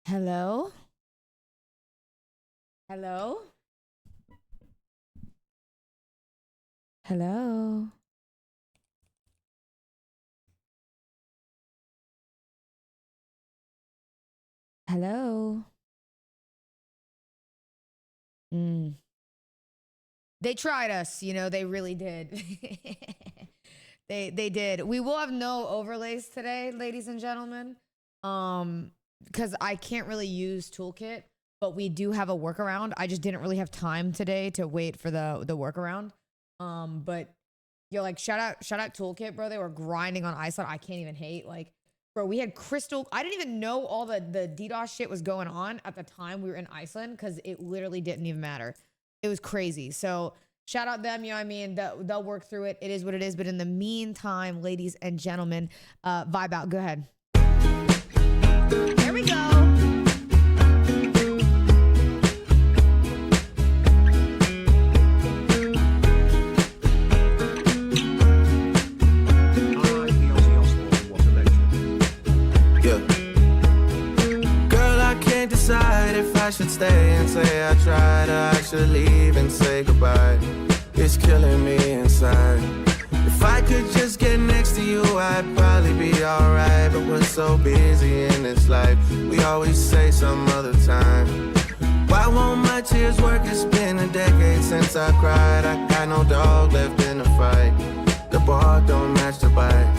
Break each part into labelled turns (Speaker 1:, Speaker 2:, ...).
Speaker 1: Hello? Hello? Hello? Hello? They tried us, they really did. They did. We will have no overlays today, ladies and gentlemen. Because I can't really use Toolkit, but we do have a workaround. I just didn't really have time today to wait for the workaround. But like shout out Toolkit, bro. They were grinding on Iceland. I can't even hate. Like, bro, we had crystal. I didn't even know all the DDoS shit was going on at the time we were in Iceland because it literally didn't even matter. It was crazy. So shout out them, they'll work through it. It is what it is. But in the meantime, ladies and gentlemen, vibe out. Go ahead. There we go.
Speaker 2: If I should stay and say I tried, or I should leave and say goodbye. It's killing me inside. If I could just get next to you, I'd probably be alright. But we're so busy in this life, we always say some other time. Why won't my tears work? It's been a decade since I cried. I got no dog left in the fight. The bark don't match the bite.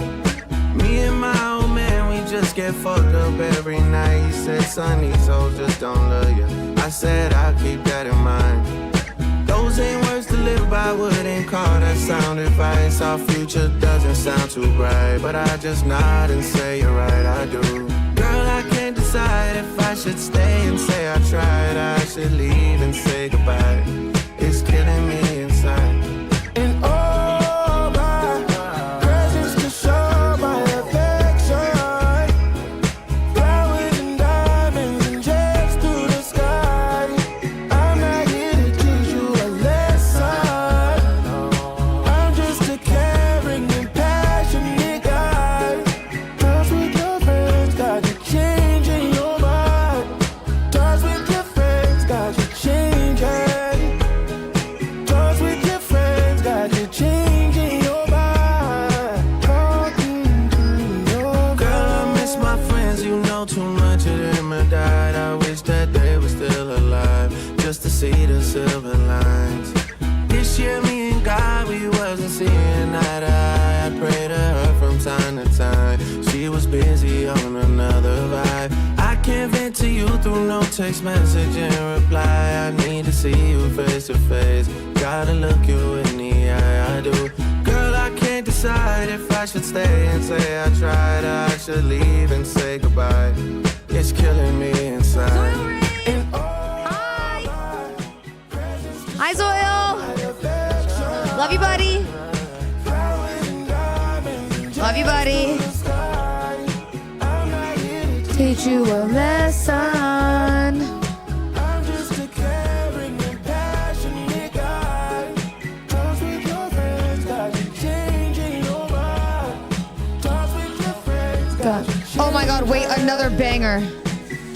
Speaker 2: Me and my old man, we just get fucked up every night. He said, son, these hoes just don't love you. I said, I'll keep that in mind. Those ain't words to live by, wouldn't call that sound advice. Our future doesn't sound too bright, but I just nod and say, you're right, I do. Girl, I can't decide if I should stay and say I tried, or I should leave and say goodbye. It's killing me inside. And all my presents to show my affection, flowers and diamonds and jets through the sky. I'm not here to teach you a lesson. I'm just a caring and passionate guy. Talks with your friends got you changing your mind. Talks with your friends got you changing. Talks with your friends got you changing your mind. Talking to your girl, I miss my friends. You know too much of them have died. I wish that they were still alive, just to see the silver lines. This year, me and God, we wasn't seeing eye to eye. I pray to her from time to time. She was busy on another vibe. I can't vent to you through no text message and reply. I need to see you face to face. Gotta look you in the eye, I do. Girl, I can't decide if I should stay and say I tried, or I should leave and say goodbye. It's killing me inside. And
Speaker 1: Hi, Zoil. Love you, buddy. Love you, buddy. Teach you a lesson.
Speaker 2: I'm just a caring and passionate guy. Talks with your friends got you changing your mind. Talks with your friends got you
Speaker 1: Oh my God, wait, another banger.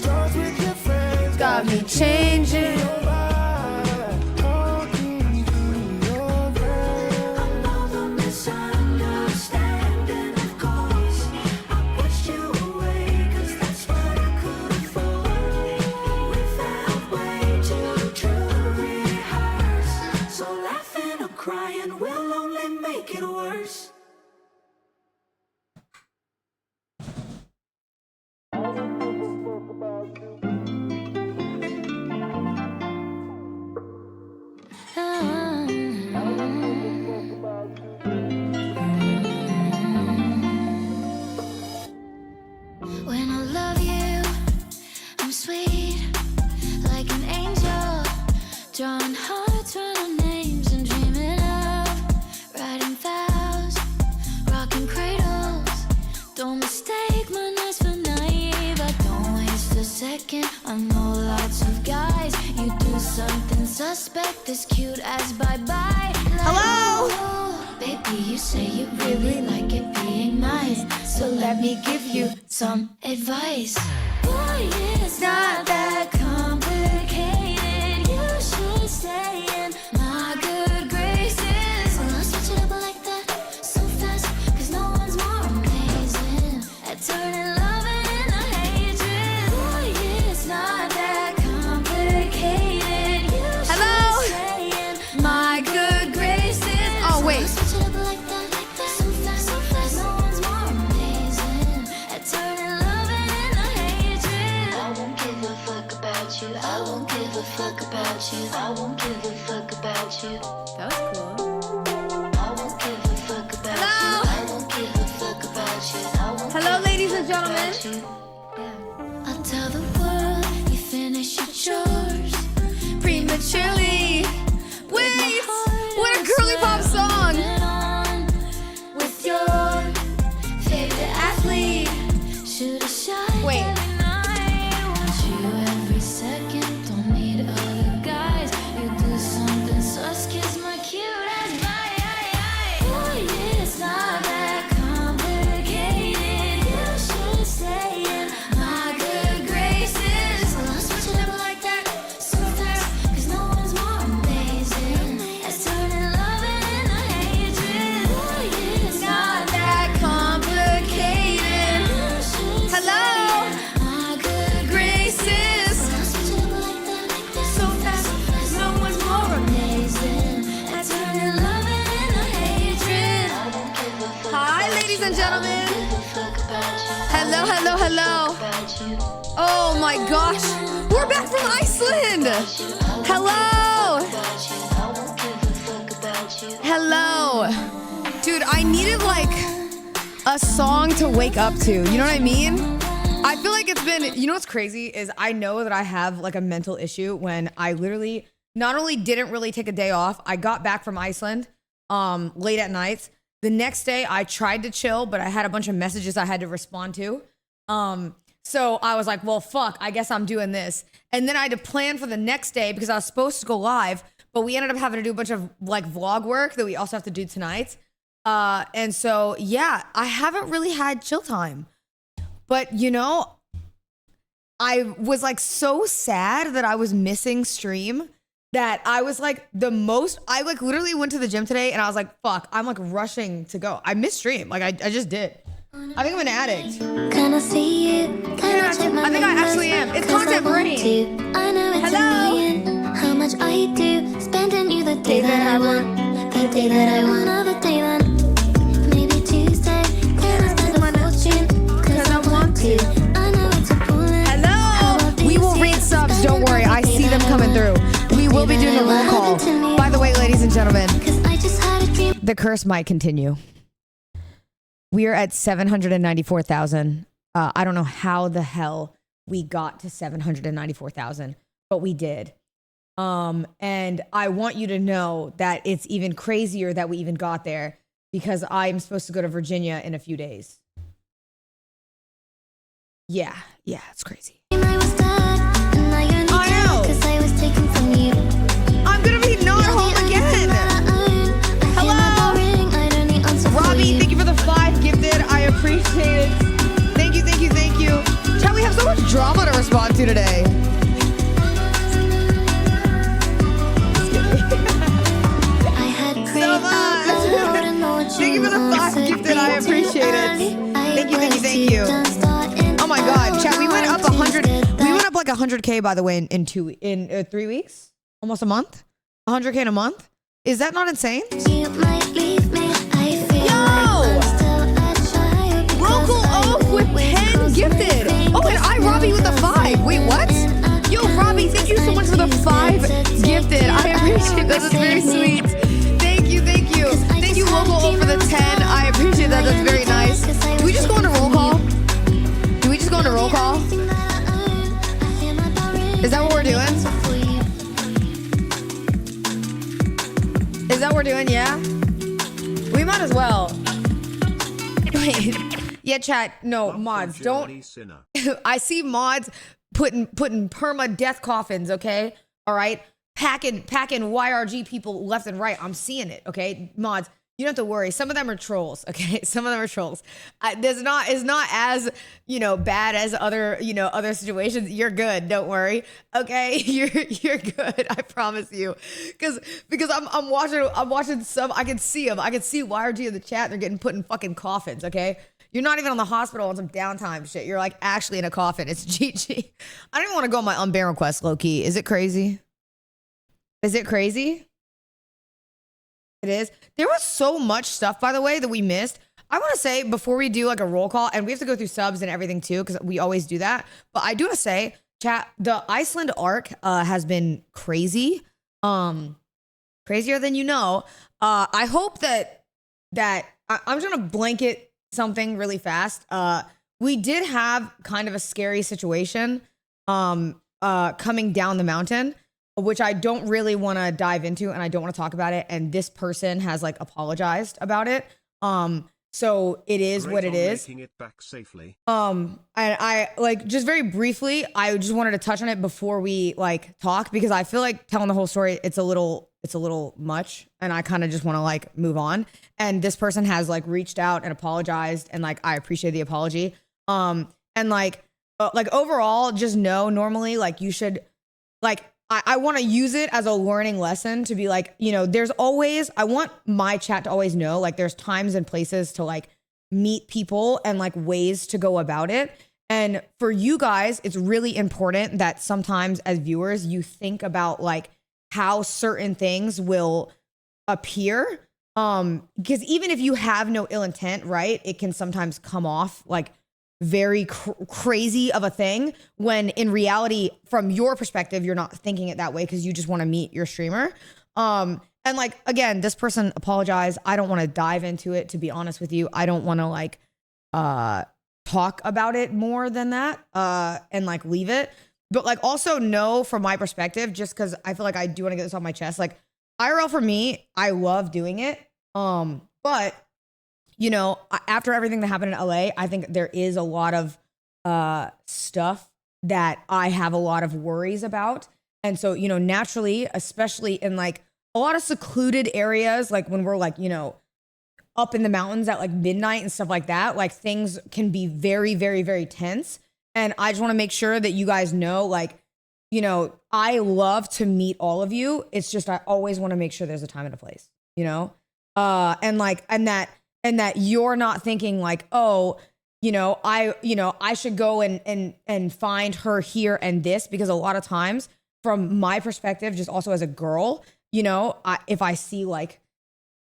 Speaker 2: Talks with your friends
Speaker 1: Got me changing.
Speaker 2: your mind. Talking to your friends.
Speaker 3: I know the misunderstanding, of course. I pushed you away, 'cause that's what I could afford. We found way too true to rehearse. So laughing or crying will only make it worse.
Speaker 4: When I love you, I'm sweet, like an angel, drawing hearts, running names and dreaming of writing vows, rocking cradles. Don't mistake my nights for naive. I don't waste a second. I know lots of guys. You do something suspect, as cute as bye-bye.
Speaker 1: Hello?
Speaker 4: Baby, you say you really like it being nice, so let me give you some advice. Boy, it's not about you.
Speaker 1: That was cool.
Speaker 4: I won't give a fuck about
Speaker 1: Hello?
Speaker 4: you. I won't give a fuck about you. I won't
Speaker 1: Hello,
Speaker 4: give a
Speaker 1: ladies and
Speaker 4: fuck
Speaker 1: gentlemen.
Speaker 4: about you. I'll tell the world you finish your chores
Speaker 1: Prematurely. Wait, what a girly pop song.
Speaker 4: with your favorite athlete. Shoot a shot.
Speaker 1: Wait.
Speaker 4: every night. Want you every second. Don't need other guys. You do something sus. Kiss my cute ass. Boy, it's not that complicated. You should stay in my good graces. Well, I'll switch it up like that so fast. 'Cause no one's more amazing. It's turning love into hatred. Boy, it's not that complicated. You should
Speaker 1: Hello?
Speaker 4: stay in my good
Speaker 1: Graces.
Speaker 4: Well, I'll switch it up like that
Speaker 1: So fast, 'cause no one's more
Speaker 4: amazing. It's turning love into hatred. I won't give a fuck
Speaker 1: Hi,
Speaker 4: about
Speaker 1: ladies
Speaker 4: you.
Speaker 1: and gentlemen.
Speaker 4: I won't give a fuck about you.
Speaker 1: Hello, hello, hello.
Speaker 4: About you.
Speaker 1: Oh my gosh. We're back from Iceland. Hello. Hello. Dude, I needed like a song to wake up to. You know what I mean? I feel like it's been, you know what's crazy is I know that I have like a mental issue when I literally not only didn't really take a day off, I got back from Iceland late at nights. The next day I tried to chill, but I had a bunch of messages I had to respond to. So I was like, well, fuck, I guess I'm doing this. And then I had to plan for the next day because I was supposed to go live, but we ended up having to do a bunch of like vlog work that we also have to do tonight. And so, yeah, I haven't really had chill time. But, you know, I was like so sad that I was missing stream that I was like I like literally went to the gym today and I was like, fuck, I'm like rushing to go. I missed stream. Like I just did. I think I'm an addict.
Speaker 4: Can I see you? Can I check my
Speaker 1: I think I
Speaker 4: numbers?
Speaker 1: actually am. It's
Speaker 4: 'Cause I
Speaker 1: content
Speaker 4: want
Speaker 1: brain.
Speaker 4: to. I know it's
Speaker 1: Hello?
Speaker 4: a million. How much I do spending you the day that I want. The day that I want. Another day then. Maybe Tuesday. Can I spend a fortune? 'Cause I want to. I know it's a bullet.
Speaker 1: Hello. We will read subs. Don't worry. I see them coming through. We will be doing a roll call. By the way, ladies and gentlemen,
Speaker 4: 'Cause I just had a dream.
Speaker 1: the curse might continue. We are at 794,000. I don't know how the hell we got to 794,000, but we did. And I want you to know that it's even crazier that we even got there because I'm supposed to go to Virginia in a few days. Yeah, it's crazy.
Speaker 4: I was dead, and now you're
Speaker 1: I know.
Speaker 4: 'cause I was taken from you.
Speaker 1: I'm gonna be not home again. Hello? Robbie, thank you for the 5 gifted. I appreciate it. Thank you. Chat, we have so much drama to respond to today. So much. Thank you for the 5 gifted. I appreciate it. Thank you. Oh my God, chat, we went up 100. We went up like 100K, by the way, in 3 weeks, almost a month. 100K in a month. Is that not insane?
Speaker 4: You might leave me. I feel
Speaker 1: Yo!
Speaker 4: like I'm still a child.
Speaker 1: Local Oak with 10 gifted. Oh, and I, Robbie, with the 5. Wait, what? Yo, Robbie, thank you so much for the 5 gifted. I appreciate that. That's very sweet. Thank you. Thank you, Local Oak, for the 10. I appreciate that. That's very nice. Do we just go into roll call? Is that what we're doing? Is that what we're doing? Yeah? We might as well. Wait. Yeah, chat. No, mods. Don't. I see mods putting perma death coffins, okay? All right? Packing YRG people left and right. I'm seeing it, okay? Mods, you don't have to worry. Some of them are trolls, okay? Some of them are trolls. It's not as, bad as other situations. You're good. Don't worry. Okay? You're good. I promise you. Because I'm watching some, I can see them. I can see YRG in the chat. They're getting put in fucking coffins, okay? You're not even on the hospital on some downtime shit. You're like actually in a coffin. It's GG. I don't even want to go on my unban request, low key. Is it crazy? Is it crazy? It is. There was so much stuff, by the way, that we missed. I want to say before we do like a roll call, and we have to go through subs and everything too, because we always do that. But I do want to say, chat, the Iceland arc has been crazy. crazier than you know. I hope that I'm just gonna blanket something really fast. We did have kind of a scary situation coming down the mountain, which I don't really want to dive into and I don't want to talk about it. And this person has like apologized about it. So it is
Speaker 5: Great
Speaker 1: what it
Speaker 5: on
Speaker 1: is.
Speaker 5: Making it back safely.
Speaker 1: And I like just very briefly, I just wanted to touch on it before we like talk because I feel like telling the whole story, it's a little much and I kind of just want to like move on. And this person has like reached out and apologized and like I appreciate the apology. And like overall, just know normally like you should like I want to use it as a learning lesson to be like, you know, there's always, I want my chat to always know, like there's times and places to like meet people and like ways to go about it. And for you guys, it's really important that sometimes as viewers, you think about like how certain things will appear. Because even if you have no ill intent, right, it can sometimes come off like very crazy of a thing when in reality from your perspective you're not thinking it that way because you just want to meet your streamer and like again this person apologized. I don't want to dive into it, to be honest with you. I don't want to like talk about it more than that and like leave it, but like also know from my perspective, just because I feel like I do want to get this off my chest, like IRL for me, I love doing it, but you know, after everything that happened in LA, I think there is a lot of stuff that I have a lot of worries about. And so, you know, naturally, especially in like a lot of secluded areas, like when we're like, you know, up in the mountains at like midnight and stuff like that, like things can be very, very, very tense. And I just want to make sure that you guys know, like, you know, I love to meet all of you. It's just, I always want to make sure there's a time and a place, you know? And that you're not thinking like, oh, I should go and find her here and this, because a lot of times from my perspective, just also as a girl, you know, if I see like,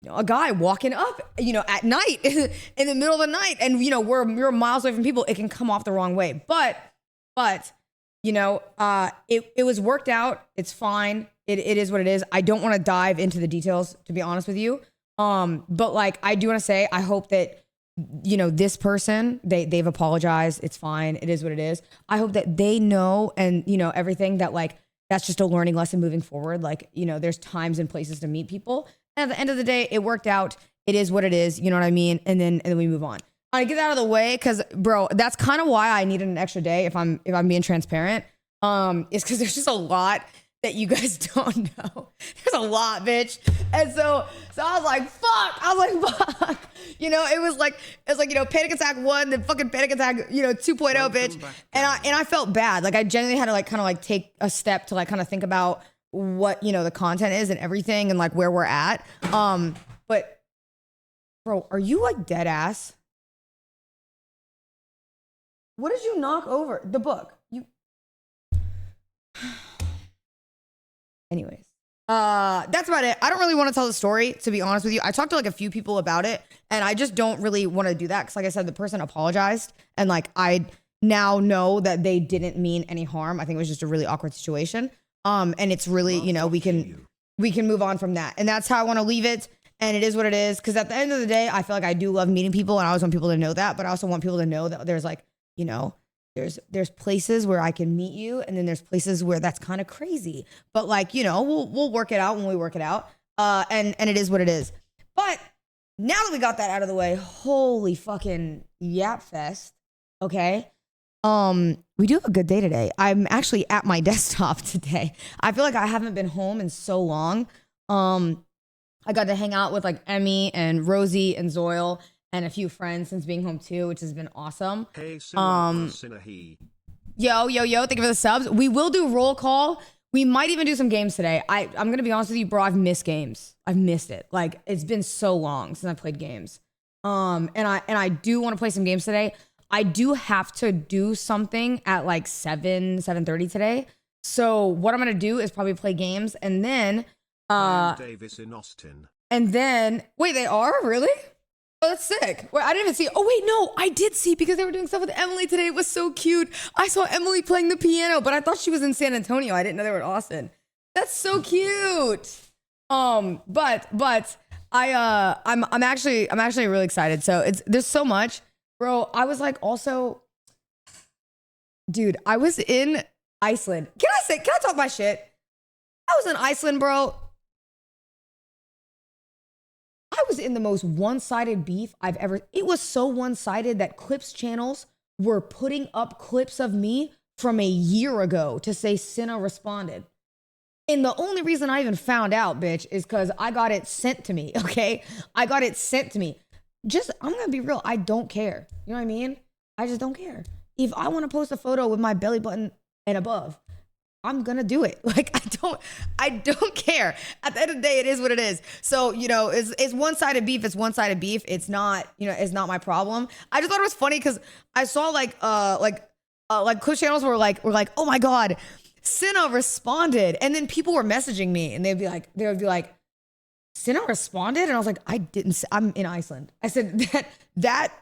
Speaker 1: you know, a guy walking up, you know, at night in the middle of the night and, you know, we're miles away from people, it can come off the wrong way. But, you know, it was worked out. It's fine. It is what it is. I don't want to dive into the details, to be honest with you. But like, I do want to say, I hope that, you know, this person, they've apologized. It's fine. It is what it is. I hope that they know, and, you know, everything that like, that's just a learning lesson moving forward. Like, you know, there's times and places to meet people. And at the end of the day, it worked out. It is what it is. You know what I mean? And then we move on. I get that out of the way. Cause bro, that's kind of why I needed an extra day. If I'm being transparent, is cause there's just a lot that you guys don't know. There's a lot, bitch. And so I was like, fuck. You know, it was like, you know, Panic Attack 1, then fucking Panic Attack, you know, 2.0, bitch. And I felt bad. Like I genuinely had to like kind of like take a step to like kind of think about what, you know, the content is and everything and like where we're at. But bro, are you like dead ass? What did you knock over? The book. Anyways, that's about it. I don't really want to tell the story, to be honest with you. I talked to like a few people about it and I just don't really want to do that. Cause like I said, the person apologized and like, I now know that they didn't mean any harm. I think it was just a really awkward situation. And it's really, you know, we can move on from that. And that's how I want to leave it. And it is what it is. Cause at the end of the day, I feel like I do love meeting people and I always want people to know that, but I also want people to know that there's like, you know, there's places where I can meet you, and then there's places where that's kind of crazy. But like, you know, we'll work it out when we work it out. And it is what it is. But now that we got that out of the way, holy fucking yap fest. Okay. We do have a good day today. I'm actually at my desktop today. I feel like I haven't been home in so long. I got to hang out with like Emmy and Rosie and Zoil and a few friends since being home too, which has been awesome.
Speaker 5: Hey, he.
Speaker 1: Yo, thank you for the subs. We will do roll call. We might even do some games today. I'm going to be honest with you, bro. I've missed games. I've missed it. Like, it's been so long since I played games. And I do want to play some games today. I do have to do something at like 7:30 today. So what I'm going to do is probably play games and then,
Speaker 5: Davis in Austin.
Speaker 1: And then, wait, they are? Really? Oh, that's sick. Wait, I didn't even see. Oh, wait, no, I did see because they were doing stuff with Emily today. It was so cute. I saw Emily playing the piano, but I thought she was in San Antonio. I didn't know they were in Austin. That's so cute. But I'm actually really excited. So there's so much, bro. I was like, also, dude, I was in Iceland. Can I talk my shit? I was in Iceland, bro. I was in the most one-sided beef I've ever. It was so one-sided that Clips channels were putting up clips of me from a year ago to say Cinna responded. And the only reason I even found out, bitch, is because I got it sent to me, okay? I got it sent to me. I'm gonna be real, I don't care. You know what I mean? I just don't care. If I want to post a photo with my belly button and above, I'm gonna do it. Like, I don't care. At the end of the day, it is what it is. So, you know, it's one-sided beef. It's one-sided beef. It's not, you know, it's not my problem. I just thought it was funny because I saw like Clip channels were like, oh my God, Cinna responded. And then people were messaging me and they would be like, Cinna responded? And I was like, I'm in Iceland. I said that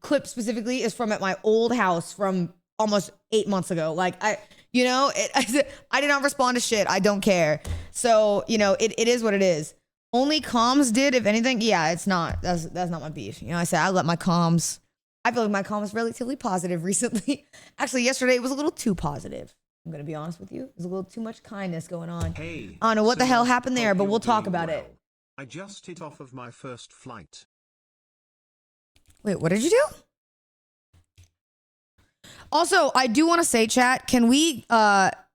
Speaker 1: clip specifically is from at my old house from almost 8 months ago. Like I did not respond to shit. I don't care. So, you know, it is what it is. Only comms did, if anything. Yeah, it's not. That's not my beef. You know, I said I let my comms. I feel like my comm was relatively positive recently. Actually, yesterday it was a little too positive. I'm gonna be honest with you. There's a little too much kindness going on.
Speaker 5: Hey,
Speaker 1: I don't know what the hell
Speaker 5: Cinna,
Speaker 1: happened there,
Speaker 5: hope
Speaker 1: but
Speaker 5: you're
Speaker 1: we'll talk
Speaker 5: doing
Speaker 1: about
Speaker 5: well.
Speaker 1: it.
Speaker 5: I just hit off of my first flight.
Speaker 1: Wait, what did you do? Also, I do want to say, chat, can we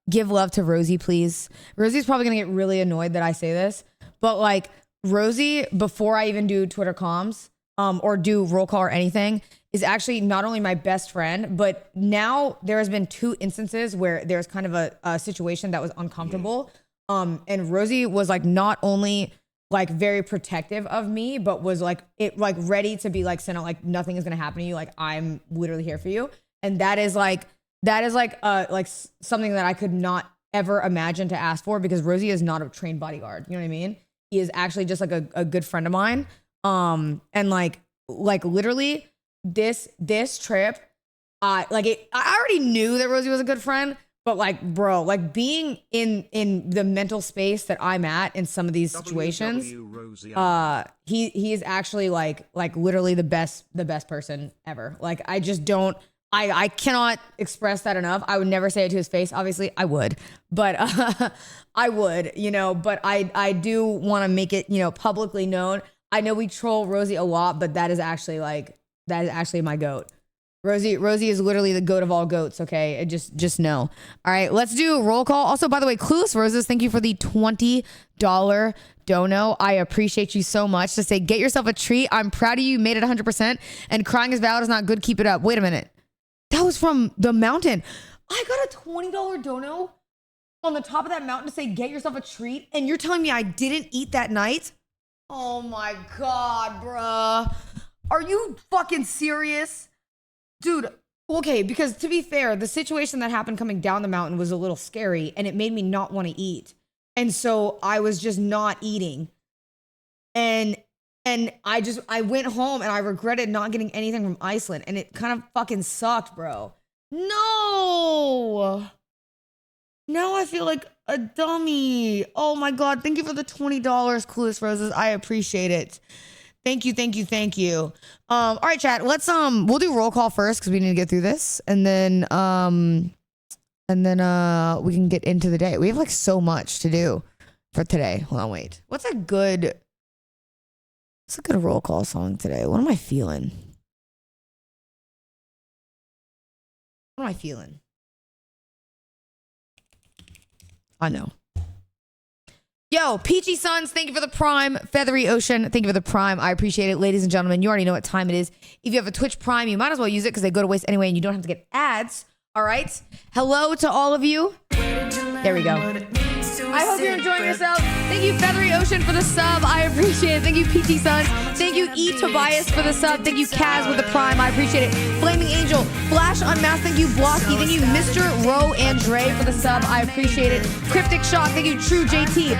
Speaker 1: give love to Rosie, please? Rosie's probably going to get really annoyed that I say this, but like Rosie, before I even do Twitter comms or do roll call or anything, is actually not only my best friend, but now there has been 2 instances where there's kind of a situation that was uncomfortable. And Rosie was like not only like very protective of me, but was like ready to be like, Cinna, like nothing is going to happen to you. Like I'm literally here for you. And that is something that I could not ever imagine to ask for, because Rosie is not a trained bodyguard. You know what I mean? He is actually just like a good friend of mine. And like literally this trip, I already knew that Rosie was a good friend, but like, bro, like being in the mental space that I'm at in some of these situations, he is actually like literally the best person ever. Like I just don't. I cannot express that enough. I would never say it to his face. Obviously, I would, but I would, you know. But I do want to make it, you know, publicly known. I know we troll Rosie a lot, but that is actually my goat. Rosie is literally the goat of all goats. Okay, just know. All right, let's do roll call. Also, by the way, Clueless Roses, thank you for the $20 dono. I appreciate you so much. To say, get yourself a treat. I'm proud of you. You made it 100%. And crying is valid is not good. Keep it up. Wait a minute. That was from the mountain. I got a $20 dono on the top of that mountain to say, get yourself a treat. And you're telling me I didn't eat that night? Oh my God, bruh. Are you fucking serious? Dude, okay, because to be fair, the situation that happened coming down the mountain was a little scary and it made me not want to eat. And so I was just not eating. And I went home and I regretted not getting anything from Iceland, and it kind of fucking sucked, bro. No. Now I feel like a dummy. Oh my God. Thank you for the $20, Clueless Roses. I appreciate it. Thank you. All right, chat. Let's we'll do roll call first because we need to get through this, and then we can get into the day. We have like so much to do for today. Hold on, wait. What's a good roll call song today? What am I feeling? I know. Yo, Peachy Sons, thank you for the Prime. Feathery Ocean, thank you for the Prime. I appreciate it. Ladies and gentlemen, you already know what time it is. If you have a Twitch Prime, you might as well use it because they go to waste anyway and you don't have to get ads. All right? Hello to all of you. There we go. I hope you're enjoying yourself. Thank you, Feathery Ocean, for the sub. I appreciate it. Thank you, PT Sons. Thank you, E. Tobias, for the sub. Thank you, Kaz, with the Prime. I appreciate it. Flaming Angel, Flash Unmasked. Thank you, Blocky. Thank you, Mr. Ro Andre, for the sub. I appreciate it. Cryptic Shock. Thank you, True JT.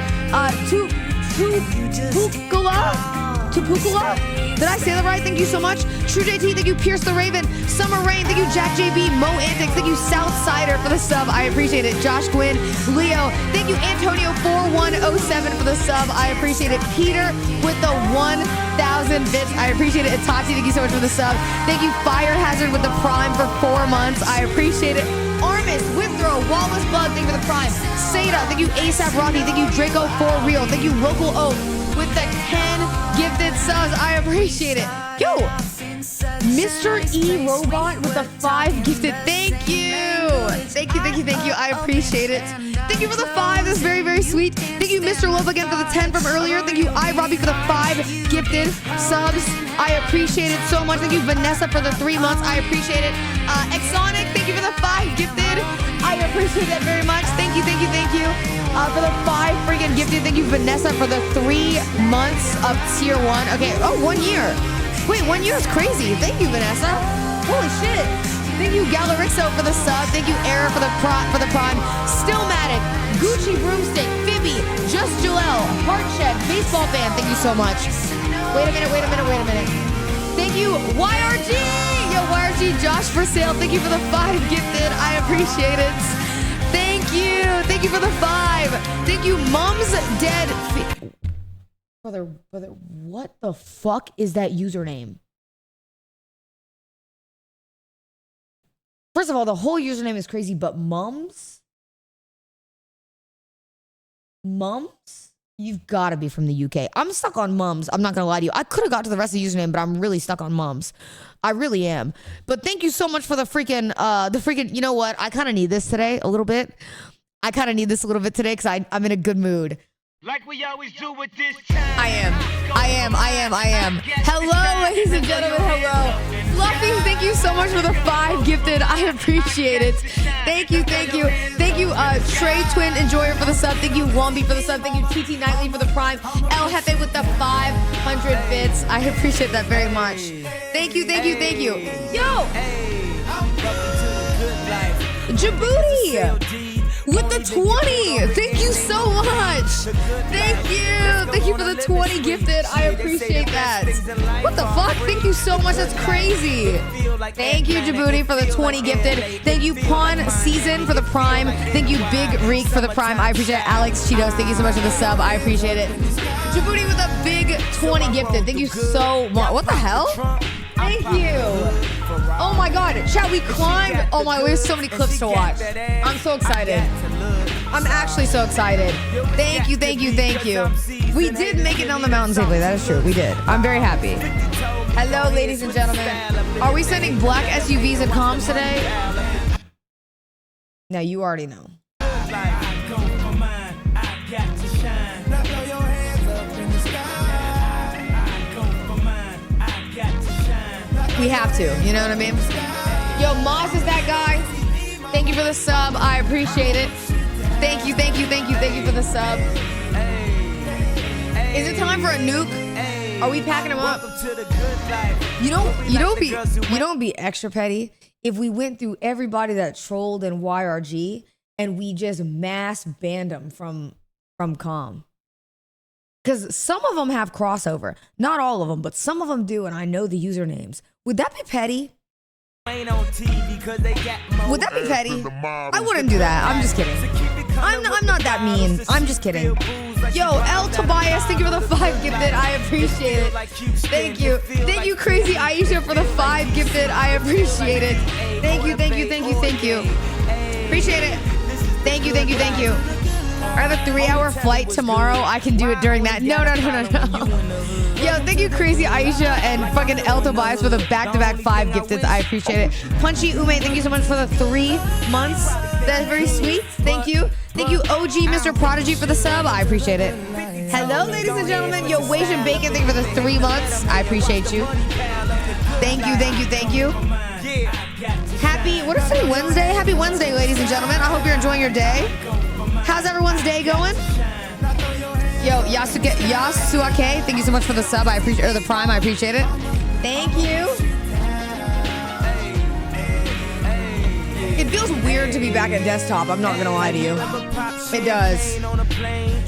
Speaker 1: Tukula. Tupukula? Did I say that right? Thank you so much. True JT, thank you. Pierce the Raven. Summer Rain, thank you. Jack JB. Mo Antics, thank you. Southsider for the sub. I appreciate it. Josh Gwynn. Leo, thank you. Antonio4107 for the sub. I appreciate it. Peter with the 1,000 bits. I appreciate it. Itati, thank you so much for the sub. Thank you. Fire Hazard with the Prime for 4 months. I appreciate it. Armis, Withrow, Wallace Bug, thank you for the Prime. Seda, thank you. ASAP Rocky, thank you. Draco for Real, thank you. Local Oak with the 10 gifted subs. I appreciate it. Yo, Mr. E Robot with the 5 gifted. Thank you. Thank you, thank you, thank you. I appreciate it. Thank you for the 5. That's very, very sweet. Thank you, Mr. Love, again for the 10 from earlier. Thank you, iRobbie, for the 5 gifted subs. I appreciate it so much. Thank you, Vanessa, for the 3 months. I appreciate it. Exonic, thank you for the 5 gifted. I appreciate that very much. Thank you, thank you, thank you. For the 5 freaking gifted. Thank you, Vanessa, for the 3 months of tier 1. Okay, oh, 1 year. Wait, 1 year is crazy. Thank you, Vanessa. Holy shit. Thank you, Galarixo, for the sub. Thank you, Era, for the prime. Stillmatic, Gucci Broomstick, Phoebe, Just Joelle, Heartshed, Baseball Fan. Thank you so much. Wait a minute. Thank you, YRG. Yo, YRG, Josh for sale. Thank you for the 5 gifted. I appreciate it. Thank you. Thank you for the 5. Thank you, Mom's Dead. Brother, what the fuck is that username? First of all, the whole username is crazy, but Mums? You've got to be from the UK. I'm stuck on Mums. I'm not going to lie to you. I could have got to the rest of the username, but I'm really stuck on Mums. I really am. But thank you so much for the freaking, you know what? I kind of need this today a little bit. Today because I'm in a good mood.
Speaker 6: Like we always do with this time.
Speaker 1: I am. Hello, ladies and gentlemen. Hello. Fluffy, thank you so much for the 5 gifted. I appreciate it. Thank you. Thank you, Trey Twin Enjoyer for the sub. Thank you, Wombi for the sub. Thank you, TT Knightley for the Prime. El Jefe with the 500 bits. I appreciate that very much. Thank you. Yo! Djibouti! With the 20! Thank you so much! Thank you for the 20 gifted. I appreciate that. What the fuck? Thank you so much. That's crazy. Thank you, Djibouti, for the 20 gifted. Thank you, Pawn Season, for the Prime. Thank you, Big Reek, for the Prime. I appreciate it. Alex Cheetos, thank you so much for the sub. I appreciate it. Djibouti with a big 20 gifted. Thank you so much. What the hell? Thank you. Oh my god. Chat, we climbed. Oh my, there's so many clips to watch. I'm so excited. I'm actually so excited. Thank you. We did make it down the mountain safely. That is true. We did. I'm very happy. Hello, ladies and gentlemen. Are we sending black SUVs and comms today? Now, you already know. We have to, you know what I mean? Yo, Moss is that guy. Thank you for the sub. I appreciate it. Thank you for the sub. Is it time for a nuke? Are we packing them up? You don't be extra petty if we went through everybody that trolled in YRG and we just mass banned them from comm. Because some of them have crossover. Not all of them, but some of them do, and I know the usernames. Would that be petty? Would that be petty? I wouldn't do that. I'm just kidding. I'm not that mean. I'm just kidding. Yo, El Tobias, thank you for the 5 gifted. I appreciate it. Thank you. Thank you, Crazy Aisha, for the 5 gifted. I appreciate it. Thank you. Appreciate it. Thank you. I have a 3-hour flight tomorrow. I can do it during that. No. Yo, thank you, Crazy Aisha and fucking El Tobias for the back-to-back 5 gifted. I appreciate it. Punchy Ume, thank you so much for the 3 months. That's very sweet. Thank you. Thank you, OG Mr. Prodigy, for the sub. I appreciate it. Hello, ladies and gentlemen. Yo, Wasian Bacon, thank you for the 3 months. I appreciate you. Thank you. Happy, what is today, Wednesday? Happy Wednesday, ladies and gentlemen. I hope you're enjoying your day. How's everyone's day going? Yo, Yasuake, thank you so much for the sub. I appreciate, or the Prime. I appreciate it. Thank you. It feels weird to be back at desktop. I'm not gonna lie to you. It does.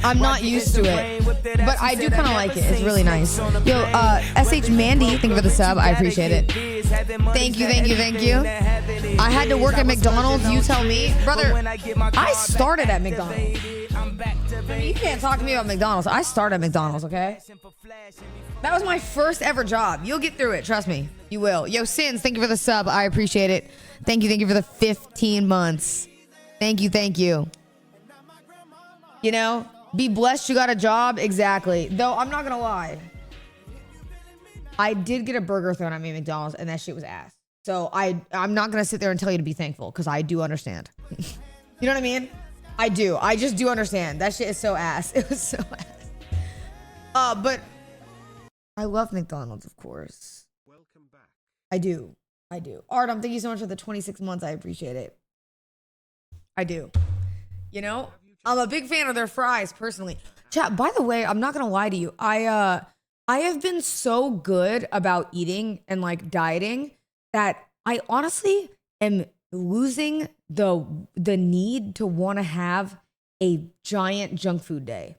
Speaker 1: I'm not used to it, but I do kind of like it. It's really nice. Yo, SH Mandy, thank you for the sub. I appreciate it. Thank you, thank you, thank you. I had to work at McDonald's. You tell me, brother. I started at McDonald's. I mean, you can't talk to me about McDonald's. I started at McDonald's, okay? That was my first ever job. You'll get through it. Trust me. You will. Yo, Sins, thank you for the sub. I appreciate it. Thank you for the 15 months. Thank you, thank you. You know, be blessed you got a job. Exactly. Though, I'm not going to lie. I did get a burger thrown at me at McDonald's, and that shit was ass. So I'm not going to sit there and tell you to be thankful, because I do understand. You know what I mean? I do. I just do understand. That shit is so ass. It was so ass. But I love McDonald's, of course.
Speaker 5: Welcome back.
Speaker 1: I do. Artem, thank you so much for the 26 months. I appreciate it. I do. You know, I'm a big fan of their fries, personally. Chat, by the way, I'm not going to lie to you. I have been so good about eating and like dieting that I honestly am losing the need to want to have a giant junk food day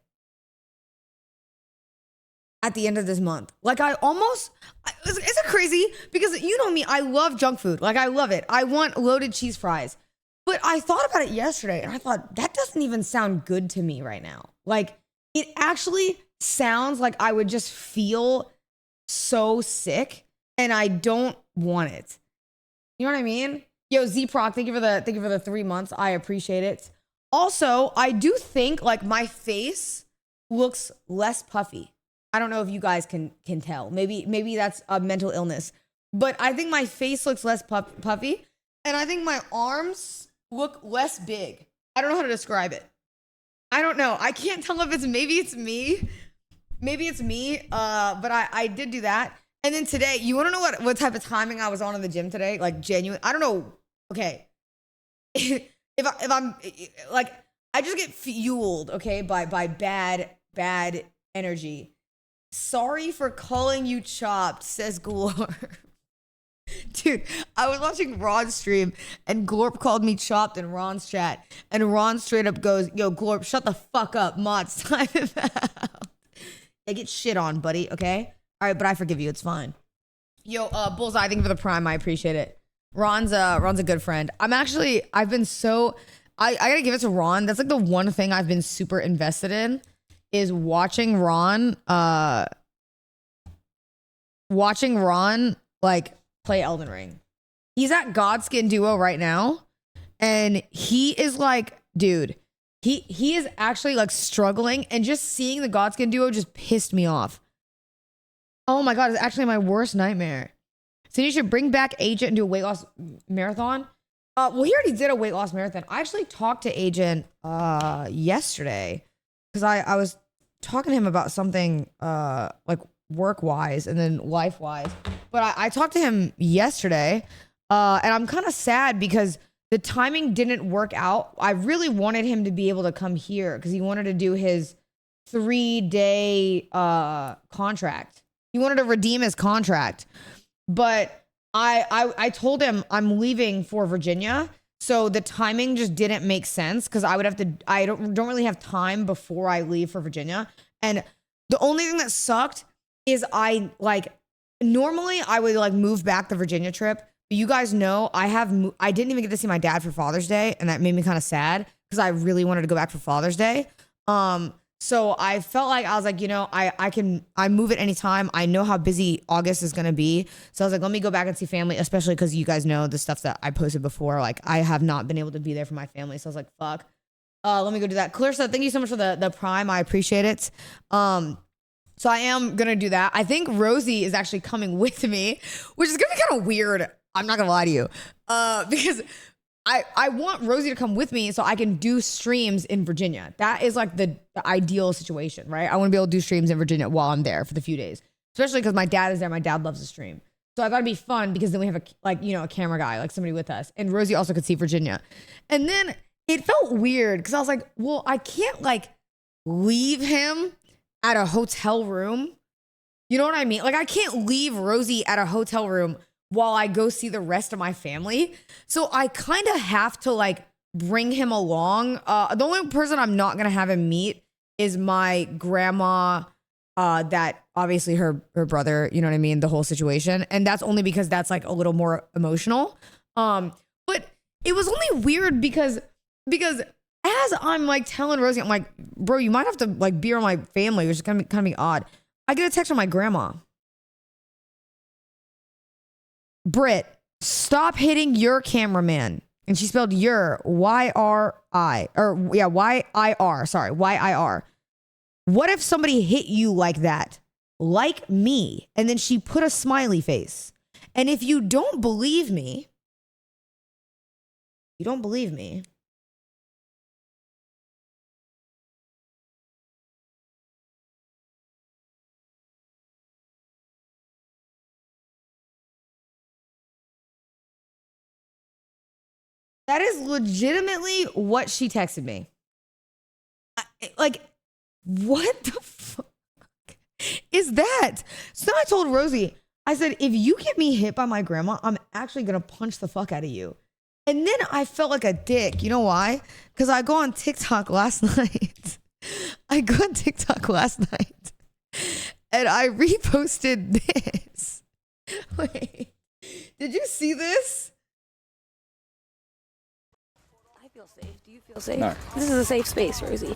Speaker 1: at the end of this month. Like is it crazy? Because you know me, I love junk food. Like I love it. I want loaded cheese fries. But I thought about it yesterday and I thought that doesn't even sound good to me right now. Like it actually sounds like I would just feel so sick and I don't want it. You know what I mean? Yo, Z-Proc, thank you for the 3 months. I appreciate it. Also, I do think like my face looks less puffy. I don't know if you guys can tell. Maybe that's a mental illness. But I think my face looks less puffy. And I think my arms look less big. I don't know how to describe it. I don't know. I can't tell if maybe it's me. Maybe it's me. But I did do that. And then today, you want to know what type of timing I was on in the gym today? Like genuine. I don't know. Okay. if I'm like, I just get fueled, okay, by bad energy. Sorry for calling you chopped, says Glorp. Dude, I was watching Ron's stream and Glorp called me chopped in Ron's chat. And Ron straight up goes, yo, Glorp, shut the fuck up. Mods, time it out. I get shit on, buddy, okay? All right, but I forgive you. It's fine. Yo, Bullseye, thank you for the prime. I appreciate it. Ron's a good friend. I gotta give it to Ron. That's like the one thing I've been super invested in is watching Ron like play Elden Ring. He's at Godskin Duo right now. And he is like, dude, he is actually like struggling, and just seeing the Godskin Duo just pissed me off. Oh my God, it's actually my worst nightmare. So you should bring back Agent and do a weight loss marathon. Well, he already did a weight loss marathon. I actually talked to Agent yesterday because I was talking to him about something like work-wise and then life-wise. But I talked to him yesterday, and I'm kind of sad because the timing didn't work out. I really wanted him to be able to come here because he wanted to do his 3-day contract. He wanted to redeem his contract. But I told him I'm leaving for Virginia. So the timing just didn't make sense because I don't really have time before I leave for Virginia. And the only thing that sucked is normally I would like move back the Virginia trip. But you guys know I didn't even get to see my dad for Father's Day. And that made me kind of sad because I really wanted to go back for Father's Day. So I felt like I was like, you know, I move at any time. I know how busy August is going to be. So I was like, let me go back and see family, especially because you guys know the stuff that I posted before. Like I have not been able to be there for my family. So I was like, fuck, let me go do that. Clarissa, thank you so much for the prime. I appreciate it. So I am going to do that. I think Rosie is actually coming with me, which is going to be kind of weird. I'm not going to lie to you. Because I want Rosie to come with me so I can do streams in Virginia. That is like the ideal situation, right? I want to be able to do streams in Virginia while I'm there for the few days, especially because my dad is there. My dad loves to stream. So I thought it'd be fun because then we have a camera guy, like somebody with us. And Rosie also could see Virginia. And then it felt weird because I was like, well, I can't like leave him at a hotel room. You know what I mean? Like I can't leave Rosie at a hotel room while I go see the rest of my family. So I kind of have to like bring him along. The only person I'm not going to have him meet is my grandma, that obviously her brother, you know what I mean? The whole situation. And that's only because that's like a little more emotional. But it was only weird because as I'm like telling Rosie, I'm like, bro, you might have to like be around my family, which is kind of be odd. I get a text from my grandma. Britt, stop hitting your cameraman. And she spelled your, Y-R-I, or yeah, Y-I-R, sorry, Y-I-R. What if somebody hit you like that? Like me. And then she put a smiley face. And if you don't believe me, that is legitimately what she texted me. Like, what the fuck is that? So I told Rosie, I said, if you get me hit by my grandma, I'm actually going to punch the fuck out of you. And then I felt like a dick. You know why? Because I go on TikTok last night. And I reposted this. Wait, did you see this?
Speaker 7: I feel safe. Do you feel safe? No. This is a safe space, Rosie.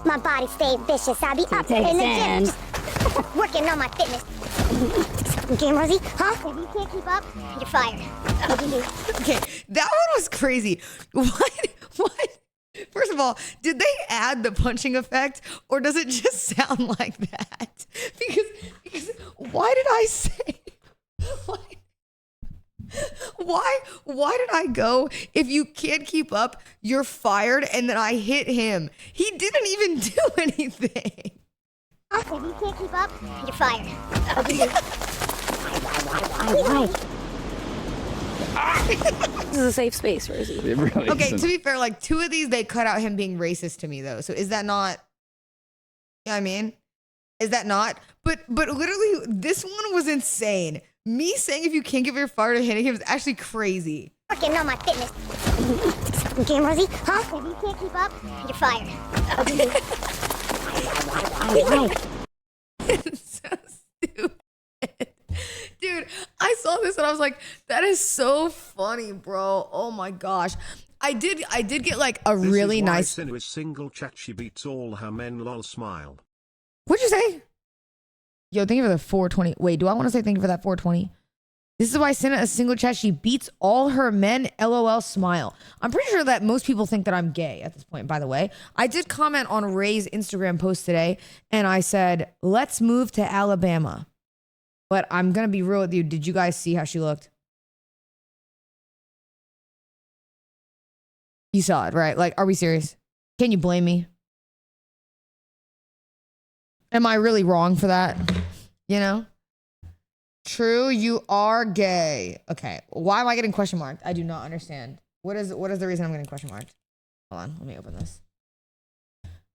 Speaker 8: My body stay vicious. I be up in the gym, just working on my fitness. Game, Rosie? Huh? If you can't keep up, you're fired.
Speaker 1: Okay, that one was crazy. What? First of all, did they add the punching effect, or does it just sound like that? Because why did I say? Why did I go, if you can't keep up, you're fired, and then I hit him? He didn't even do anything.
Speaker 8: If you can't keep up, you're fired.
Speaker 7: This is a safe space, Rosie.
Speaker 9: It really
Speaker 1: Okay,
Speaker 9: isn't.
Speaker 1: to be fair, like 2 of these, they cut out him being racist to me, though. So is that not, you know what I mean? Is that not? But literally, this one was insane. Me saying if you can't give your fire to hitting him is actually crazy.
Speaker 8: Working on my fitness. Game, Rosie? Huh? If you can't keep up, you're fired.
Speaker 1: It's so stupid. Dude, I saw this and I was like, that is so funny, bro. Oh my gosh. I did get like a
Speaker 5: This
Speaker 1: really
Speaker 5: is why
Speaker 1: nice.
Speaker 5: Cinna is single chat. She beats all her men. Lol smile.
Speaker 1: What'd you say? Yo, thank you for the 420. Wait, do I want to say thank you for that 420? This is why Cinna a single chat. She beats all her men. LOL smile. I'm pretty sure that most people think that I'm gay at this point, by the way. I did comment on Ray's Instagram post today and I said, let's move to Alabama. But I'm going to be real with you. Did you guys see how she looked? You saw it, right? Like, are we serious? Can you blame me? Am I really wrong for that? You know? True, you are gay. Okay. Why am I getting question marked? I do not understand. What is the reason I'm getting question marked? Hold on, let me open this.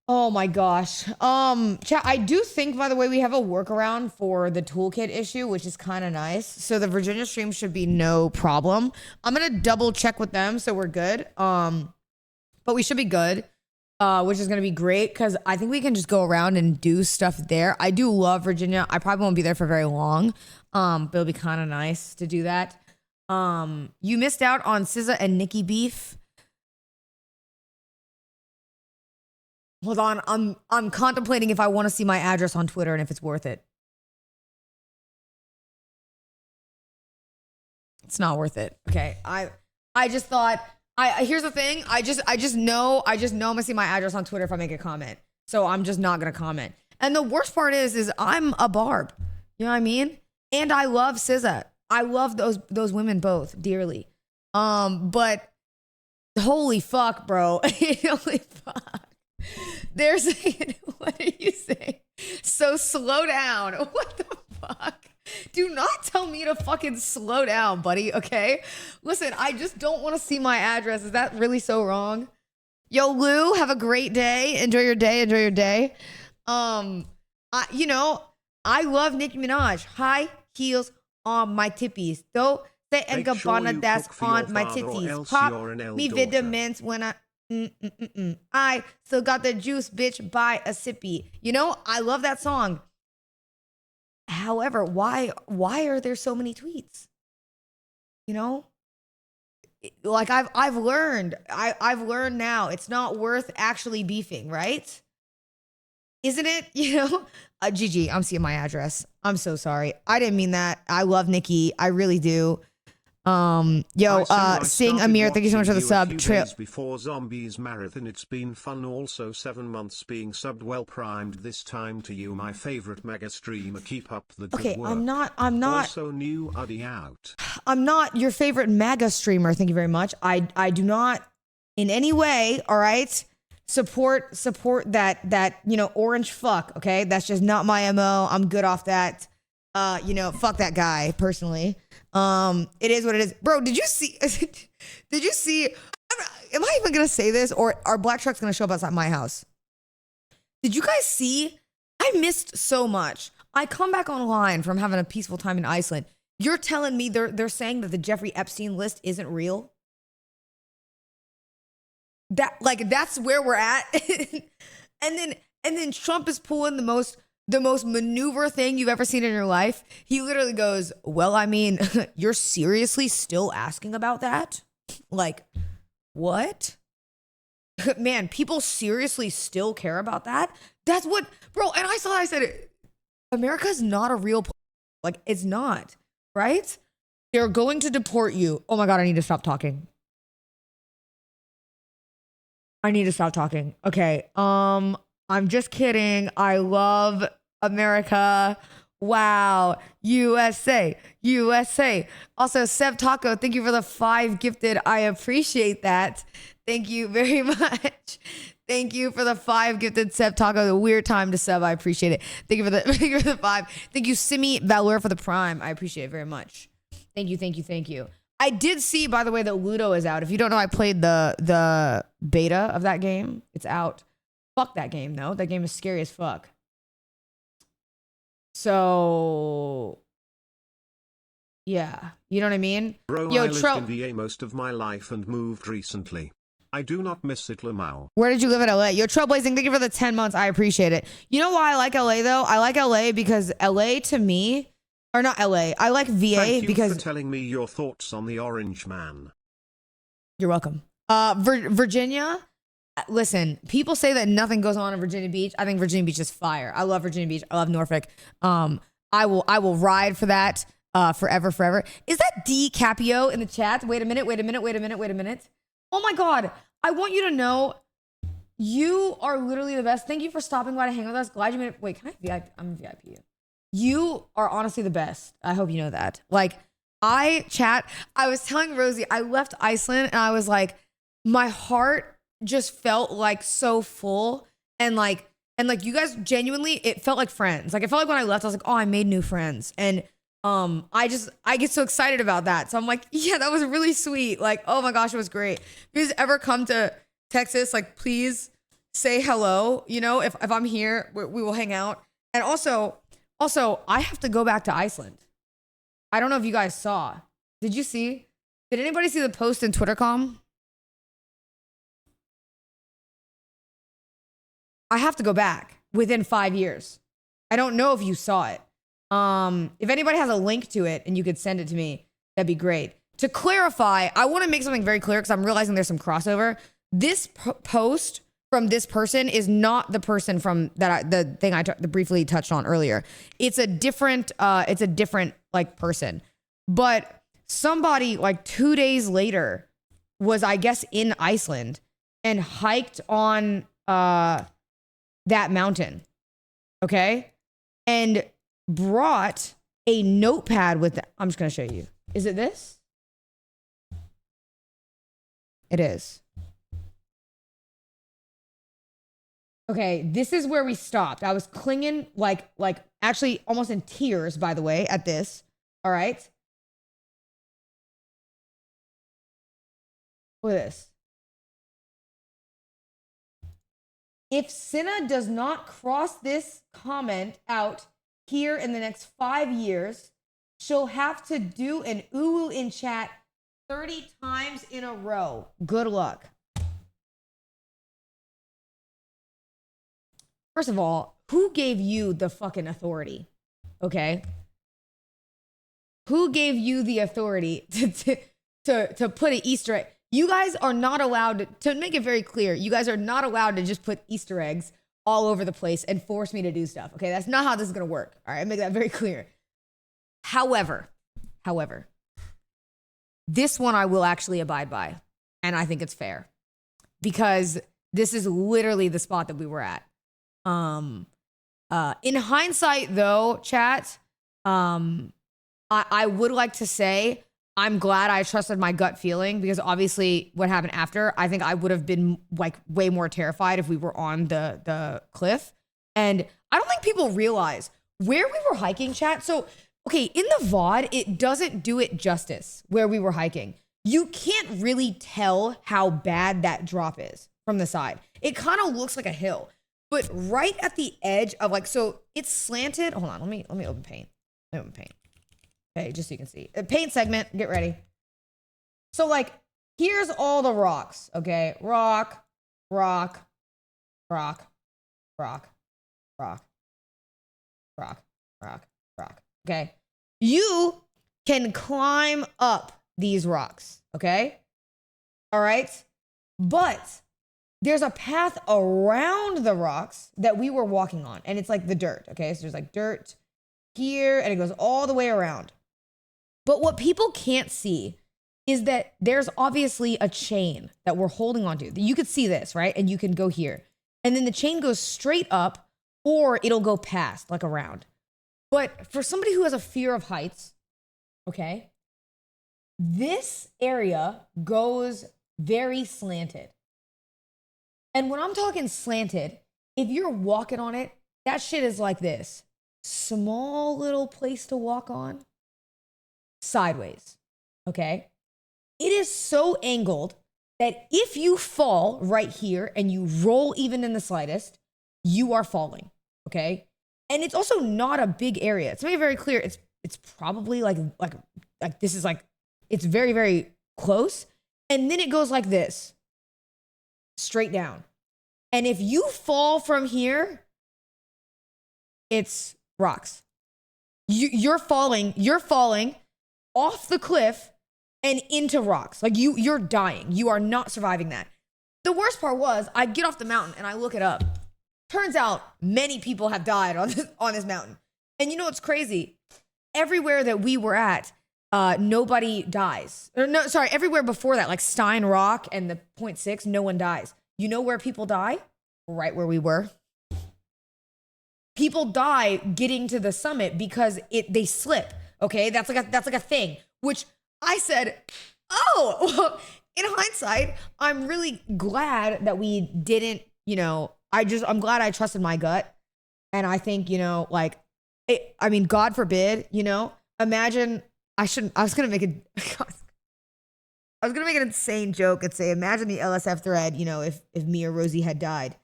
Speaker 1: Oh my gosh. Chat, I do think, by the way, we have a workaround for the toolkit issue, which is kind of nice. So the Virginia stream should be no problem. I'm gonna double check with them so we're good. But we should be good. Which is gonna be great because I think we can just go around and do stuff there. I do love Virginia. I probably won't be there for very long. But it'll be kind of nice to do that. You missed out on SZA and Nicki beef. Hold on, I'm contemplating if I want to see my address on Twitter and if it's worth it. It's not worth it. Okay. I just thought here's the thing. I just know I'm gonna see my address on Twitter if I make a comment. So I'm just not gonna comment. And the worst part is I'm a barb. You know what I mean? And I love SZA. I love those women both dearly. But holy fuck, bro. Holy fuck. There's what are you saying? So slow down. What the fuck? Do not tell me to fucking slow down, buddy, okay? Listen, I just don't want to see my address. Is that really so wrong? Yo, Lou, have a great day. Enjoy your day. I love Nicki Minaj. High heels on my tippies. Don't say and
Speaker 5: Make sure
Speaker 1: Gabbana
Speaker 5: you
Speaker 1: that's
Speaker 5: cook for your
Speaker 1: on my
Speaker 5: father or
Speaker 1: titties.
Speaker 5: else
Speaker 1: Pop
Speaker 5: you're an ill
Speaker 1: me
Speaker 5: daughter.
Speaker 1: vitamins when I still got the juice, bitch, buy a sippy. You know, I love that song. However, why are there so many tweets? You know? Like I've learned now it's not worth actually beefing, right? Isn't it? You know, Gigi, I'm seeing my address. I'm so sorry. I didn't mean that. I love Nikki. I really do. Sing Amir, thank you so much for the sub.
Speaker 5: Before Zombies Marathon, it's been fun. Also 7 months being subbed, well primed this time to you, my favorite mega streamer. Keep up the good work.
Speaker 1: I'm not
Speaker 5: Also new Uddy out.
Speaker 1: I'm not your favorite MAGA streamer. Thank you very much. I do not in any way, all right, support that, you know, orange fuck, okay? That's just not my MO. I'm good off that. You know, fuck that guy personally. It is what it is. Bro, did you see am I even going to say this, or are black trucks going to show up outside my house? Did you guys see? I missed so much. I come back online from having a peaceful time in Iceland. You're telling me they're saying that the Jeffrey Epstein list isn't real? That's where we're at. and then Trump is pulling the most maneuver thing you've ever seen in your life. He literally goes, well, I mean, you're seriously still asking about that? Like, what? Man, people seriously still care about that? That's what, bro, and I said, America's not a real place. Like, it's not, right? They're going to deport you. Oh my God, I need to stop talking. Okay, I'm just kidding. I love America. Wow. USA. Also, Seb Taco, thank you for the 5 gifted. I appreciate that. Thank you very much. Thank you for the 5 gifted, Seb Taco. The weird time to sub. I appreciate it. Thank you for the 5. Thank you, Simi Valor, for the prime. I appreciate it very much. Thank you. I did see, by the way, that Ludo is out. If you don't know, I played the beta of that game. It's out. Fuck that game, though. That game is scary as fuck. So, yeah. You know what I mean?
Speaker 5: Bro, I lived in VA most of my life and moved recently. I do not miss it, Lamau.
Speaker 1: Where did you live in LA? Yo, Trailblazing, thank you for the 10 months. I appreciate it. You know why I like LA, though? I like LA because LA to me, or not LA, I like VA
Speaker 5: Thank you
Speaker 1: because...
Speaker 5: for telling me your thoughts on the Orange Man.
Speaker 1: You're welcome. Virginia, listen, people say that nothing goes on in Virginia Beach. I think Virginia Beach is fire. I love Virginia Beach. I love Norfolk. I will ride for that forever. Is that D Capio in the chat? Wait a minute. Oh my God. I want you to know you are literally the best. Thank you for stopping by to hang with us. Glad you made it. Wait, can I VIP? I'm a VIP. You are honestly the best. I hope you know that. Like, I was telling Rosie, I left Iceland and I was like, my heart just felt like so full and like you guys genuinely, it felt like friends. Like, it felt like when I left, I was like, oh, I made new friends. And I get so excited about that. So I'm like, yeah, that was really sweet. Like, oh my gosh, it was great. If you guys ever come to Texas, like, please say hello. You know, if I'm here, we will hang out. And also, I have to go back to Iceland. I don't know if you guys saw. Did you see? Did anybody see the post in TwitterCom? I have to go back within 5 years. I don't know if you saw it. If anybody has a link to it and you could send it to me, that'd be great. To clarify, I want to make something very clear because I'm realizing there's some crossover. This post from this person is not the person from the thing I briefly touched on earlier. It's a different like person. But somebody like 2 days later was, I guess, in Iceland and hiked on that mountain. Okay? And brought a notepad with them. I'm just going to show you. Is it this? It is. Okay, this is where we stopped. I was clinging like actually almost in tears, by the way, at this. All right. Look at this. If Cinna does not cross this comment out here in the next 5 years, she'll have to do an ooh in chat 30 times in a row. Good luck. First of all, who gave you the fucking authority? Okay? Who gave you the authority to put an Easter egg? You guys are not allowed to make it very clear. You guys are not allowed to just put Easter eggs all over the place and force me to do stuff. Okay, that's not how this is gonna work. All right, make that very clear. However, this one I will actually abide by, and I think it's fair because this is literally the spot that we were at. In hindsight, though, chat, I would like to say I'm glad I trusted my gut feeling because obviously what happened after, I think I would have been like way more terrified if we were on the cliff. And I don't think people realize where we were hiking, chat. So, okay, in the VOD, it doesn't do it justice where we were hiking. You can't really tell how bad that drop is from the side. It kind of looks like a hill, but right at the edge of like, so it's slanted. Hold on, let me open paint. Let me open paint. Okay, just so you can see. Paint segment, get ready. So like, here's all the rocks, okay? Rock, rock, rock, rock, rock, rock, rock, rock, okay? You can climb up these rocks, okay? All right? But there's a path around the rocks that we were walking on, and it's like the dirt, okay? So there's like dirt here, and it goes all the way around. But what people can't see is that there's obviously a chain that we're holding onto. You could see this, right? And you can go here. And then the chain goes straight up or it'll go past, like around. But for somebody who has a fear of heights, okay, this area goes very slanted. And when I'm talking slanted, if you're walking on it, that shit is like this. Small little place to walk on. Sideways, okay? It is so angled that if you fall right here and you roll even in the slightest, you are falling, okay? And it's also not a big area. To make it very clear, it's probably like this is like, it's very, very close. And then it goes like this, straight down. And if you fall from here, it's rocks. You're falling off the cliff and into rocks. Like you're dying. You are not surviving that. The worst part was I get off the mountain and I look it up. Turns out many people have died on this mountain. And you know what's crazy? Everywhere that we were at, nobody dies. Or no, sorry, everywhere before that, like Stein Rock and the 0.6, no one dies. You know where people die? Right where we were. People die getting to the summit because they slip. Okay, that's like a thing, which I said, oh, well, in hindsight, I'm really glad that we didn't, I'm glad I trusted my gut. And I think, God forbid, imagine, I was going to make an insane joke and say, imagine the LSF thread, if me or Rosie had died.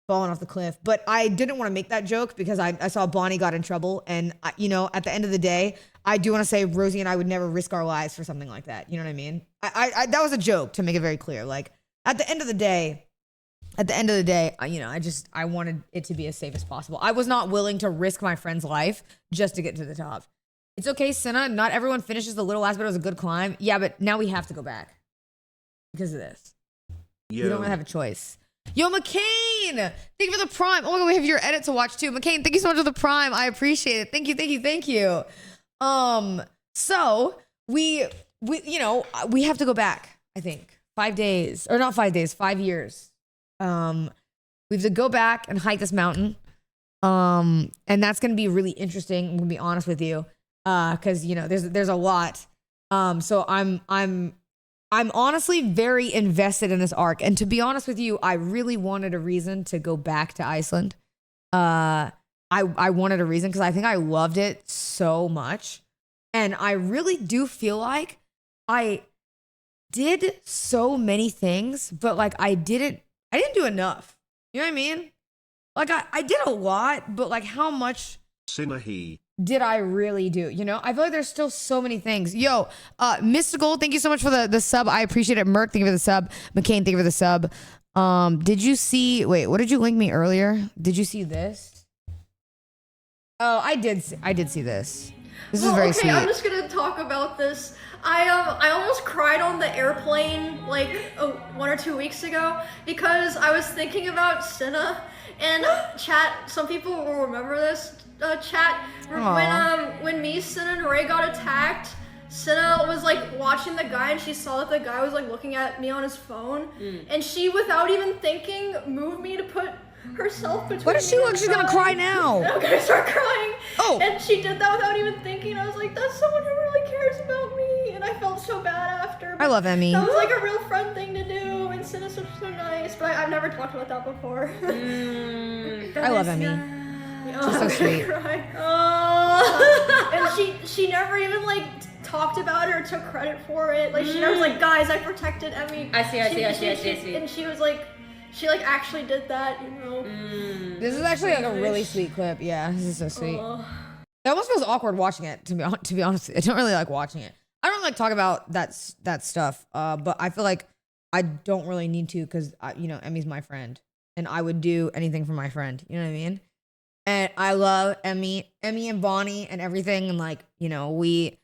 Speaker 1: Falling off the cliff. But I didn't want to make that joke because I saw Bonnie got in trouble. And, at the end of the day, I do want to say Rosie and I would never risk our lives for something like that. You know what I mean? I that was a joke to make it very clear. Like, at the end of the day, I wanted it to be as safe as possible. I was not willing to risk my friend's life just to get to the top. It's okay, Senna. Not everyone finishes the little last bit. It was a good climb. Yeah, but now we have to go back because of this. We don't really have a choice. Yo, McCain, thank you for the prime. Oh my God, we have your edit to watch too. McCain, thank you so much for the prime. I appreciate it. Thank you. So we have to go back, I think 5 days or not 5 days, 5 years. We have to go back and hike this mountain. And that's going to be really interesting. I'm going to be honest with you. Cause there's a lot. So I'm honestly very invested in this arc. And to be honest with you, I really wanted a reason to go back to Iceland. I wanted a reason because I think I loved it so much. And I really do feel like I did so many things, but like I didn't do enough. You know what I mean? Like I did a lot, but like how much?
Speaker 5: Sinahi,
Speaker 1: did I really do? You know, I feel like there's still so many things. Yo, Mystical, thank you so much for the sub. I appreciate it. Merc, thank you for the sub. McCain, thank you for the sub. Did you see, wait, what did you link me earlier? Did you see this? Oh, I did see this. This is very sweet.
Speaker 9: I'm just gonna talk about this. I almost cried on the airplane like 1 or 2 weeks ago because I was thinking about Cinna and chat. Some people will remember this. Chat when me, Cinna, and Ray got attacked. Cinna was like watching the guy and she saw that the guy was like looking at me on his phone, and she, without even thinking, moved me to put herself between.
Speaker 1: What does she look? She's gonna cry now.
Speaker 9: I'm gonna start crying.
Speaker 1: Oh.
Speaker 9: And she did that without even thinking. I was like, that's someone who really cares about me, and I felt so bad after.
Speaker 1: I love Emmy.
Speaker 9: That was like a real friend thing to do, and Cinna's so nice. But I've never talked about that before.
Speaker 1: I love Emmy. She's so sweet.
Speaker 9: And she never even like talked about it or took credit for it. Like she never was like, guys, I protected Emmy.
Speaker 7: I see.
Speaker 9: And she was like, she like actually did that, you know.
Speaker 1: This is actually like a really sweet clip. Yeah, this is so sweet. It almost feels awkward watching it, to be honest. I don't really like watching it. I don't like talk about that stuff, but I feel like I don't really need to because, you know, Emmy's my friend. And I would do anything for my friend. You know what I mean? And I love Emmy and Bonnie and everything. And like, you know, we,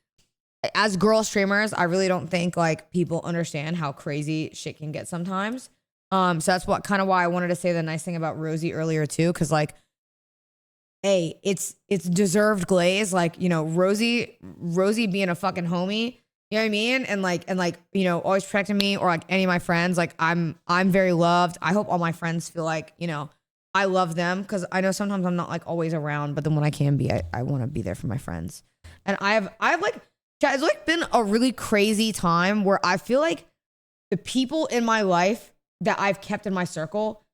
Speaker 1: as girl streamers, I really don't think like people understand how crazy shit can get sometimes. So that's what kind of why I wanted to say the nice thing about Rosie earlier too. Cause like, hey, it's deserved glaze. Like, you know, Rosie being a fucking homie, you know what I mean? And like, you know, always protecting me, or like any of my friends. Like I'm very loved. I hope all my friends feel like, you know, I love them, because I know sometimes I'm not like always around, but then when I can be, I want to be there for my friends. And I've like, it's like been a really crazy time where I feel like the people in my life that I've kept in my circle,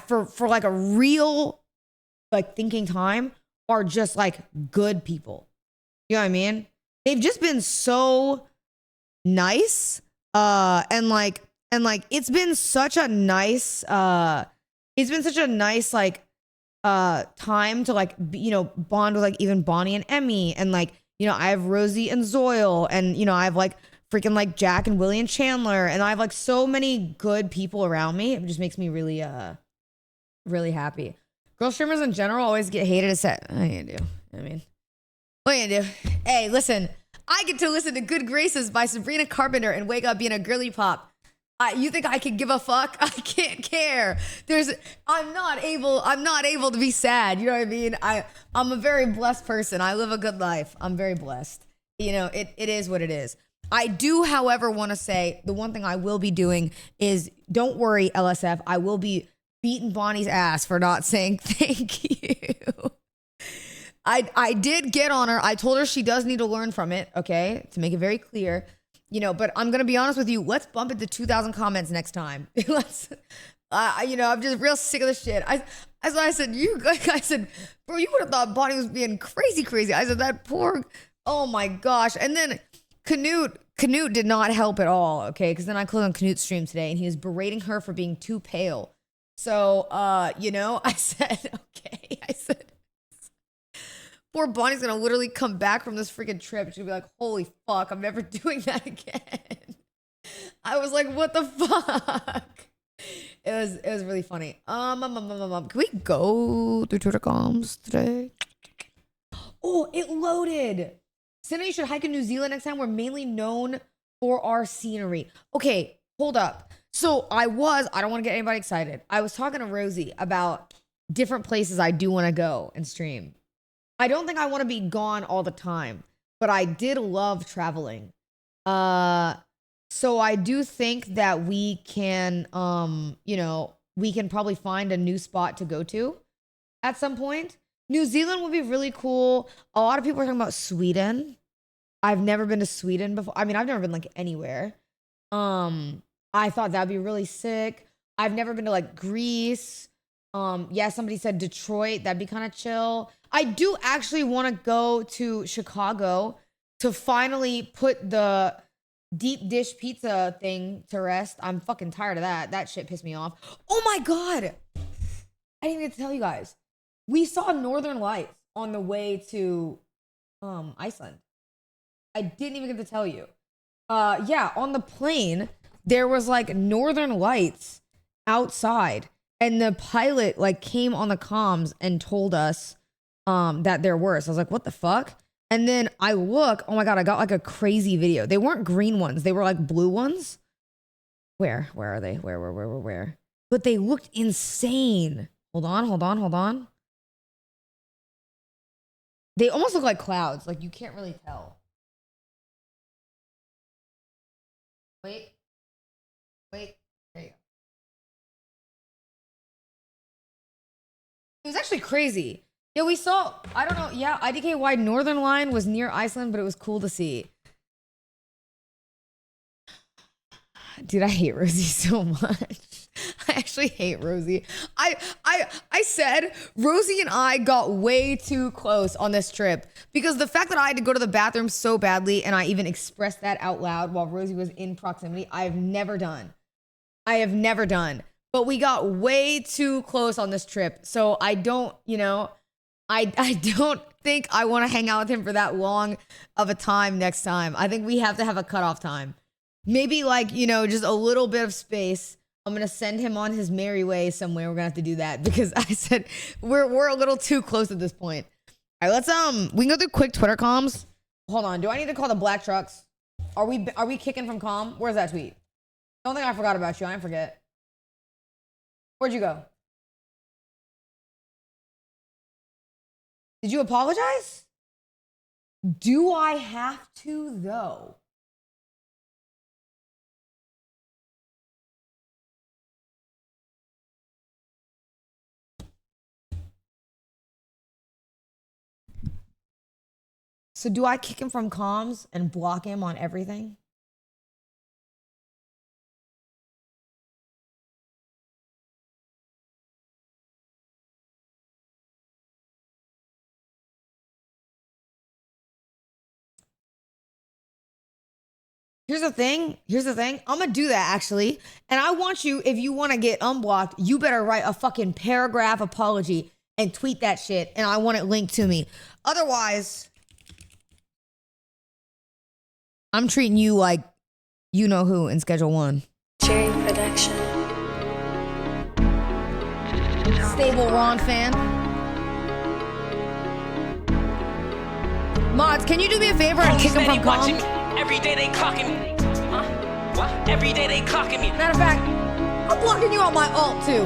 Speaker 1: for like a real like thinking time, are just like good people. You know what I mean? They've just been so nice. And like it's been such a nice like time to like you know, bond with like even Bonnie and Emmy, and like, you know, I have Rosie and Zoil, and you know, I have like freaking like Jack and Willie and Chandler, and I have like so many good people around me. It just makes me really really happy. Girl streamers in general always get hated as set. What are you gonna do? I mean, what are you gonna do? Hey, listen, I get to listen to Good Graces by Sabrina Carpenter and wake up being a girly pop. You think I can give a fuck? I can't care. I'm not able to be sad. You know what I mean? I'm a very blessed person. I live a good life. I'm very blessed. You know, it is what it is. I do, however, want to say the one thing I will be doing is, don't worry, LSF, I will be beating Bonnie's ass for not saying thank you. I did get on her. I told her she does need to learn from it, okay? To make it very clear. You know, but I'm going to be honest with you. Let's bump it to 2,000 comments next time. Let's, you know, I'm just real sick of this shit. I said, bro, you would have thought Bonnie was being crazy. I said, that poor, oh my gosh. And then Canute did not help at all, okay? Because then I closed on Canute's stream today and he was berating her for being too pale. So, you know, I said, okay. I said, poor Bonnie's gonna literally come back from this freaking trip. She'll be like, holy fuck, I'm never doing that again. I was like, what the fuck? It was really funny. Can we go through Twitter comms today? Oh, it loaded. Cinna, you should hike in New Zealand next time. We're mainly known for our scenery. Okay, hold up. So I don't want to get anybody excited. I was talking to Rosie about different places I do want to go and stream. I don't think I want to be gone all the time, but I did love traveling. So I do think that we can, you know, we can probably find a new spot to go to at some point. New Zealand would be really cool. A lot of people are talking about Sweden. I've never been to Sweden before. I mean, I've never been like anywhere. I thought that'd be really sick. I've never been to like Greece. Yeah, somebody said Detroit. That'd be kind of chill. I do actually want to go to Chicago to finally put the deep dish pizza thing to rest. I'm fucking tired of that. That shit pissed me off. Oh my God. I didn't get to tell you guys. We saw Northern Lights. on the way to Iceland. I didn't even get to tell you. Yeah, on the plane, there was like northern lights outside, and the pilot like came on the comms and told us that there were. So I was like, what the fuck? And then I look, oh my God, I got like a crazy video. They weren't green ones, they were like blue ones. Where are they? Where? But they looked insane. Hold on. They almost look like clouds. Like you can't really tell. Wait. There you go. It was actually crazy. Yeah, we saw, I don't know. Yeah, IDK-wide Northern Line was near Iceland, but it was cool to see. Dude, I hate Rosie so much. I actually hate Rosie. I said Rosie and I got way too close on this trip because the fact that I had to go to the bathroom so badly and I even expressed that out loud while Rosie was in proximity, I have never done. But we got way too close on this trip. So I don't, I don't think I want to hang out with him for that long of a time next time. I think we have to have a cutoff time. Maybe like, just a little bit of space. I'm going to send him on his merry way somewhere. We're going to have to do that because I said we're a little too close at this point. All right, let's, we can go through quick Twitter comms. Hold on. Do I need to call the black trucks? Are we kicking from comm? Where's that tweet? Don't think I forgot about you. I didn't forget. Where'd you go? Did you apologize? Do I have to though? So do I kick him from comms and block him on everything? Here's the thing. I'm gonna do that actually. And I want you, if you want to get unblocked, you better write a fucking paragraph apology and tweet that shit. And I want it linked to me. Otherwise, I'm treating you like you know who in Schedule 1.
Speaker 7: Cherry production.
Speaker 1: Stable Ron fan. Mods, can you do me a favor and kick him from comms?
Speaker 6: Every day they clocking me. Huh? What? Every day they clocking me.
Speaker 1: Matter of fact, I'm blocking you on my alt too.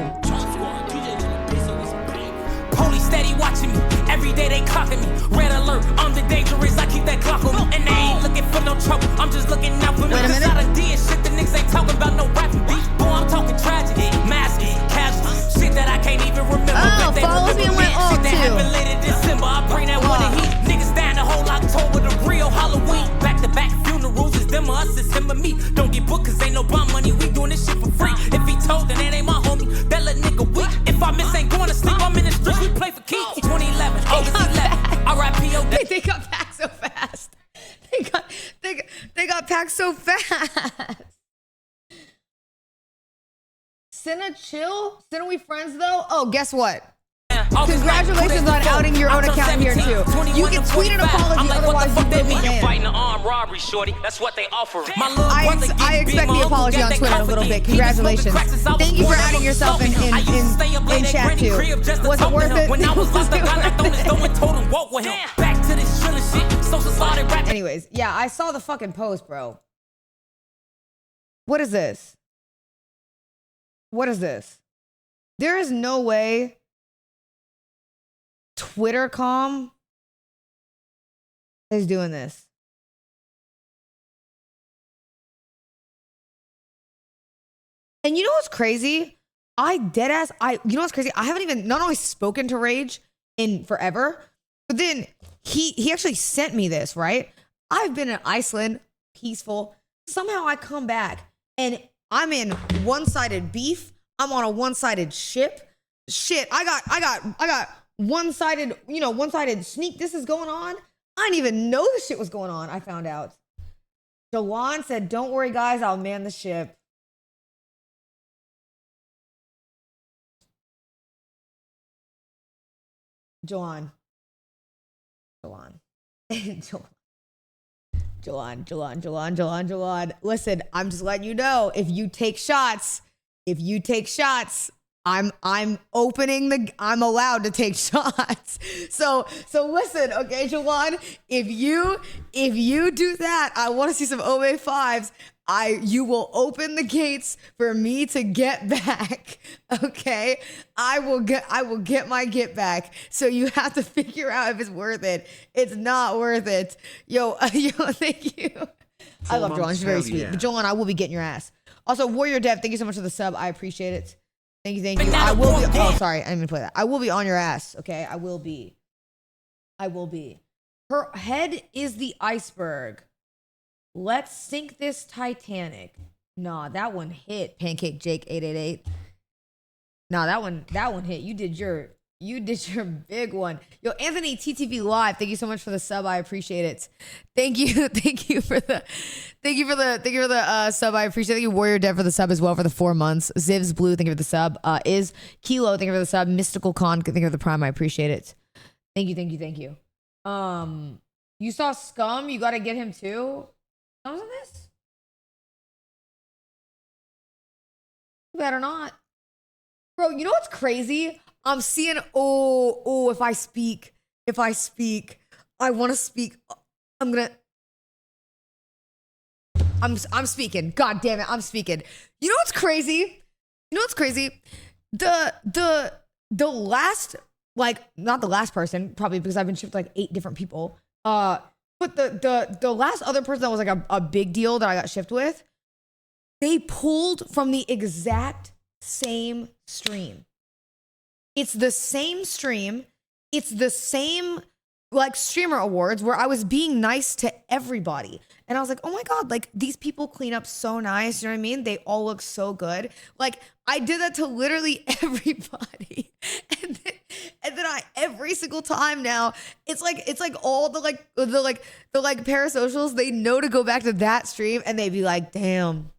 Speaker 6: Police steady watching me. Every day they clocking me. Red alert, I'm the dangerous. I keep that clock on me. And they ain't looking for no trouble. I'm just looking out for me.
Speaker 1: Wait a minute.
Speaker 6: Cause I done did shit the niggas ain't talking about no rapping beef. Boy, I'm talking tragedy. Masking, casual. Shit that I can't even remember.
Speaker 1: Oh,
Speaker 6: but they
Speaker 1: follows me on my alt
Speaker 6: shit that
Speaker 1: too.
Speaker 6: happened later December. I bring that one in heat. Niggas stand the whole October, the real Halloween. Back to back funerals, it's them or us, it's him or me. Don't get booked cause ain't no bum money, we doing this shit for free. If he told, then that ain't my homie, that little nigga weak. If I miss ain't going to sleep, I'm in the streets, we play for keeps. 2011, August 11, R.I.P.O.
Speaker 1: They got packed so fast. They got packed so fast. Cinna, chill. Cinna, we friends though? Oh, guess what? Congratulations on outing your own account here too. You can tweet an apology, otherwise you will be banned.
Speaker 6: Fighting the armed robbery, shorty. That's what they offer.
Speaker 1: I expect the apology on Twitter in a little bit. Congratulations. Thank you for outing yourself in chat too. Was it worth it?
Speaker 6: When I was lost, I got knocked on his door and told him walk with him. Back to this drilling shit. Social slaughter rap.
Speaker 1: Anyways, yeah, I saw the fucking post, bro. What is this? What is this? There is no way Twittercom is doing this. And you know what's crazy? You know what's crazy? I haven't even not only spoken to Rage in forever, but then he actually sent me this, right? I've been in Iceland, peaceful. Somehow I come back and I'm in one-sided beef. I'm on a one-sided ship. Shit, I got one-sided sneak. This is going on. I didn't even know this shit was going on. I found out. Jawan said, "Don't worry, guys. I'll man the ship." Jawan, Jalan. Listen, I'm just letting you know, if you take shots, I'm allowed to take shots. So listen, okay, Jalan, if you do that, I want to see some OA 5s. You will open the gates for me to get back. Okay, I will get my get back. So you have to figure out if it's worth it. It's not worth it. Yo, thank you. I love Jolan. She's very sweet.
Speaker 5: Yeah.
Speaker 1: But Jolan, I will be getting your ass. Also, Warrior Dev, thank you so much for the sub. I appreciate it. Thank you. I will be. Oh, sorry, I didn't even play that. I will be on your ass. Okay, I will be. Her head is the iceberg. Let's sink this Titanic. Nah, that one hit. Pancake Jake 888. Nah, that one hit. You did your big one. Yo, Anthony TTV Live, thank you so much for the sub. I appreciate it. Thank you for the sub. I appreciate it. Thank you, Warrior Dev, for the sub as well for the 4 months. Zivs Blue, thank you for the sub. Is Kilo, thank you for the sub. Mystical Con, thank you for the prime. I appreciate it. Thank you. You saw Scum. You got to get him too. Scum's in this? You better not. Bro, you know what's crazy? I'm seeing, if I speak, I want to speak. I'm speaking. God damn it, I'm speaking. You know what's crazy? The last, like, not the last person, probably because I've been shipped like 8 different people. But the last other person that was like a big deal that I got shipped with, they pulled from the exact same stream. It's the same stream. It's the same like streamer awards where I was being nice to everybody. And I was like, oh my God, like these people clean up so nice. You know what I mean? They all look so good. Like I did that to literally everybody. And then I, every single time now, it's like all the parasocials, they know to go back to that stream and they be like, damn,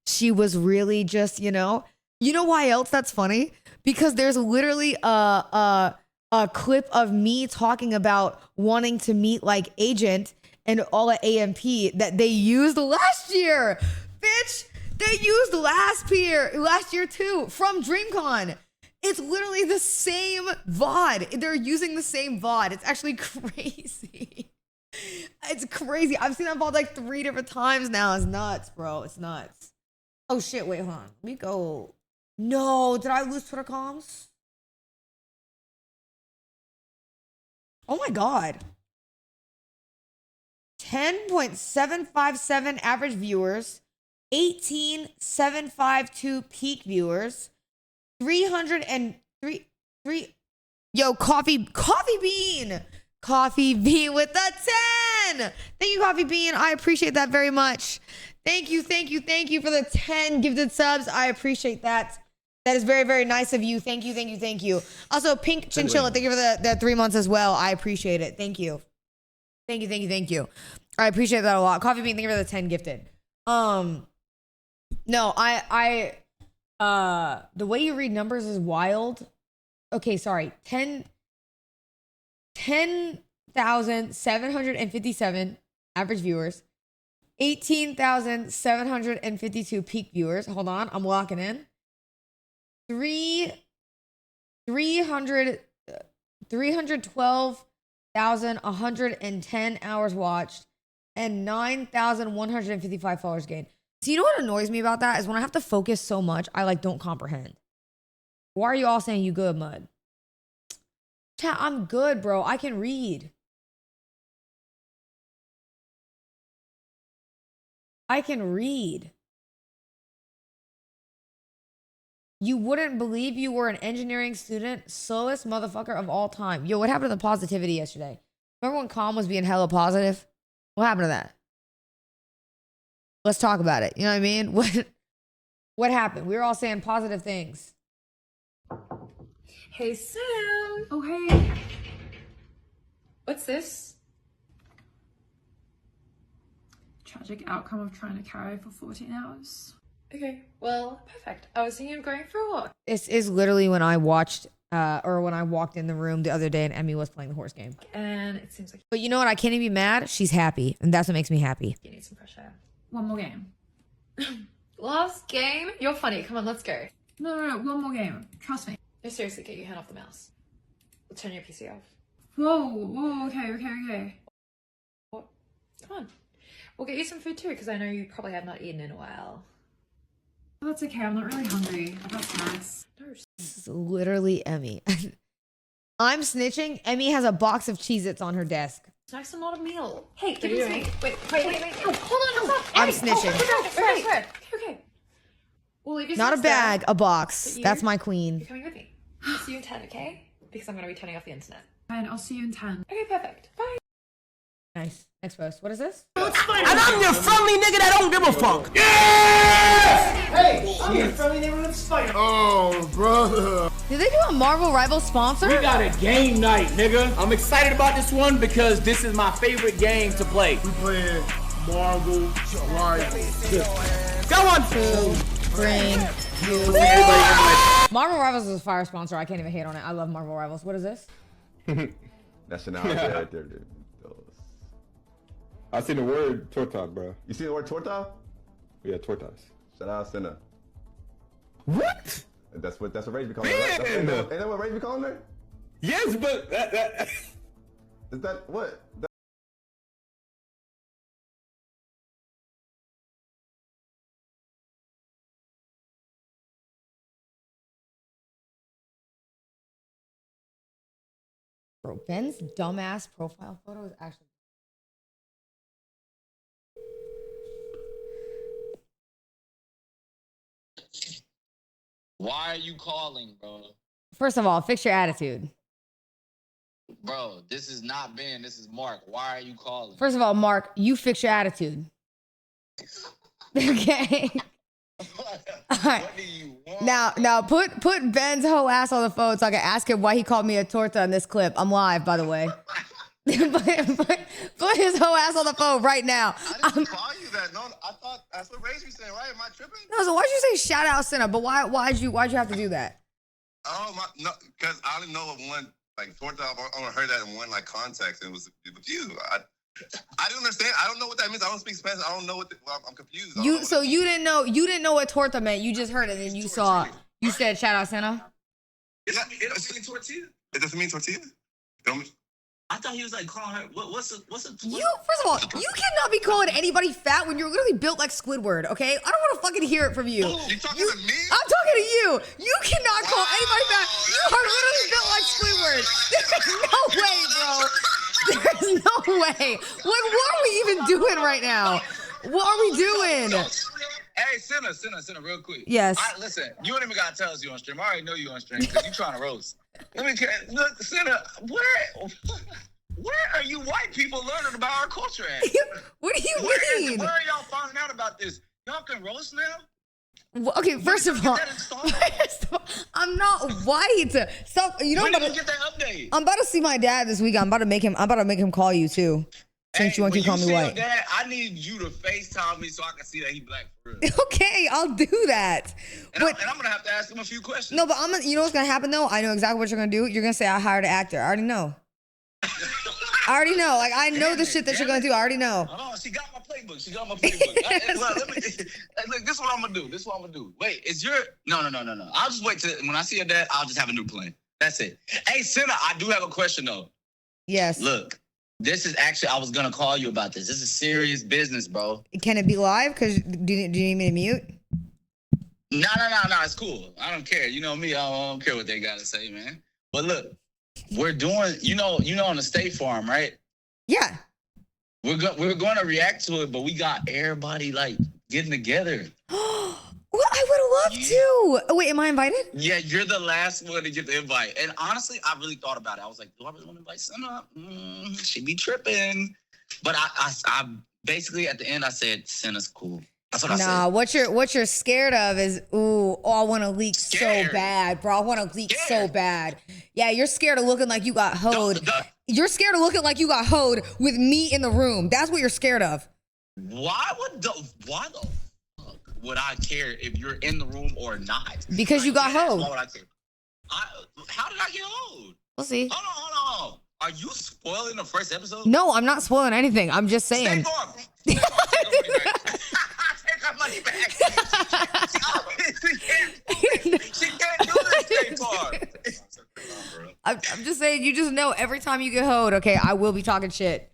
Speaker 1: she was really just, you know why else that's funny? Because there's literally a clip of me talking about wanting to meet like Agent and all at AMP that they used last year. Bitch, they used last year too from DreamCon. It's literally the same VOD. They're using the same VOD. It's actually crazy. It's crazy. I've seen that VOD like 3 different times now. It's nuts, bro. It's nuts. Oh shit, wait, hold on. Let me go. No, did I lose Twitter comms? Oh my God. 10.757 average viewers, 18,752 peak viewers, 303. Yo, Coffee Bean with the 10. Thank you, Coffee Bean. I appreciate that very much. Thank you for the 10 gifted subs. I appreciate that. That is very, very nice of you. Thank you. Also, Pink Chinchilla, thank you for the 3 months as well. I appreciate it. Thank you. I appreciate that a lot. Coffee Bean, thank you for the 10 gifted. No, I the way you read numbers is wild. Okay, sorry. 10,757 average viewers. 18,752 peak viewers. Hold on, I'm locking in. 312,110 hours watched and 9,155 followers gained. So you know what annoys me about that is when I have to focus so much, I like don't comprehend. Why are you all saying you good, Mud? Chat, I'm good, bro. I can read. You wouldn't believe you were an engineering student, slowest motherfucker of all time. Yo, what happened to the positivity yesterday? Remember when Calm was being hella positive? What happened to that? Let's talk about it. You know what I mean? What happened? We were all saying positive things.
Speaker 10: Hey, Sam. Oh, hey. What's this? Tragic outcome of trying to carry for 14 hours. Okay, well, perfect. I was thinking of going for a walk.
Speaker 1: This is literally when I watched or when I walked in the room the other day and Emmy was playing the horse game.
Speaker 10: And it seems like
Speaker 1: But you know what? I can't even be mad. She's happy, and that's what makes me happy.
Speaker 10: you need some fresh air. One more game. Last game? You're funny. Come on, let's go. No. One more game. Trust me. No, seriously, get your hand off the mouse. Turn your PC off. Whoa, okay. What? Come on. We'll get you some food too, because I know you probably have not eaten in a while. Oh, that's okay. I'm not really hungry. I got snacks. No,
Speaker 1: This is literally Emmy. I'm snitching. Emmy has a box of Cheez-Its on her desk.
Speaker 10: snacks are not a meal. Hey, give me some. Wait. Oh, hold on.
Speaker 1: I'm
Speaker 10: Hey,
Speaker 1: snitching.
Speaker 10: Okay. We'll leave you
Speaker 1: Not a
Speaker 10: some stuff.
Speaker 1: bag, a box.
Speaker 10: You-
Speaker 1: That's my
Speaker 10: You're
Speaker 1: queen.
Speaker 10: coming with me. I'll see you in 10, okay? Because I'm going to be turning off the internet. Fine, I'll see you in 10. Okay, perfect. Bye.
Speaker 1: Nice. Next post. What is this?
Speaker 6: And I'm your friendly nigga that don't give a fuck.
Speaker 11: Hey, I'm your friendly neighborhood spider.
Speaker 2: Oh, brother.
Speaker 1: Did they do a Marvel Rivals sponsor?
Speaker 6: We got a game night, nigga. I'm excited about this one because this is my favorite game to play.
Speaker 2: We playing Marvel Rivals.
Speaker 6: Go on.
Speaker 1: Bring you. Marvel Rivals is a fire sponsor. I can't even hate on it. I love Marvel Rivals. What is this?
Speaker 2: That's an analogy right there, dude.
Speaker 12: I seen the word torta, bro.
Speaker 2: You see the word torta?
Speaker 12: Yeah, tortas.
Speaker 2: Shout out Senna.
Speaker 12: What?
Speaker 2: That's what Rage be calling it, right? Ain't that what Rage be calling it?
Speaker 12: Yes, but that
Speaker 2: Is that what?
Speaker 1: Bro, Ben's dumbass profile photo is actually.
Speaker 13: Why are you calling, bro?
Speaker 1: First of all, fix your attitude.
Speaker 13: Bro, this is not Ben. This is Mark. Why are you calling?
Speaker 1: First of all, Mark, you fix your attitude. Okay. All right.
Speaker 13: What do you want?
Speaker 1: Now put Ben's whole ass on the phone so I can ask him why he called me a torta in this clip. I'm live, by the way. put his whole ass on the phone right now.
Speaker 13: I didn't call you that. No, I thought that's what Rage was saying, right? Am I tripping?
Speaker 1: No, so why'd you say shout out Senna? But why'd you have to do that?
Speaker 13: Oh my, no, because I only know of one like torta. I've only heard that in one like context, and it was with you. I don't understand. I don't know what that means. I don't speak Spanish. I don't know what. I'm confused.
Speaker 1: You didn't know what torta meant. You just heard it and you saw. You said shout out Senna.
Speaker 13: It doesn't mean tortilla. It doesn't mean tortilla. I thought he was like calling her. What's a?
Speaker 1: First of all, you cannot be calling anybody fat when you're literally built like Squidward. Okay, I don't want to fucking hear it from you.
Speaker 13: You talking to me?
Speaker 1: I'm talking to you. You cannot call anybody fat. You are literally built like Squidward. There's no way, bro. There's no way. What are we even doing right now? What are we doing?
Speaker 13: Hey, Senna, real quick.
Speaker 1: Yes.
Speaker 13: Listen, you don't even gotta tell us you on stream. I already know you on stream because you trying to roast. Look, Senna, where are you white people learning about our culture at?
Speaker 1: What do you mean?
Speaker 13: Where are y'all finding out about this? Y'all can roast now?
Speaker 1: Well, okay, first of all, I'm not white. Stop. You know,
Speaker 13: when did you get that update?
Speaker 1: I'm about to see my dad this week. I'm about to make him call you too. Since you want to call me white.
Speaker 13: Dad, I need you to FaceTime me so I can see that he black for real.
Speaker 1: Okay, I'll do that.
Speaker 13: And I'm gonna have to ask him a few questions.
Speaker 1: No, but you know what's gonna happen though? I know exactly what you're gonna do. You're gonna say I hired an actor. I already know. Like I know the shit that you're gonna do. I already know.
Speaker 13: Oh, she got my playbook. Look, this is what I'm gonna do. Wait, is your no. I'll just wait till when I see your dad, I'll just have a new plan. That's it. Hey, Senna, I do have a question though.
Speaker 1: Yes.
Speaker 13: Look. This is actually, I was going to call you about this. This is serious business, bro.
Speaker 1: Can it be live? Because do you need me to mute?
Speaker 13: No. It's cool. I don't care. You know me. I don't care what they got to say, man. But look, we're doing, you know, on the State Farm, right?
Speaker 1: Yeah.
Speaker 13: We're going to react to it, but we got everybody like getting together.
Speaker 1: Well, I would love to. Oh, wait, am I invited?
Speaker 13: Yeah, you're the last one to get the invite. And honestly, I really thought about it. I was like, do I really want to invite Senna? She be tripping. But I basically at the end I said Senna's cool. That's what I said.
Speaker 1: Nah, what you're scared of is I want to leak so bad, bro. I want to leak so bad. Yeah, you're scared of looking like you got hoed. You're scared of looking like you got hoed with me in the room. That's what you're scared of.
Speaker 13: Why the fuck would I care if you're in the room or not?
Speaker 1: Because you got hoed.
Speaker 13: Why would I care? How did I get old?
Speaker 1: We'll see.
Speaker 13: Hold on. Are you spoiling the first episode?
Speaker 1: No, I'm not spoiling anything. I'm just saying.
Speaker 13: Take our money back. She can't do this State Farm.
Speaker 1: I'm just saying, you just know every time you get hoed, okay, I will be talking shit.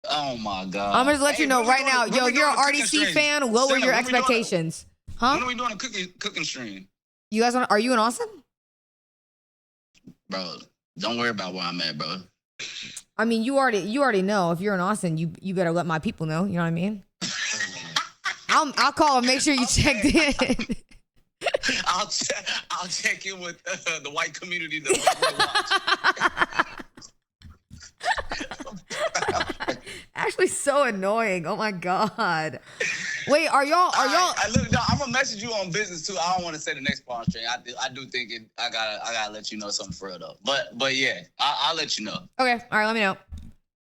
Speaker 13: Oh my God.
Speaker 1: I'm gonna let you know right now. Yo, you're an RDC fan, lower your expectations. Huh?
Speaker 13: When are we doing a cooking stream?
Speaker 1: You guys are you in Austin?
Speaker 13: Bro, don't worry about where I'm at, bro.
Speaker 1: I mean, you already know. If you're in Austin, you better let my people know. You know what I mean? I'll call and make sure you checked in.
Speaker 13: I'll check in with the white community.
Speaker 1: Actually, so annoying. Oh my God. Wait, are y'all?
Speaker 13: Look, no, I'm gonna message you on business too. I don't want to say the next pawn string. I do think it. I gotta let you know something for real though. But yeah, I'll let you know.
Speaker 1: Okay. All right. Let me know.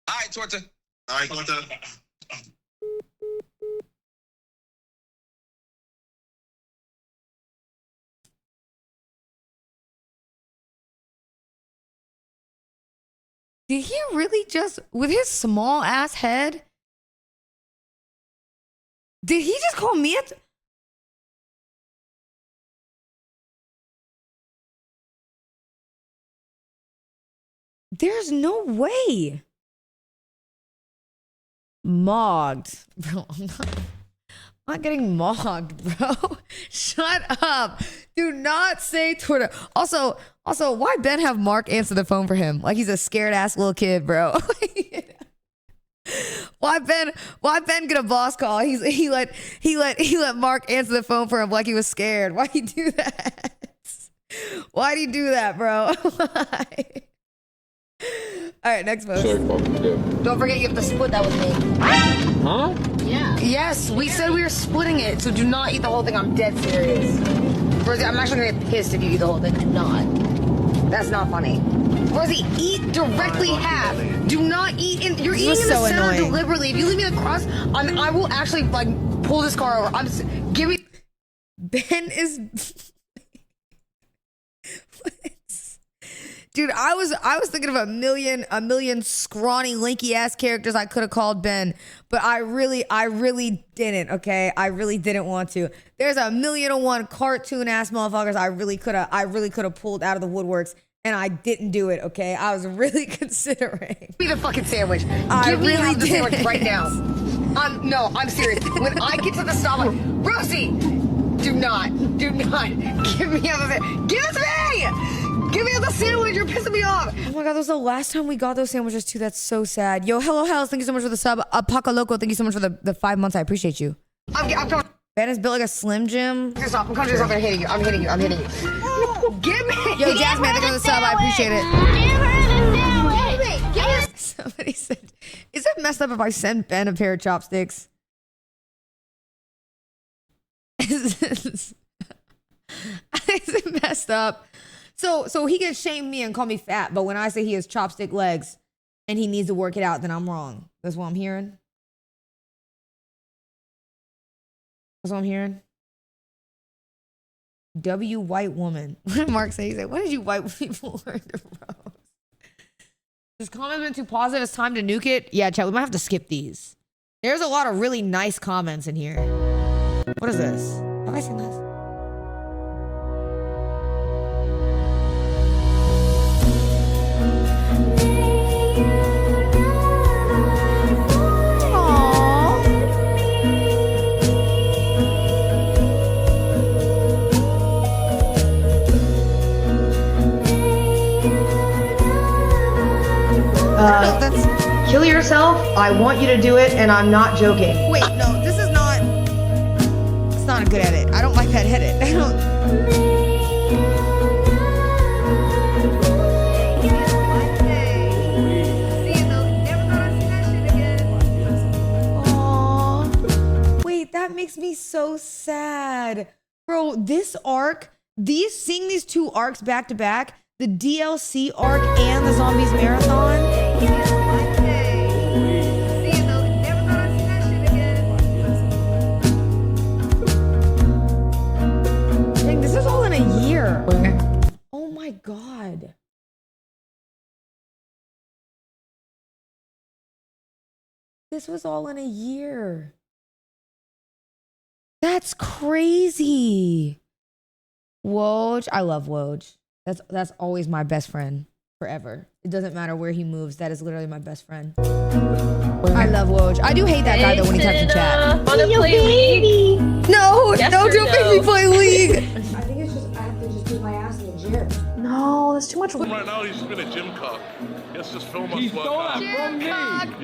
Speaker 13: All right, Torta.
Speaker 1: Did he really just, with his small ass head? Did he just call me a? There's no way. Mogged. Bro, I'm not getting mogged, bro. Shut up. Do not say Twitter. Also, why Ben have Mark answer the phone for him? Like he's a scared ass little kid, bro. Why Ben get a boss call? He let Mark answer the phone for him like he was scared. Why'd he do that? Why'd he do that, bro? Why? All right, next post. Don't forget you have to split that with me.
Speaker 11: Huh?
Speaker 1: Yeah. Yes, we said we were splitting it, so do not eat the whole thing. I'm dead serious. Rosie, I'm actually gonna get pissed if you eat the whole thing. Do not. That's not funny. Rosie, eat directly half. Do not eat in. You're eating in the center deliberately. If you leave me the crust, I will actually like pull this car over. Give me. Ben is. Dude, I was thinking of a million scrawny, lanky ass characters I could have called Ben, but I really didn't. Okay, I really didn't want to. There's a million and one cartoon ass motherfuckers I really could have pulled out of the woodworks, and I didn't do it. Okay, I was really considering. Give me the fucking sandwich. Give me half the sandwich right now. I'm serious. When I get to the stop, Rosie, do not give me half of it. Give it to me. Give me the sandwich, you're pissing me off. Oh my God, that was the last time we got those sandwiches too. That's so sad. Yo, hello, Hells, thank you so much for the sub. Paca Loco, thank you so much for the 5 months. I appreciate you. I'm coming. Ben is built like a Slim Jim. I'm coming to yourself and hitting you. I'm hitting you. Give me. Yo, Jasmine, thank you for the sub. I appreciate it. Somebody said, is it messed up if I send Ben a pair of chopsticks? Is it messed up? So he can shame me and call me fat, but when I say he has chopstick legs and he needs to work it out, then I'm wrong. That's what I'm hearing. That's what I'm hearing. W white woman. What did Mark say? He said, "What did you white people learn to roast?" This comment been too positive. It's time to nuke it. Yeah, chat. We might have to skip these. There's a lot of really nice comments in here. What is this? Have I seen this? Kill yourself. I want you to do it, and I'm not joking. Wait, no, this is not. It's not a good edit. I don't like that edit. I don't. Aww. Wait, that makes me so sad, bro. This arc, seeing these two arcs back to back. The DLC arc and the Zombies Marathon. Dang, this is all in a year. Oh God. This was all in a year. That's crazy. Woj, I love Woj. That's always my best friend forever. It doesn't matter where he moves. That is literally my best friend. I love Woj. I do hate that guy though when he types in chat.
Speaker 10: Wanna play League?
Speaker 1: No,
Speaker 10: Yes
Speaker 1: no,
Speaker 10: or
Speaker 1: don't make me
Speaker 10: no?
Speaker 1: play League.
Speaker 8: I think it's just I have to just do my ass in the gym.
Speaker 1: No, that's too much.
Speaker 14: Right now, he's been a gym cock. Let's just film us.
Speaker 12: He stole that from me.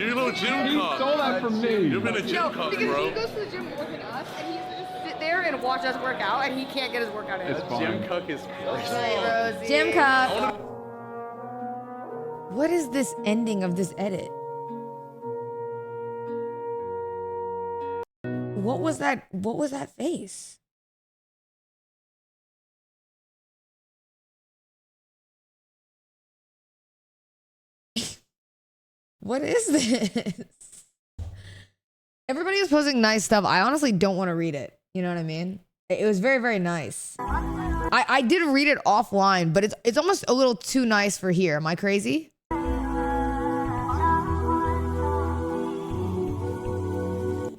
Speaker 14: You're a little gym
Speaker 12: He
Speaker 14: cock.
Speaker 12: stole that from me.
Speaker 14: You've been a gym cock,
Speaker 15: because
Speaker 14: bro.
Speaker 15: he goes to the gym more than us, and he's just sit there and watch us work out, and he can't get his workout in.
Speaker 12: It's fine.
Speaker 14: Gym cock is crazy.
Speaker 1: Jim Cup. What is this ending of this edit? What was that? What was that face? What is this? Everybody was posting nice stuff. I honestly don't want to read it. You know what I mean? It was very, very nice. I did read it offline, but it's almost a little too nice for here. Am I crazy?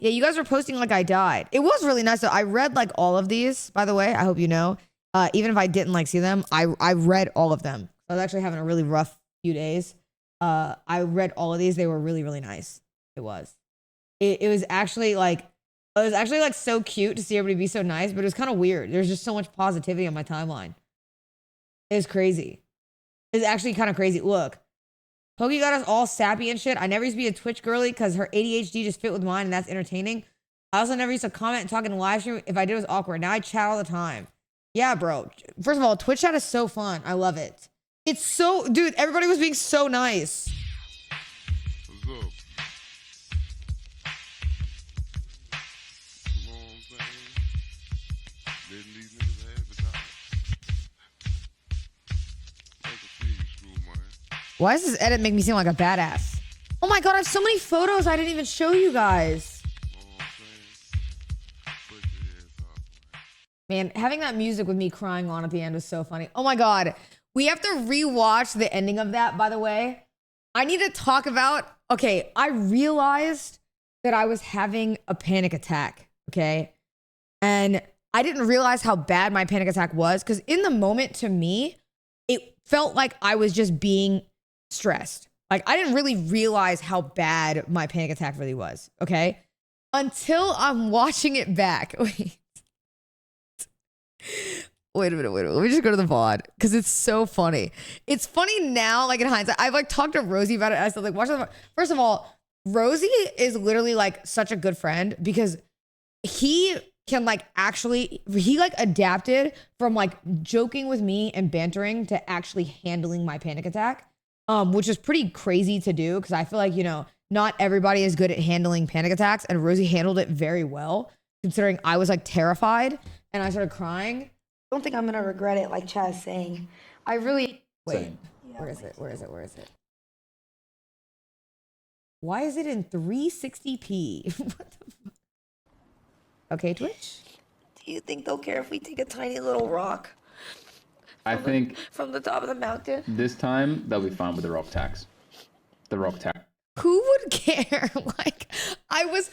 Speaker 1: Yeah, you guys were posting like I died. It was really nice though. I read like all of these, by the way. I hope you know. Even if I didn't like see them, I read all of them. I was actually having a really rough few days. I read all of these. They were really, really nice. It was. It was actually like so cute to see everybody be so nice, but it was kind of weird. There's just so much positivity on my timeline. It's crazy. It's actually kind of crazy. Look, Pokey got us all sappy and shit. I never used to be a Twitch girly because her ADHD just fit with mine and that's entertaining. I also never used to comment and talk in the live stream. If I did, it was awkward. Now I chat all the time. Yeah, bro. First of all, Twitch chat is so fun. I love it. It's so, dude, everybody was being so nice.
Speaker 14: What's up? You know what I'm saying? Letting these niggas have it out. I can see you, screw man.
Speaker 1: Why does this edit make me seem like a badass? Oh my God, I have so many photos I didn't even show you guys. Man, having that music with me crying on at the end was so funny. Oh my God. We have to rewatch the ending of that, by the way. I need to talk about, okay, I realized that I was having a panic attack, okay? And I didn't realize how bad my panic attack was because in the moment to me, it felt like I was just being stressed. Like I didn't really realize how bad my panic attack really was, okay? Until I'm watching it back. Wait a minute. Let me just go to the VOD because it's so funny. It's funny now, like in hindsight. I've like talked to Rosie about it. I said, like, watch the VOD. First of all, Rosie is literally like such a good friend because he can like actually, he like adapted from like joking with me and bantering to actually handling my panic attack, which is pretty crazy to do because I feel like, you know, not everybody is good at handling panic attacks and Rosie handled it very well considering I was like terrified and I started crying.
Speaker 7: I don't think I'm gonna regret it, like Chad's saying. I really
Speaker 1: Wait, where is it? Why is it in 360p? What the fuck? Okay, Twitch.
Speaker 7: Do you think they'll care if we take a tiny little rock
Speaker 16: I think
Speaker 7: from the top of the mountain?
Speaker 16: this time they'll be fine with the rock tax. The rock tax.
Speaker 1: Who would care? Like, I was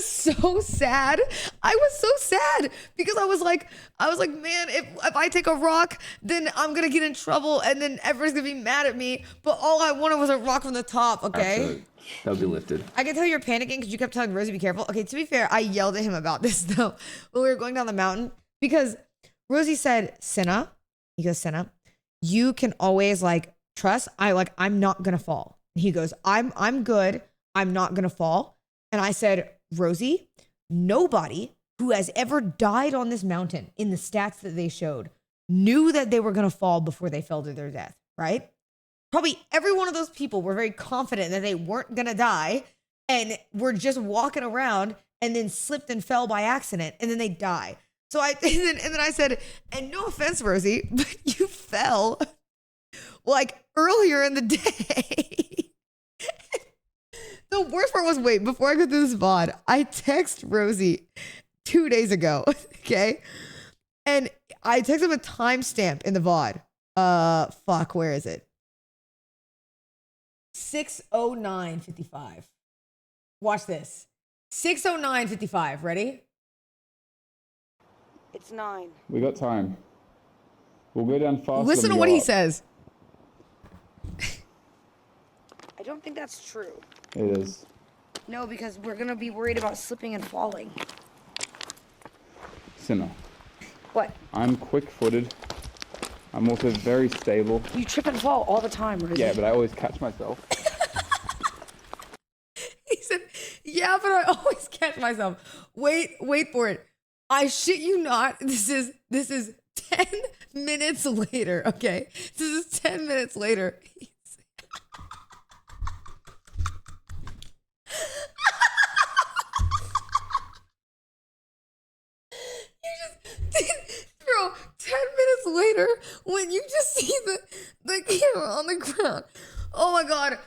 Speaker 1: so sad. I was so sad because I was like, man, if I take a rock, then I'm gonna get in trouble, and then everyone's gonna be mad at me. But all I wanted was a rock from the top. Okay.
Speaker 16: Absolutely. That'll be lifted.
Speaker 1: I can tell you're panicking because you kept telling Rosie be careful. Okay, to be fair, I yelled at him about this though when we were going down the mountain because Rosie said, Cinna, he goes, Cinna, you can always like trust. I'm not gonna fall. He goes, I'm good. I'm not gonna fall. And I said, Rosie, nobody who has ever died on this mountain in the stats that they showed knew that they were gonna fall before they fell to their death, right? Probably every one of those people were very confident that they weren't gonna die and were just walking around and then slipped and fell by accident and then they die. So and then I said, and no offense, Rosie, but you fell like earlier in the day. The worst part was, wait, before I go through this VOD, I text Rosie 2 days ago, okay? And I text him a timestamp in the VOD. Fuck, where is it? 6:09:55. Watch this. 6:09:55. Ready?
Speaker 7: It's 9.
Speaker 12: We got time. We'll go down fast.
Speaker 1: Listen to what he says.
Speaker 7: I don't think that's true.
Speaker 12: It is.
Speaker 7: No, because we're gonna be worried about slipping and falling.
Speaker 12: Sinner.
Speaker 7: What?
Speaker 12: I'm quick-footed. I'm also very stable.
Speaker 7: You trip and fall all the time, Rosie.
Speaker 12: Yeah, but I always catch myself.
Speaker 1: He said, yeah, but I always catch myself. Wait for it. I shit you not. This is 10 minutes later, okay? This is 10 minutes later. Bro, 10 minutes later, when you just see the camera on the ground. Oh my God.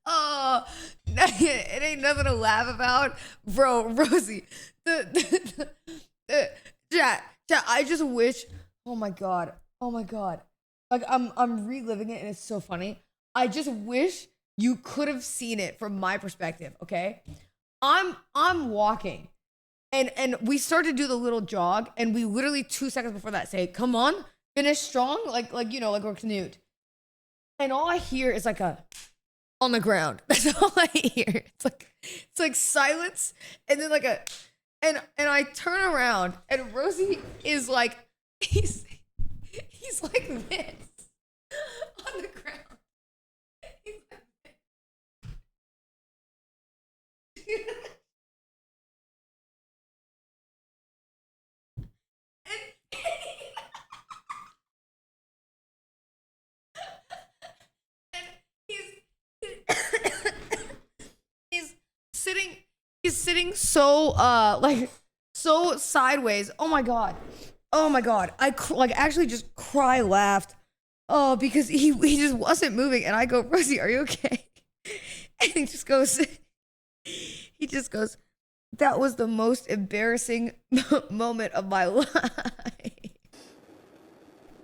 Speaker 1: Oh, it ain't nothing to laugh about. Bro, Rosie, chat, I just wish, oh my God. Like I'm reliving it and it's so funny. I just wish you could have seen it from my perspective, okay? I'm walking and we start to do the little jog and we literally 2 seconds before that say, come on, finish strong, like we're Knut. And all I hear is like a on the ground. That's all I hear. It's like silence and then like a and I turn around and Rosie is like he's like this on the ground. He's like this. He's sitting so so sideways. Oh my god. I actually just laughed. Oh, because he just wasn't moving and I go, Rosie, are you okay? And he just goes that was the most embarrassing moment of my life.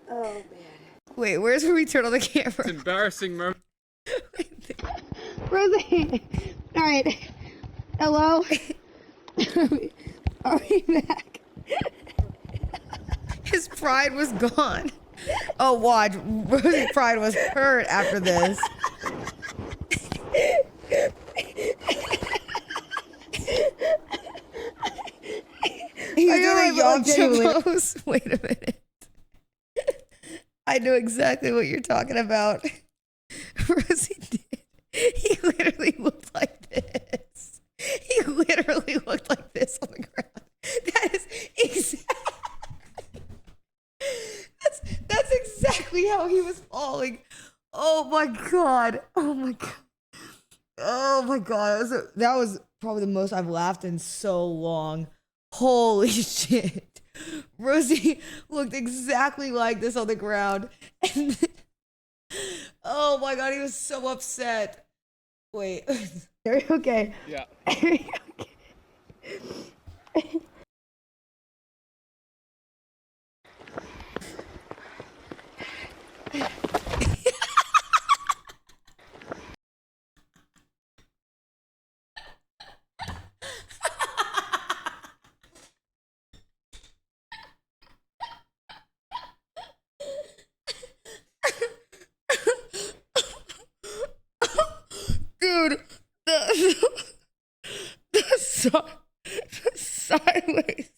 Speaker 7: Oh man.
Speaker 1: Wait, where's where we turn on the camera?
Speaker 12: It's embarrassing moment.
Speaker 15: Rosie. All right. Hello. Are we back?
Speaker 1: His pride was gone. Oh, watch. Rosie's pride was hurt after this. He's doing a Yamcha pose. Wait a minute. I know exactly what you're talking about. Rosie did. He literally looked like this. He literally looked like this on the ground. That is exactly. That's exactly how he was falling. Oh my god. Oh my god. Oh my god. That was probably the most I've laughed in so long. Holy shit. Rosie looked exactly like this on the ground. And oh my god, he was so upset. Wait. Are you okay?
Speaker 12: Yeah.
Speaker 15: Are you okay?
Speaker 1: Dude, the sideways.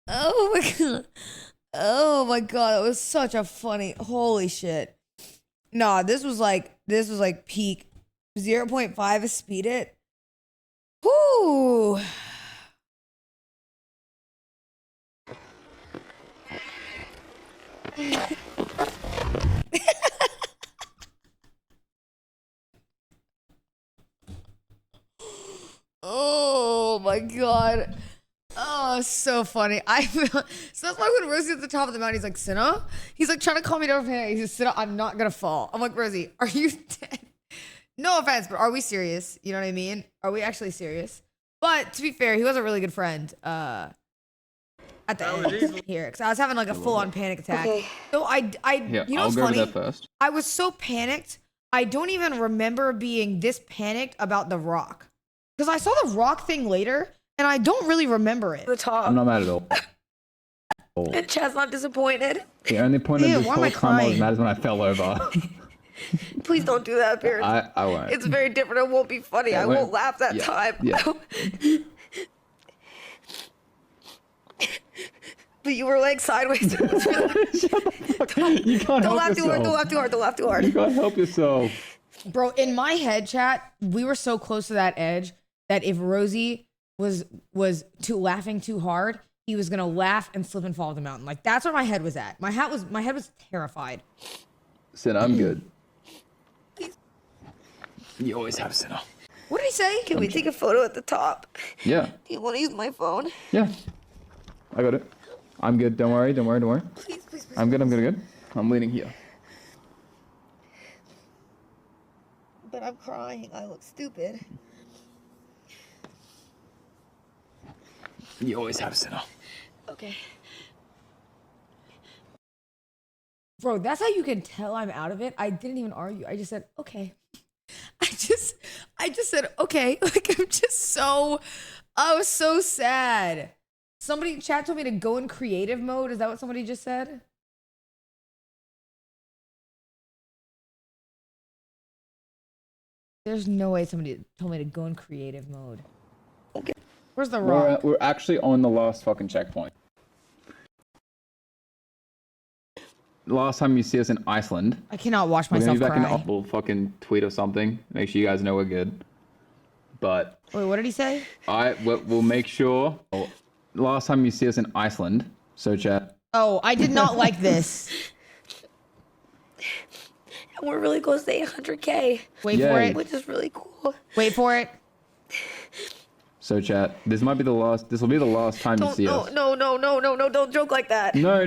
Speaker 1: Oh my god. Oh my god, that was such a funny, holy shit. Nah, this was like peak 0.5 is speed it. Whoo. Oh my god. Oh, Oh, so funny. So that's why when Rosie's at the top of the mountain, he's like, Cinna? He's like trying to calm me down from panic. He's just, Cinna, I'm not gonna fall. I'm like, Rosie, are you dead? No offense, but are we serious? You know what I mean? Are we actually serious? But to be fair, he was a really good friend. At the end here, because I was having like a full-on panic attack.
Speaker 7: Okay.
Speaker 1: So
Speaker 12: Yeah,
Speaker 1: you know
Speaker 12: I'll
Speaker 1: what's
Speaker 12: go
Speaker 1: funny?
Speaker 12: with that first.
Speaker 1: I was so panicked. I don't even remember being this panicked about The Rock. Because I saw The Rock thing later, and I don't really remember it.
Speaker 7: The top.
Speaker 12: I'm not mad at all.
Speaker 7: And Chad's not disappointed.
Speaker 12: The only point of
Speaker 1: Ew,
Speaker 12: this
Speaker 1: why am
Speaker 12: whole
Speaker 1: I
Speaker 12: time I was
Speaker 1: crying?
Speaker 12: mad is when I fell over.
Speaker 7: Please don't do that, Pierce.
Speaker 12: I won't.
Speaker 7: It's very different. It won't be funny.
Speaker 12: Yeah,
Speaker 7: I
Speaker 12: wait.
Speaker 7: won't laugh that
Speaker 12: Yeah,
Speaker 7: time.
Speaker 12: yeah.
Speaker 7: But you were like sideways.
Speaker 12: You can't
Speaker 7: Don't
Speaker 12: help
Speaker 7: laugh too hard.
Speaker 12: yourself.
Speaker 7: Don't laugh too hard. Don't laugh too
Speaker 12: You
Speaker 7: hard.
Speaker 12: can't help yourself.
Speaker 1: Bro, in my head, chat, we were so close to that edge that if Rosie was laughing too hard, he was gonna laugh and slip and fall off the mountain. Like that's where my head was at. My head was terrified.
Speaker 12: Sin, I'm good. You always have Sinner.
Speaker 1: What did he say?
Speaker 7: Can we take a photo at the top?
Speaker 12: Yeah,
Speaker 7: Do you want to use my phone?
Speaker 12: yeah. I got it. I'm good. Don't worry.
Speaker 7: Please, please, please.
Speaker 12: I'm good. I'm leaning here.
Speaker 7: But I'm crying. I look stupid.
Speaker 12: You always have Sinner.
Speaker 7: Okay.
Speaker 1: Bro, that's how you can tell I'm out of it. I didn't even argue. I just said, okay. I just said, okay. Like I was so sad. Somebody in chat told me to go in creative mode. Is that what somebody just said? There's no way somebody told me to go in creative mode.
Speaker 7: Okay.
Speaker 1: Where's the rock?
Speaker 12: We're actually on the last fucking checkpoint. Last time you see us in Iceland,
Speaker 1: I cannot watch
Speaker 12: we're gonna
Speaker 1: myself
Speaker 12: be back
Speaker 1: cry.
Speaker 12: in we'll fucking tweet or something. Make sure you guys know we're good. But
Speaker 1: Wait, what did he say?
Speaker 12: we'll make sure. Last time you see us in Iceland, so chat.
Speaker 1: Oh, I did not like this.
Speaker 7: And we're really close to 800K.
Speaker 1: Wait
Speaker 12: Yay.
Speaker 1: for it.
Speaker 7: Which is really cool.
Speaker 1: Wait for it.
Speaker 12: So chat. This will be the last time you see us.
Speaker 7: No, don't joke like that.
Speaker 12: No.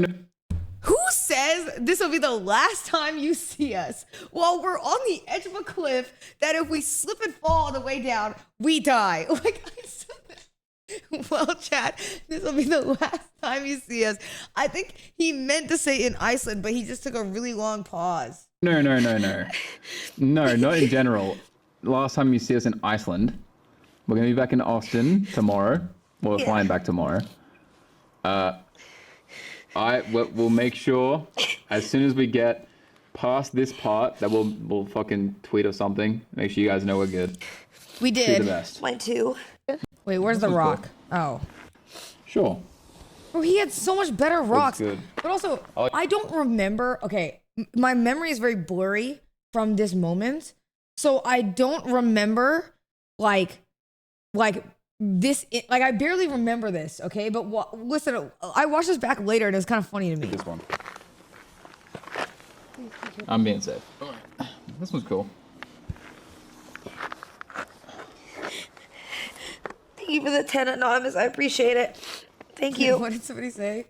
Speaker 1: Who says this will be the last time you see us? Well, we're on the edge of a cliff that if we slip and fall on the way down, we die. Like I said that. Well, chat, this will be the last time you see us. I think he meant to say in Iceland, but he just took a really long pause.
Speaker 12: No, not in general. Last time you see us in Iceland, we're gonna be back in Austin tomorrow. We're flying back tomorrow. We'll make sure as soon as we get past this part that we'll fucking tweet or something. Make sure you guys know we're good.
Speaker 1: We
Speaker 12: Do the
Speaker 1: did.
Speaker 12: best.
Speaker 7: Mine too.
Speaker 1: Wait, where's the
Speaker 12: was
Speaker 1: rock? Oh.
Speaker 12: Sure.
Speaker 1: Bro, he had so much better rocks.
Speaker 12: good.
Speaker 1: But also, I don't remember. Okay, my memory is very blurry from this moment. So I don't remember, like this. Like, I barely remember this, okay? But listen, I watched this back later and it was kind of funny to me.
Speaker 12: This one. I'm being safe. This one's cool.
Speaker 7: Thank you for the 10 anonymous. I appreciate it. Thank you.
Speaker 1: What did somebody say?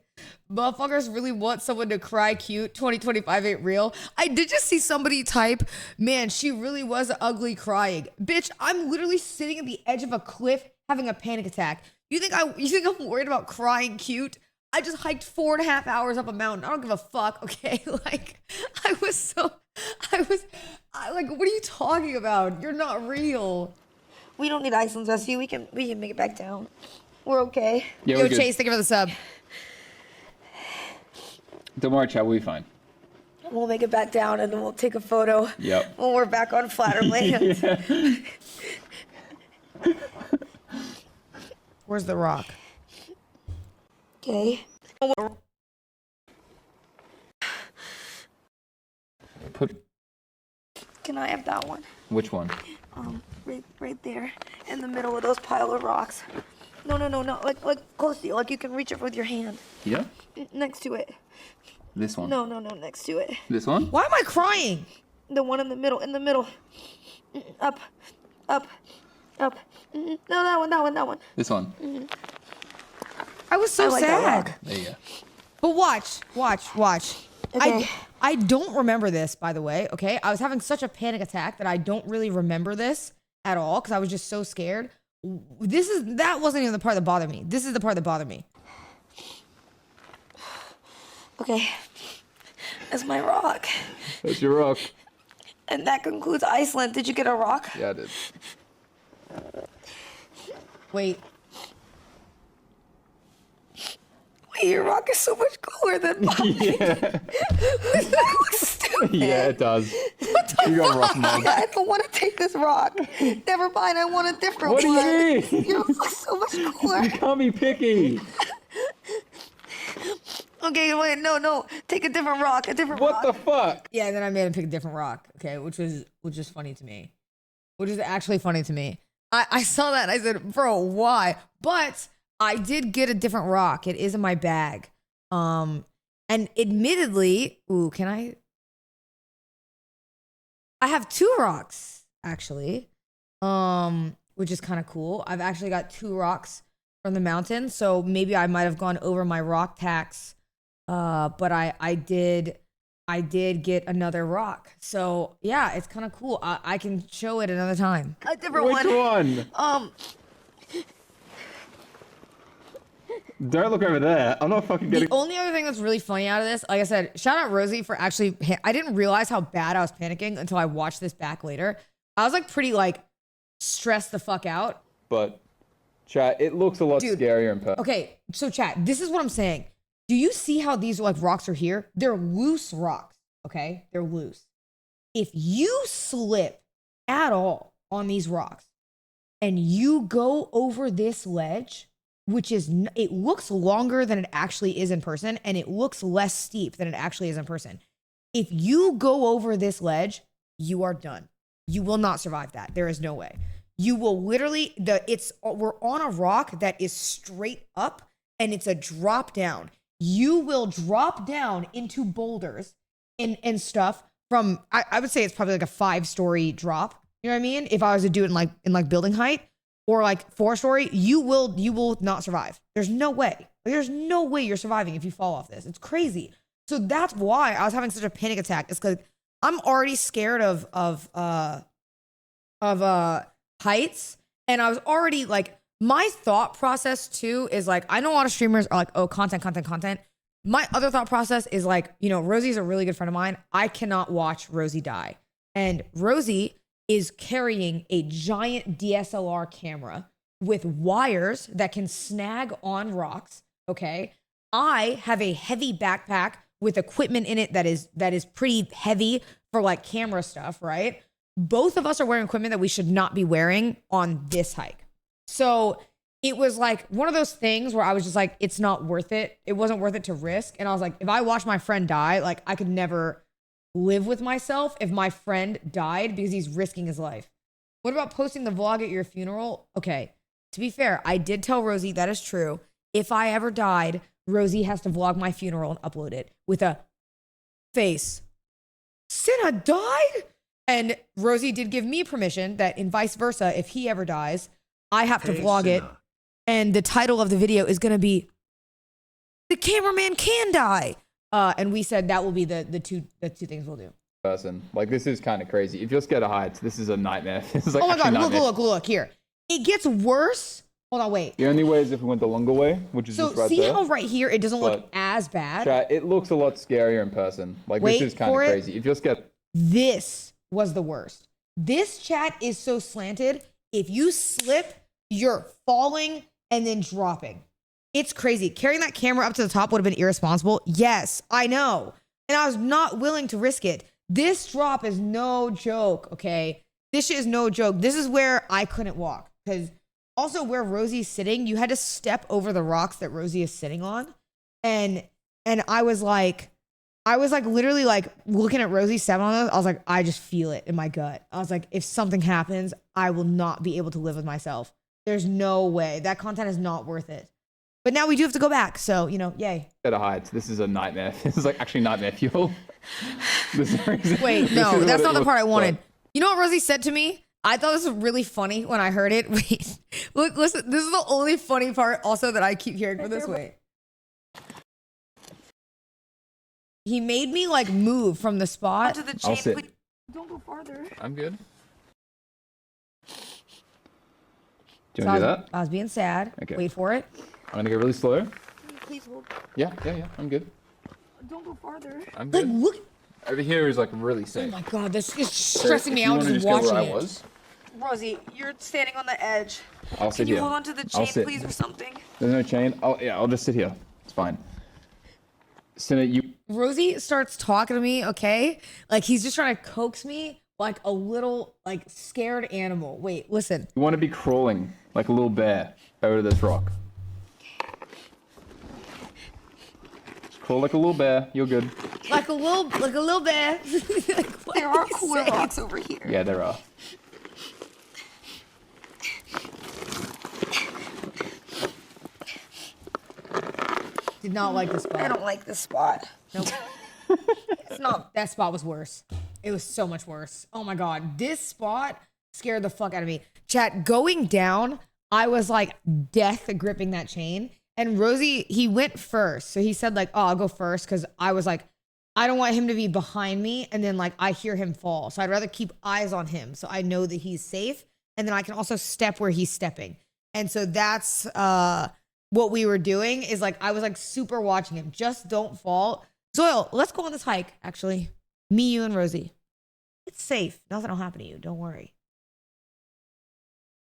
Speaker 1: Motherfuckers really want someone to cry cute. 2025 ain't real. I did just see somebody type, man, she really was ugly crying. Bitch, I'm literally sitting at the edge of a cliff having a panic attack. You think I'm worried about crying cute? I just hiked 4.5 hours up a mountain. I don't give a fuck, okay? Like, like, what are you talking about? You're not real.
Speaker 7: We don't need Iceland's rescue. We can make it back down. We're okay.
Speaker 12: Yeah,
Speaker 1: Yo,
Speaker 12: we're good.
Speaker 1: Chase, thank you for the sub.
Speaker 12: Don't worry, chat. We'll be fine.
Speaker 7: We'll make it back down and then we'll take a photo
Speaker 12: Yep.
Speaker 7: when we're back on flatter land.
Speaker 1: Where's the rock?
Speaker 7: Okay. Can I have that one?
Speaker 12: Which one?
Speaker 7: Right there, in the middle of those pile of rocks. No. Like close to you, like you can reach it with your hand.
Speaker 12: Yeah.
Speaker 7: Next to it.
Speaker 12: This one.
Speaker 7: No, next to it.
Speaker 12: This one?
Speaker 1: Why am I crying?
Speaker 7: The one in the middle. Up. No, that one.
Speaker 12: This one.
Speaker 1: I was so
Speaker 7: like that
Speaker 1: sad.
Speaker 7: rock.
Speaker 12: There you go.
Speaker 1: But watch.
Speaker 7: Okay.
Speaker 1: I don't remember this, by the way, okay? I was having such a panic attack that I don't really remember this at all because I was just so scared. That wasn't even the part that bothered me. This is the part that bothered me.
Speaker 7: Okay. That's my rock.
Speaker 12: That's your rock.
Speaker 7: And that concludes Iceland. Did you get a rock?
Speaker 12: Yeah, I did.
Speaker 1: Wait.
Speaker 7: Your rock is so much cooler than mine.
Speaker 12: Yeah.
Speaker 7: That looks stupid.
Speaker 12: Yeah, it does. You got rock mug.
Speaker 7: I don't want to take this rock. Never mind, I want a different
Speaker 12: What do
Speaker 7: one.
Speaker 12: you mean?
Speaker 7: Yours looks so much cooler.
Speaker 12: You can't be picky.
Speaker 7: Okay, wait, no. Take a different rock. A different
Speaker 12: What
Speaker 7: rock.
Speaker 12: the fuck?
Speaker 1: Yeah, and then I made him pick a different rock, okay, which is funny to me. Which is actually funny to me. I saw that and I said, bro, why? But I did get a different rock. It is in my bag. And admittedly, can I have 2 rocks, actually. Which is kind of cool. I've actually got 2 rocks from the mountain, so maybe I might have gone over my rock tax. But I did get another rock. So yeah, it's kind of cool. I can show it another time.
Speaker 7: A different
Speaker 12: Which one? Don't look over there. I'm not fucking getting.
Speaker 1: The only other thing that's really funny out of this, like I said, shout out Rosie for actually, I didn't realize how bad I was panicking until I watched this back later. I was like pretty like stressed the fuck out.
Speaker 12: But, chat, it looks a lot scarier in person.
Speaker 1: Okay, so chat, this is what I'm saying. Do you see how these like rocks are here? They're loose rocks, okay? They're loose. If you slip at all on these rocks and you go over this ledge, which is, it looks longer than it actually is in person, and it looks less steep than it actually is in person. If you go over this ledge, you are done. You will not survive that. There is no way. You will literally, we're on a rock that is straight up and it's a drop down. You will drop down into boulders and stuff from, I would say it's probably like a 5-story drop. You know what I mean? If I was to do it in like building height or like 4-story, you will not survive. There's no way. There's no way you're surviving if you fall off this. It's crazy. So that's why I was having such a panic attack. It's because I'm already scared of heights, and I was already like, my thought process too is like, I know a lot of streamers are like, oh, content. My other thought process is like, you know, Rosie's a really good friend of mine. I cannot watch Rosie die. And Rosie is carrying a giant DSLR camera with wires that can snag on rocks, okay? I have a heavy backpack with equipment in it that is pretty heavy for like camera stuff, right? Both of us are wearing equipment that we should not be wearing on this hike. So it was like one of those things where I was just like, it's not worth it. It wasn't worth it to risk. And I was like, if I watch my friend die, like I could never live with myself if my friend died because he's risking his life. What about posting the vlog at your funeral? Okay, to be fair, I did tell Rosie that is true. If I ever died, Rosie has to vlog my funeral and upload it with a face. Cinna died? And Rosie did give me permission that in vice versa, if he ever dies, I have to vlog it. And the title of the video is going to be The Cameraman Can Die. And we said that will be the two things we'll do.
Speaker 12: Person. Like, this is kind of crazy. If you're scared of heights, this is a nightmare. This is like
Speaker 1: oh my God,
Speaker 12: nightmare.
Speaker 1: look here. It gets worse. Hold on, wait.
Speaker 12: The only way is if we went the longer way, which is just right
Speaker 1: see
Speaker 12: there.
Speaker 1: how right here it doesn't look
Speaker 12: But,
Speaker 1: as bad?
Speaker 12: Chat, it looks a lot scarier in person. Like,
Speaker 1: Wait
Speaker 12: this is kind of
Speaker 1: for it.
Speaker 12: crazy. If you're scared.
Speaker 1: This was the worst. This chat is so slanted. If you slip, you're falling and then dropping. It's crazy. Carrying that camera up to the top would have been irresponsible. Yes, I know. And I was not willing to risk it. This drop is no joke, okay? This shit is no joke. This is where I couldn't walk. Because also where Rosie's sitting, you had to step over the rocks that Rosie is sitting on. And I was like literally like looking at Rosie step on those. I was like, I just feel it in my gut. I was like, if something happens, I will not be able to live with myself. There's no way. That content is not worth it. But now we do have to go back. So, you know, yay.
Speaker 12: Scared of heights. This is a nightmare. This is like actually nightmare fuel.
Speaker 1: Wait, no, that's not the part I wanted. You know what Rosie said to me? I thought this was really funny when I heard it. Wait, look, listen. This is the only funny part also that I keep hearing for this. Wait. He made me like move from the spot.
Speaker 7: Onto the
Speaker 12: I'll
Speaker 7: chain.
Speaker 12: sit.
Speaker 7: Please. Don't go farther.
Speaker 12: I'm good. Do
Speaker 1: So
Speaker 12: you want to do that?
Speaker 1: I was being sad.
Speaker 12: Okay.
Speaker 1: Wait for it.
Speaker 12: I'm gonna go really slow.
Speaker 7: Please hold.
Speaker 12: Yeah. I'm good.
Speaker 7: Don't go farther.
Speaker 12: I'm
Speaker 1: Like,
Speaker 12: good.
Speaker 1: look.
Speaker 12: Over here is like really
Speaker 1: Oh
Speaker 12: safe.
Speaker 1: my god, this is
Speaker 12: So
Speaker 1: stressing
Speaker 12: if
Speaker 1: me
Speaker 12: you
Speaker 1: out
Speaker 12: wanna
Speaker 1: just
Speaker 12: go
Speaker 1: watching
Speaker 12: where
Speaker 1: it.
Speaker 12: I was,
Speaker 7: Rosie, you're standing on the edge.
Speaker 12: I'll
Speaker 7: Can
Speaker 12: sit
Speaker 7: you
Speaker 12: here.
Speaker 7: hold on to the
Speaker 12: I'll
Speaker 7: chain,
Speaker 12: sit.
Speaker 7: please, or something?
Speaker 12: There's no chain. I'll just sit here. It's fine. Cinna, you
Speaker 1: Rosie starts talking to me, okay? Like he's just trying to coax me like a little like scared animal. Wait, listen.
Speaker 12: want to be crawling like a little bear over this rock. Just crawl like a little bear. You're good.
Speaker 1: Like a little bear. Like, what
Speaker 7: There are
Speaker 1: you
Speaker 7: cooler
Speaker 1: saying?
Speaker 7: rocks over here.
Speaker 12: Yeah, there are.
Speaker 1: Did not like this spot.
Speaker 7: I don't like this spot.
Speaker 1: Nope. It's not. That spot was worse. It was so much worse. Oh my god, this spot scared the fuck out of me. Chat, going down, I was like death gripping that chain. And Rosie, he went first, so he said like, "Oh, I'll go first," because I was like, I don't want him to be behind me, and then like I hear him fall. So I'd rather keep eyes on him, so I know that he's safe, and then I can also step where he's stepping. And so that's what we were doing. Is like I was like super watching him. Just don't fall. Zoil, let's go on this hike, actually. Me, you, and Rosie. It's safe. Nothing will happen to you. Don't worry.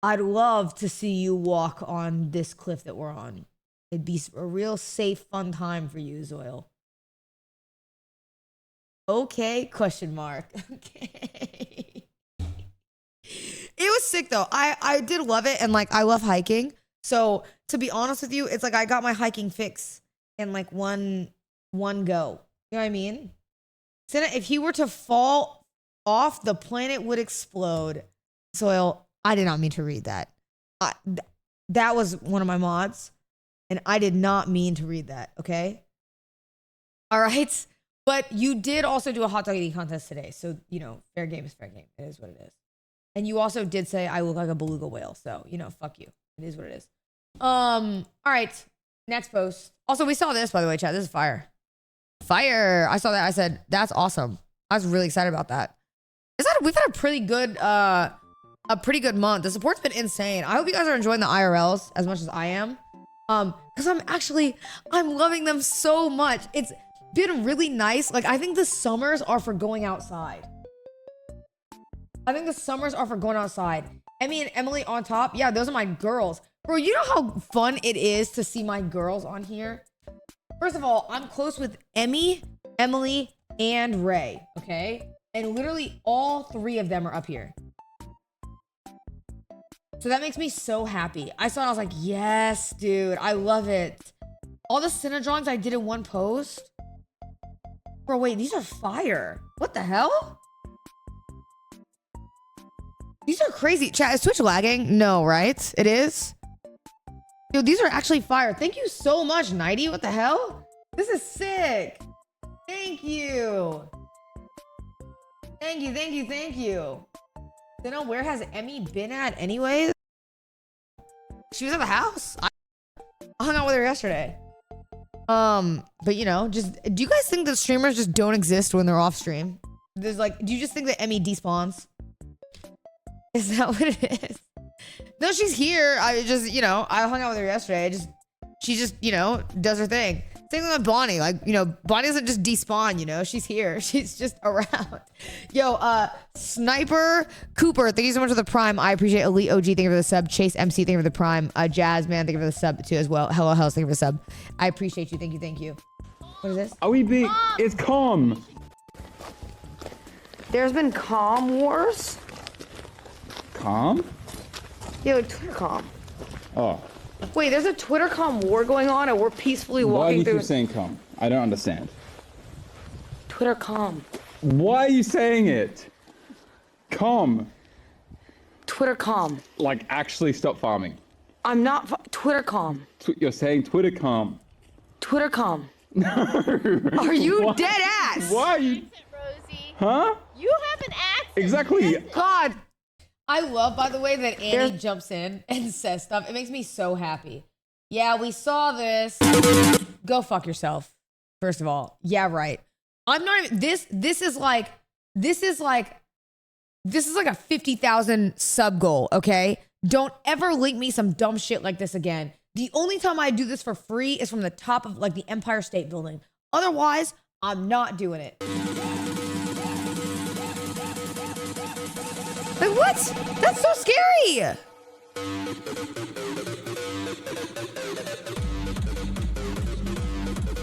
Speaker 1: I'd love to see you walk on this cliff that we're on. It'd be a real safe, fun time for you, Zoil. Okay, question mark. Okay. It was sick, though. I did love it, and, like, I love hiking. So, to be honest with you, it's like I got my hiking fix in, like, one go. You know what I mean? Senna, if he were to fall off, the planet would explode. Soil, I did not mean to read that. That was one of my mods, and I did not mean to read that, okay? All right? But you did also do a hot dog eating contest today, so, you know, fair game is fair game. It is what it is. And you also did say I look like a beluga whale, so, you know, fuck you. It is what it is. All right, next post. Also, we saw this, by the way, chat. This is fire. Fire. I saw that. I said, that's awesome. I was really excited about that. We've had a pretty good month. The support's been insane. I hope you guys are enjoying the IRLs as much as I am. Because I'm loving them so much. It's been really nice. Like, I think the summers are for going outside. Emmy and Emily on top. Yeah, those are my girls. Bro, you know how fun it is to see my girls on here? First of all, I'm close with Emmy, Emily, and Ray, okay? And literally all three of them are up here. So that makes me so happy. I saw it, I was like, yes, dude, I love it. All the Cinna drawings I did in one post. Bro, wait, these are fire. What the hell? These are crazy. Chat, is Twitch lagging? No, right? It is? Dude, these are actually fire. Thank you so much, Nighty. What the hell? This is sick. Thank you. Thank you. You know, where has Emmy been at anyways? She was at the house. I hung out with her yesterday. But you know, do you guys think that streamers just don't exist when they're off stream? Do you just think that Emmy despawns? Is that what it is? No, she's here. I hung out with her yesterday. She just, you know, does her thing. Same thing with Bonnie. Like, you know, Bonnie doesn't just despawn, you know? She's here. She's just around. Yo, Sniper Cooper, thank you so much for the prime. I appreciate Elite OG, thank you for the sub. Chase MC, thank you for the prime. Jazz Man, thank you for the sub too as well. Hello Hells, thank you for the sub. I appreciate you. Thank you. What is this?
Speaker 12: Are we being... It's calm.
Speaker 7: There's been calm wars.
Speaker 12: Calm?
Speaker 7: Yeah, like Twitter calm.
Speaker 12: Oh.
Speaker 7: Wait, there's a Twitter calm war going on, and we're peacefully
Speaker 12: Why do
Speaker 7: walking
Speaker 12: you
Speaker 7: through.
Speaker 12: keep saying calm? I don't understand.
Speaker 7: Twitter calm.
Speaker 12: Why are you saying it? Calm.
Speaker 7: Twitter calm.
Speaker 12: Like, actually stop farming.
Speaker 7: I'm not. Twitter calm.
Speaker 12: You're saying Twitter calm.
Speaker 7: Twitter calm.
Speaker 12: No.
Speaker 7: Are you
Speaker 12: Why?
Speaker 7: dead ass?
Speaker 12: Why are you... Huh?
Speaker 15: You have an accent.
Speaker 12: Exactly.
Speaker 1: God. I love, by the way, that Annie jumps in and says stuff. It makes me so happy. Yeah, we saw this. Go fuck yourself. First of all. Yeah, right. I'm not even this is like a 50,000 sub goal, okay? Don't ever link me some dumb shit like this again. The only time I do this for free is from the top of like the Empire State Building. Otherwise, I'm not doing it. Like what? That's so scary.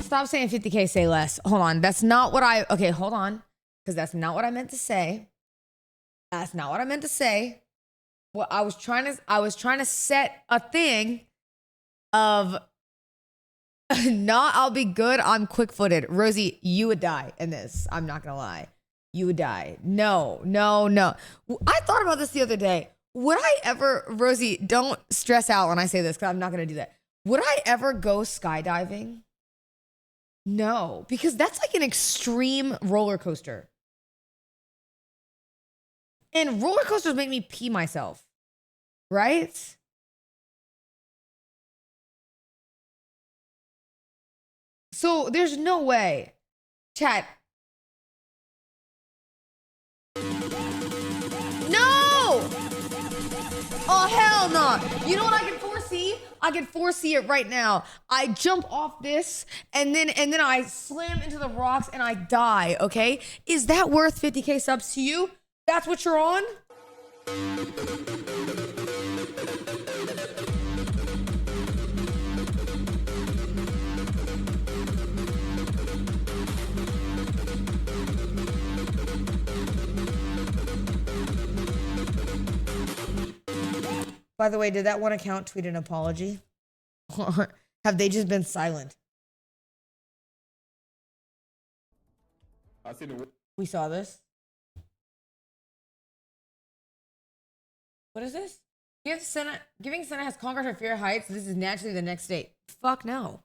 Speaker 1: Stop saying 50K, say less. Hold on. That's not what okay, hold on. Because that's not what I meant to say. That's not what I meant to say. Well, I was trying to set a thing of not I'll be good, I'm quick-footed. Rosie, you would die in this. I'm not gonna lie. You would die. No. I thought about this the other day. Would I ever, Rosie, don't stress out when I say this because I'm not gonna do that. Would I ever go skydiving? No, because that's like an extreme roller coaster. And roller coasters make me pee myself, right? So there's no way. Chat. No! Oh, hell no. You know what I can foresee? I can foresee it right now. I jump off this and then I slam into the rocks and I die, okay? Is that worth 50K subs to you? That's what you're on? By the way, did that one account tweet an apology? Or have they just been silent? We saw this. What is this? Giving Senna has conquered her fear of heights. This is naturally the next state. Fuck no.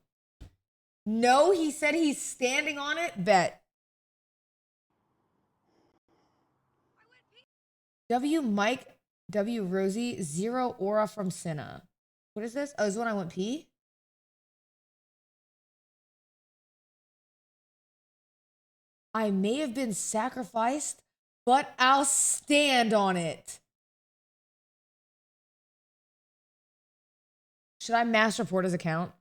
Speaker 1: No, he said he's standing on it. Bet. W Mike W Rosie 0 aura from Senna. What is this? Oh, this is when I went pee? I may have been sacrificed, but I'll stand on it. Should I mass report his account?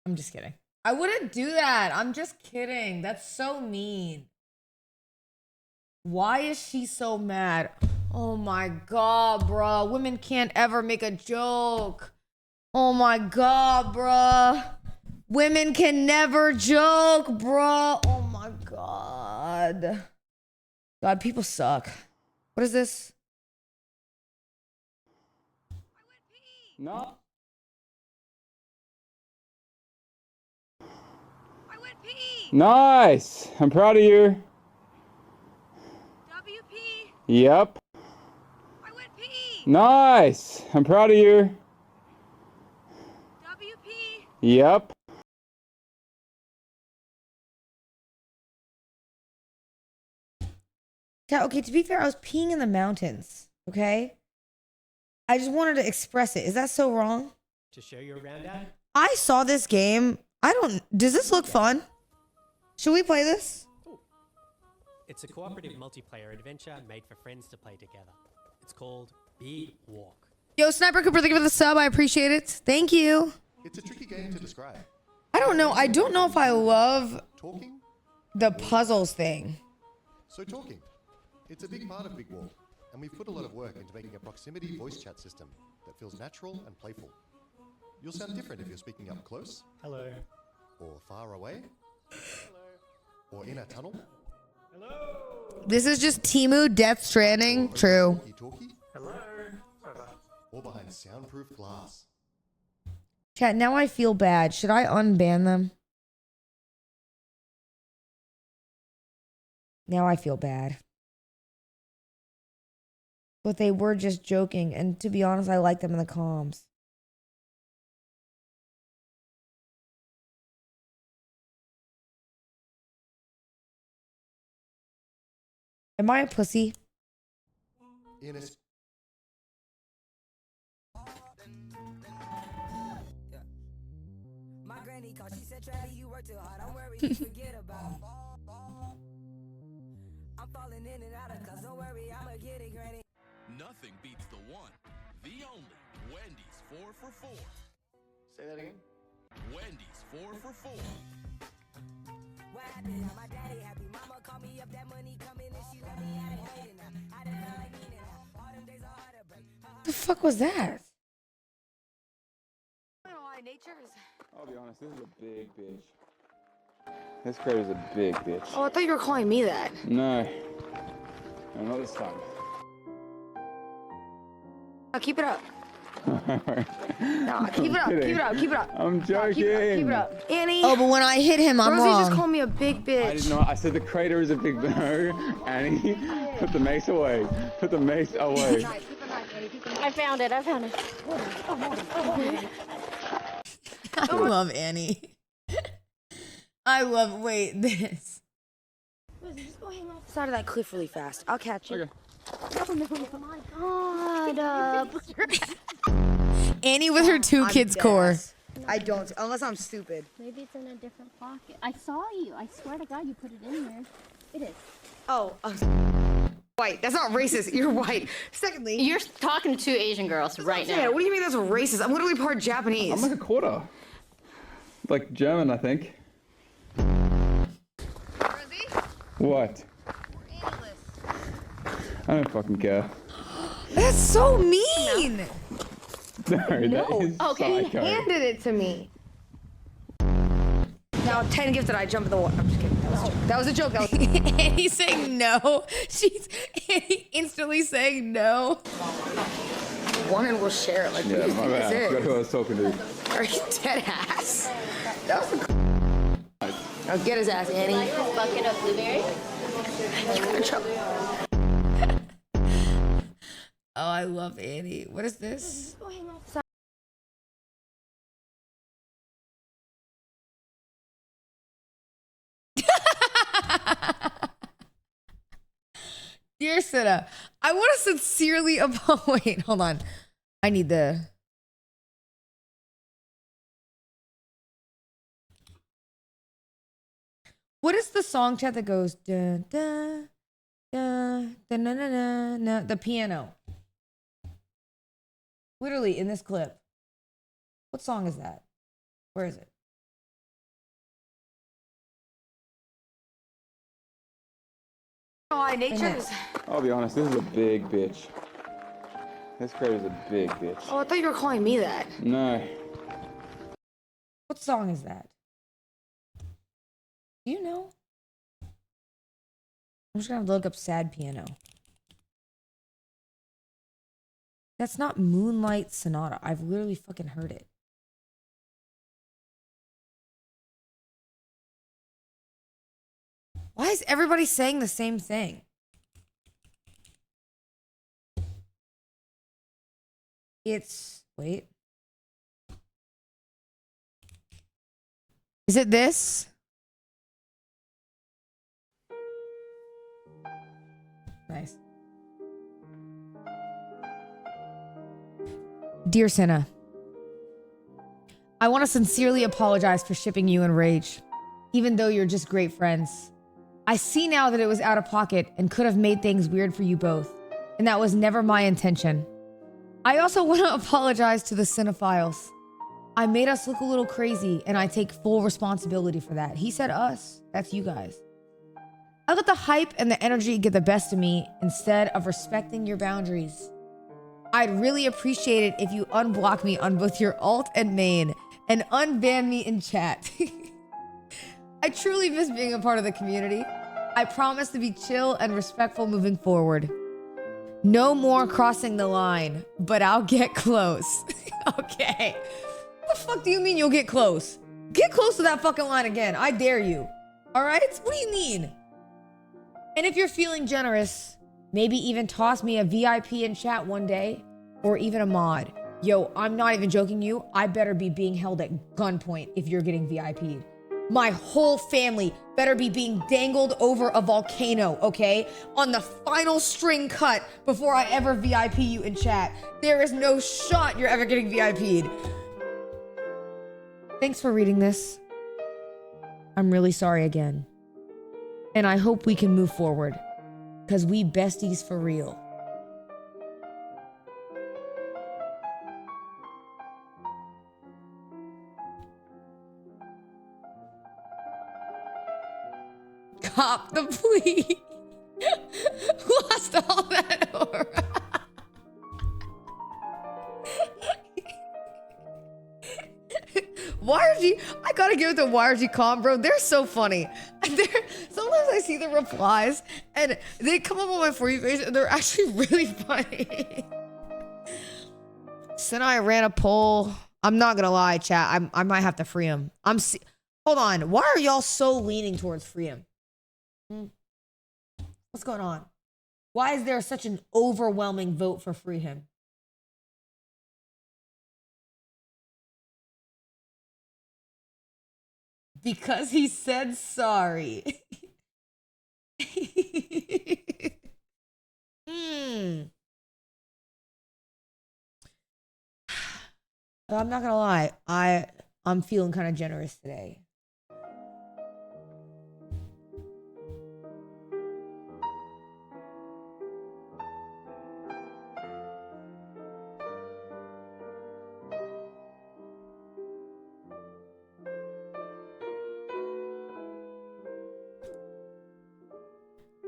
Speaker 1: I'm just kidding. I wouldn't do that. I'm just kidding. That's so mean. Why is she so mad? Oh my God, bruh. Women can't ever make a joke. Oh my God, bruh. Women can never joke, bruh. Oh my God. God, people suck. What is this?
Speaker 12: No. Nice. I'm proud of you. WP. Yep. I went pee. Nice. I'm proud of you. WP. Yep.
Speaker 1: Yeah, okay, to be fair, I was peeing in the mountains, okay? I just wanted to express it. Is that so wrong?
Speaker 17: To show you around, Dad?
Speaker 1: I saw this game. Does this look fun? Should we play this?
Speaker 17: It's a cooperative multiplayer adventure made for friends to play together. It's called Big Walk.
Speaker 1: Yo, Sniper Cooper, thank you for the sub. I appreciate it. Thank you.
Speaker 18: It's a tricky game to describe.
Speaker 1: I don't know. I don't know if I love the puzzles thing.
Speaker 18: So talking. It's a big part of Big Walk, and we've put a lot of work into making a proximity voice chat system that feels natural and playful. You'll sound different if you're speaking up close.
Speaker 17: Hello.
Speaker 18: Or far away. Hello. Or in a tunnel.
Speaker 17: Hello.
Speaker 1: This is just Temu Death Stranding. True.
Speaker 18: Talkie.
Speaker 17: Hello.
Speaker 18: Or behind soundproof glass.
Speaker 1: Chat, now I feel bad. Should I unban them? Now I feel bad. But they were just joking, and to be honest, I like them in the comms. Am I a pussy?
Speaker 18: In a
Speaker 19: Nothing beats the one, the only Wendy's 4 for 4.
Speaker 11: Say that again.
Speaker 19: Wendy's 4 for 4.
Speaker 1: The fuck was that?
Speaker 12: I'll be honest, this is a big bitch. This creator's a big bitch.
Speaker 15: Oh, I thought you were calling me that.
Speaker 12: No. No, not this time.
Speaker 15: Now keep it up. No,
Speaker 12: I'm
Speaker 15: keep it up.
Speaker 12: kidding.
Speaker 15: Keep it up. Keep it up.
Speaker 12: I'm joking.
Speaker 15: Keep it up. Annie.
Speaker 1: Oh, but when I hit him, I'm
Speaker 15: Rosie
Speaker 1: wrong.
Speaker 15: just called me a big bitch.
Speaker 12: I didn't know. I said the crater is a big no. Annie, put the mace away. Put the mace away.
Speaker 8: I found it. I found it.
Speaker 1: I love Annie. I love, wait, this.
Speaker 15: Just go hang off the side of that cliff really fast. I'll catch you.
Speaker 12: Okay.
Speaker 8: Oh my god.
Speaker 1: Annie with her 2 kids core.
Speaker 15: I don't, unless I'm stupid.
Speaker 8: Maybe it's in a different pocket. I saw you. I swear to God, you put it in there. It is.
Speaker 15: Oh, white. That's not racist. You're white. Secondly,
Speaker 20: You're talking to 2 Asian girls right
Speaker 15: yeah,
Speaker 20: now.
Speaker 15: what do you mean that's racist? I'm literally part Japanese.
Speaker 12: I'm like a quarter. Like German, I think. What? I don't fucking care.
Speaker 1: That's so mean.
Speaker 12: No, that is
Speaker 15: Okay, he
Speaker 12: psycho.
Speaker 15: handed it to me. Now 10 gifted, I jump in the water. I'm just kidding. That was a joke. That was
Speaker 1: Annie's saying no. She's Annie instantly saying no.
Speaker 15: one and we'll share it. Like,
Speaker 12: Yeah,
Speaker 15: what do you
Speaker 12: my
Speaker 15: think
Speaker 12: bad.
Speaker 15: this
Speaker 12: Forgot
Speaker 15: is?
Speaker 12: who I was talking to.
Speaker 15: Are you dead ass? That was a... Now get his ass, Annie.
Speaker 20: Like this bucket of blueberries?
Speaker 15: You got in trouble.
Speaker 1: Oh, I love Annie. What is this?
Speaker 8: Go hang off the side.
Speaker 1: Dear Sita, I want to sincerely wait, hold on. I need the... What is the song chat that goes da da da da na na na na? The piano. Literally in this clip. What song is that? Where is it?
Speaker 15: Oh, nature is...
Speaker 12: I'll be honest, this is a big bitch. This creator's a big bitch.
Speaker 15: Oh, I thought you were calling me that.
Speaker 12: No.
Speaker 1: What song is that? Do you know? I'm just gonna have to look up sad piano. That's not Moonlight Sonata. I've literally fucking heard it. Why is everybody saying the same thing? It's, wait. Is it this? Nice. Dear Senna, I want to sincerely apologize for shipping you and Rage, even though you're just great friends. I see now that it was out of pocket and could have made things weird for you both, and that was never my intention. I also want to apologize to the cinephiles. I made us look a little crazy, and I take full responsibility for that. He said us. That's you guys. I let the hype and the energy get the best of me instead of respecting your boundaries. I'd really appreciate it if you unblock me on both your alt and main and unban me in chat. I truly miss being a part of the community. I promise to be chill and respectful moving forward. No more crossing the line, but I'll get close. Okay. What the fuck do you mean you'll get close? Get close to that fucking line again. I dare you. All right? What do you mean? And if you're feeling generous, maybe even toss me a VIP in chat one day, or even a mod. Yo, I'm not even joking you. I better be being held at gunpoint if you're getting VIP'd. my whole family better be being dangled over a volcano, okay? On the final string cut before I ever VIP you in chat. There is no shot you're ever getting VIP'd. Thanks for reading this. I'm really sorry again. And I hope we can move forward. Because we besties for real. Cop the plea. Lost all that aura. YRG, I gotta give it to YRG Calm, bro. They're so funny. Sometimes I see the replies and they come up on my For You page and they're actually really funny. Sinai ran a poll. I'm not gonna lie, chat. I might have to free him. Hold on. Why are y'all so leaning towards free him? What's going on? Why is there such an overwhelming vote for free him? Because he said sorry. I'm not gonna lie. I'm feeling kind of generous today.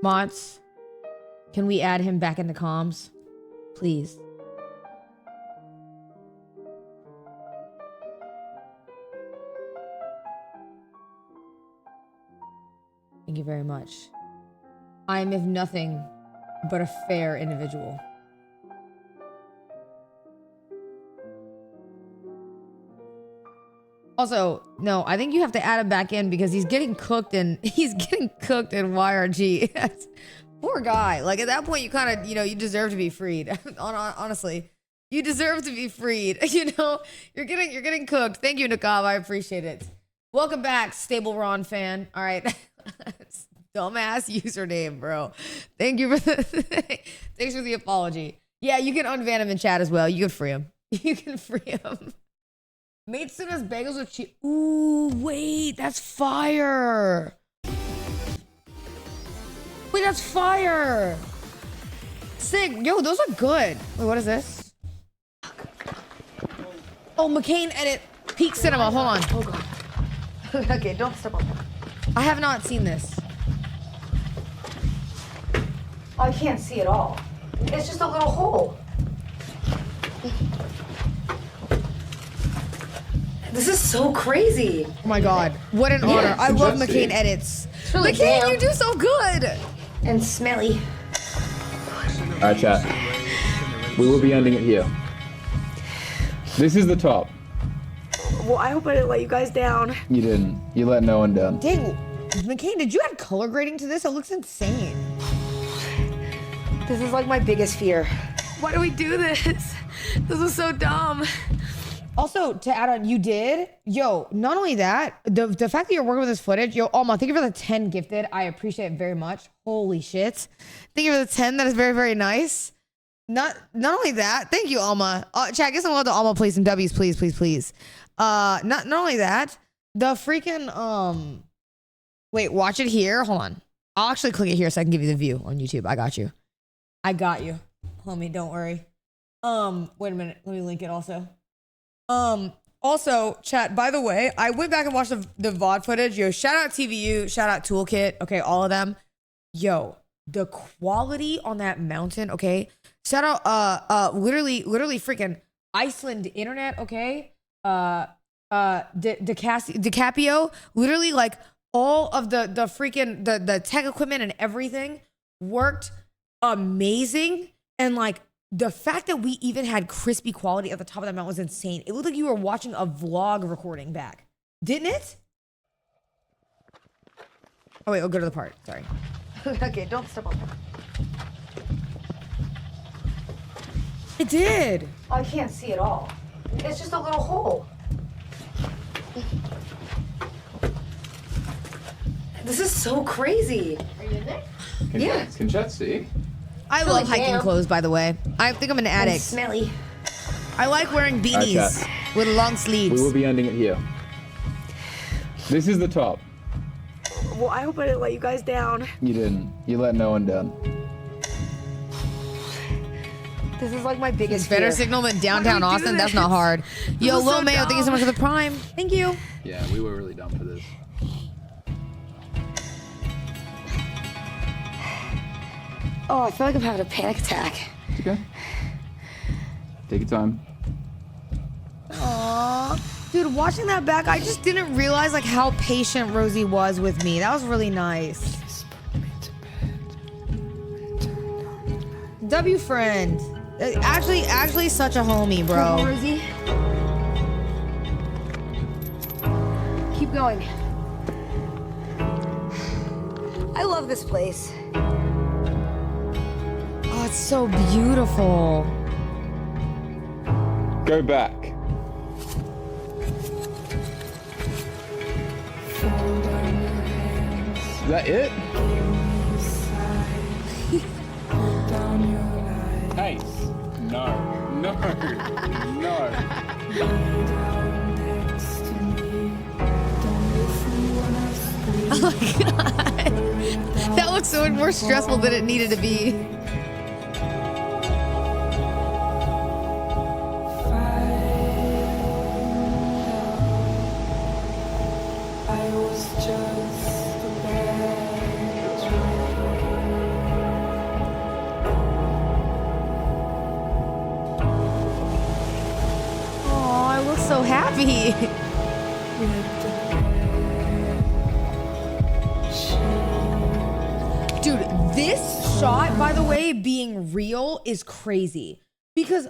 Speaker 1: Mods, can we add him back into comms? Please. Thank you very much. I am, if nothing, but a fair individual. Also, no, I think you have to add him back in because he's getting cooked in YRG. Poor guy. Like at that point, you kind of, you deserve to be freed. Honestly, you deserve to be freed. You're getting cooked. Thank you, Nakab. I appreciate it. Welcome back, Stable Ron fan. All right, dumbass username, bro. Thank you for thanks for the apology. Yeah, you can unvan him in chat as well. You can free him. You can free him. Made Sinna's bagels with cheese. Ooh, wait, that's fire. Wait, that's fire. Sick. Yo, those are good. Wait, what is this? Oh, McCain edit. Peak Cinema. Hold on. Oh, God. Okay, don't step on that. I have not seen this. Oh, I can't see it all. It's just a little hole. This is so crazy. Oh my God. What an honor. I love McCain edits. Really McCain, you do so good. And smelly.
Speaker 12: All right, chat. We will be ending it here. This is the top.
Speaker 7: Well, I hope I didn't let you guys down.
Speaker 12: You didn't. You let no one down.
Speaker 1: Dang, McCain, did you add color grading to this? It looks insane.
Speaker 7: This is like my biggest fear.
Speaker 1: Why do we do this? This is so dumb. Also, to add on, you did? Yo, not only that, the fact that you're working with this footage, yo, Alma, thank you for the 10 gifted. I appreciate it very much. Holy shit. Thank you for the 10. That is very, very nice. Not only that, thank you, Alma. Chat, get some love to Alma, please, some W's, please, please, please. Not only that, the freaking, wait, watch it here. Hold on. I'll actually click it here so I can give you the view on YouTube. I got you. I got you. Homie, don't worry. Wait a minute. Let me link it also. Also, chat, by the way, I went back and watched the VOD footage. Yo, shout out TVU, shout out Toolkit. Okay, all of them. Yo, the quality on that mountain, okay? Shout out, literally freaking Iceland internet, okay? DiCaprio, literally like all of the freaking, the tech equipment and everything worked amazing. And like, the fact that we even had crispy quality at the top of that mountain was insane. It looked like you were watching a vlog recording back. Didn't it? Oh, wait, I'll go to the part. Sorry. Okay, don't step on that. It did. Oh, I can't see it all. It's just a little hole.
Speaker 7: This is so crazy.
Speaker 9: Are you in there?
Speaker 7: Yeah.
Speaker 12: Can chat see?
Speaker 1: I
Speaker 7: Really
Speaker 1: love hiking
Speaker 7: damn.
Speaker 1: clothes, by the way. I think I'm an
Speaker 7: And
Speaker 1: addict.
Speaker 7: smelly.
Speaker 1: I like wearing
Speaker 12: Alright,
Speaker 1: beanies
Speaker 12: chat.
Speaker 1: with long sleeves.
Speaker 12: We will be ending it here. This is the top.
Speaker 7: Well, I hope I didn't let you guys down.
Speaker 12: You didn't. You let no one down.
Speaker 7: This is like my biggest
Speaker 1: It's better
Speaker 7: fear.
Speaker 1: signal than
Speaker 7: How
Speaker 1: downtown
Speaker 7: do we do
Speaker 1: Austin. That's
Speaker 7: this?
Speaker 1: not hard.
Speaker 7: This
Speaker 1: Yo,
Speaker 7: is
Speaker 1: Lil
Speaker 7: so
Speaker 1: Mayo, thank you so much for the prime. Thank you.
Speaker 12: Yeah, we were really dumb for this.
Speaker 7: Oh, I feel like I'm having a panic attack.
Speaker 12: It's okay. Take your time.
Speaker 1: Aww. Dude, watching that back, I just didn't realize like how patient Rosie was with me. That was really nice. W friend. Actually such a homie, bro.
Speaker 7: Come on, Rosie. Keep going. I love this place.
Speaker 1: Oh, it's so beautiful.
Speaker 12: Go back. Is that it? Hey, no, no, no.
Speaker 1: Oh my god. That looks so much more stressful than it needed to be. Oh, I look so happy. Dude, this shot, by the way, being real is crazy. Because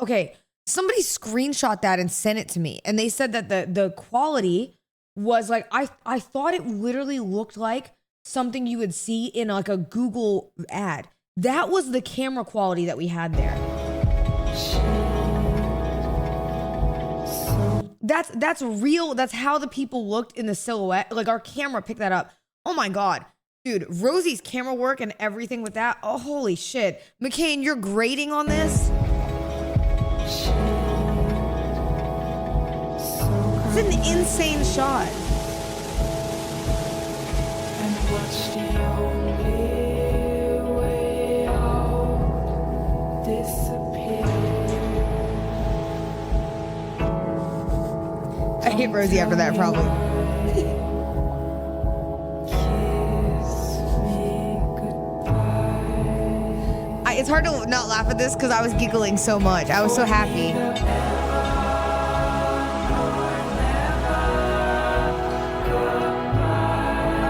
Speaker 1: okay, somebody screenshot that and sent it to me. And they said that the quality was like, I thought it literally looked like something you would see in like a Google ad. That was the camera quality that we had there. That's real. That's how the people looked in the silhouette. Like our camera picked that up. Oh my God. Dude, Rosie's camera work and everything with that. Oh, holy shit. McCain, you're grading on this? It's an insane shot. I hate Rosie after that, probably. It's hard to not laugh at this because I was giggling so much. I was so happy. I'm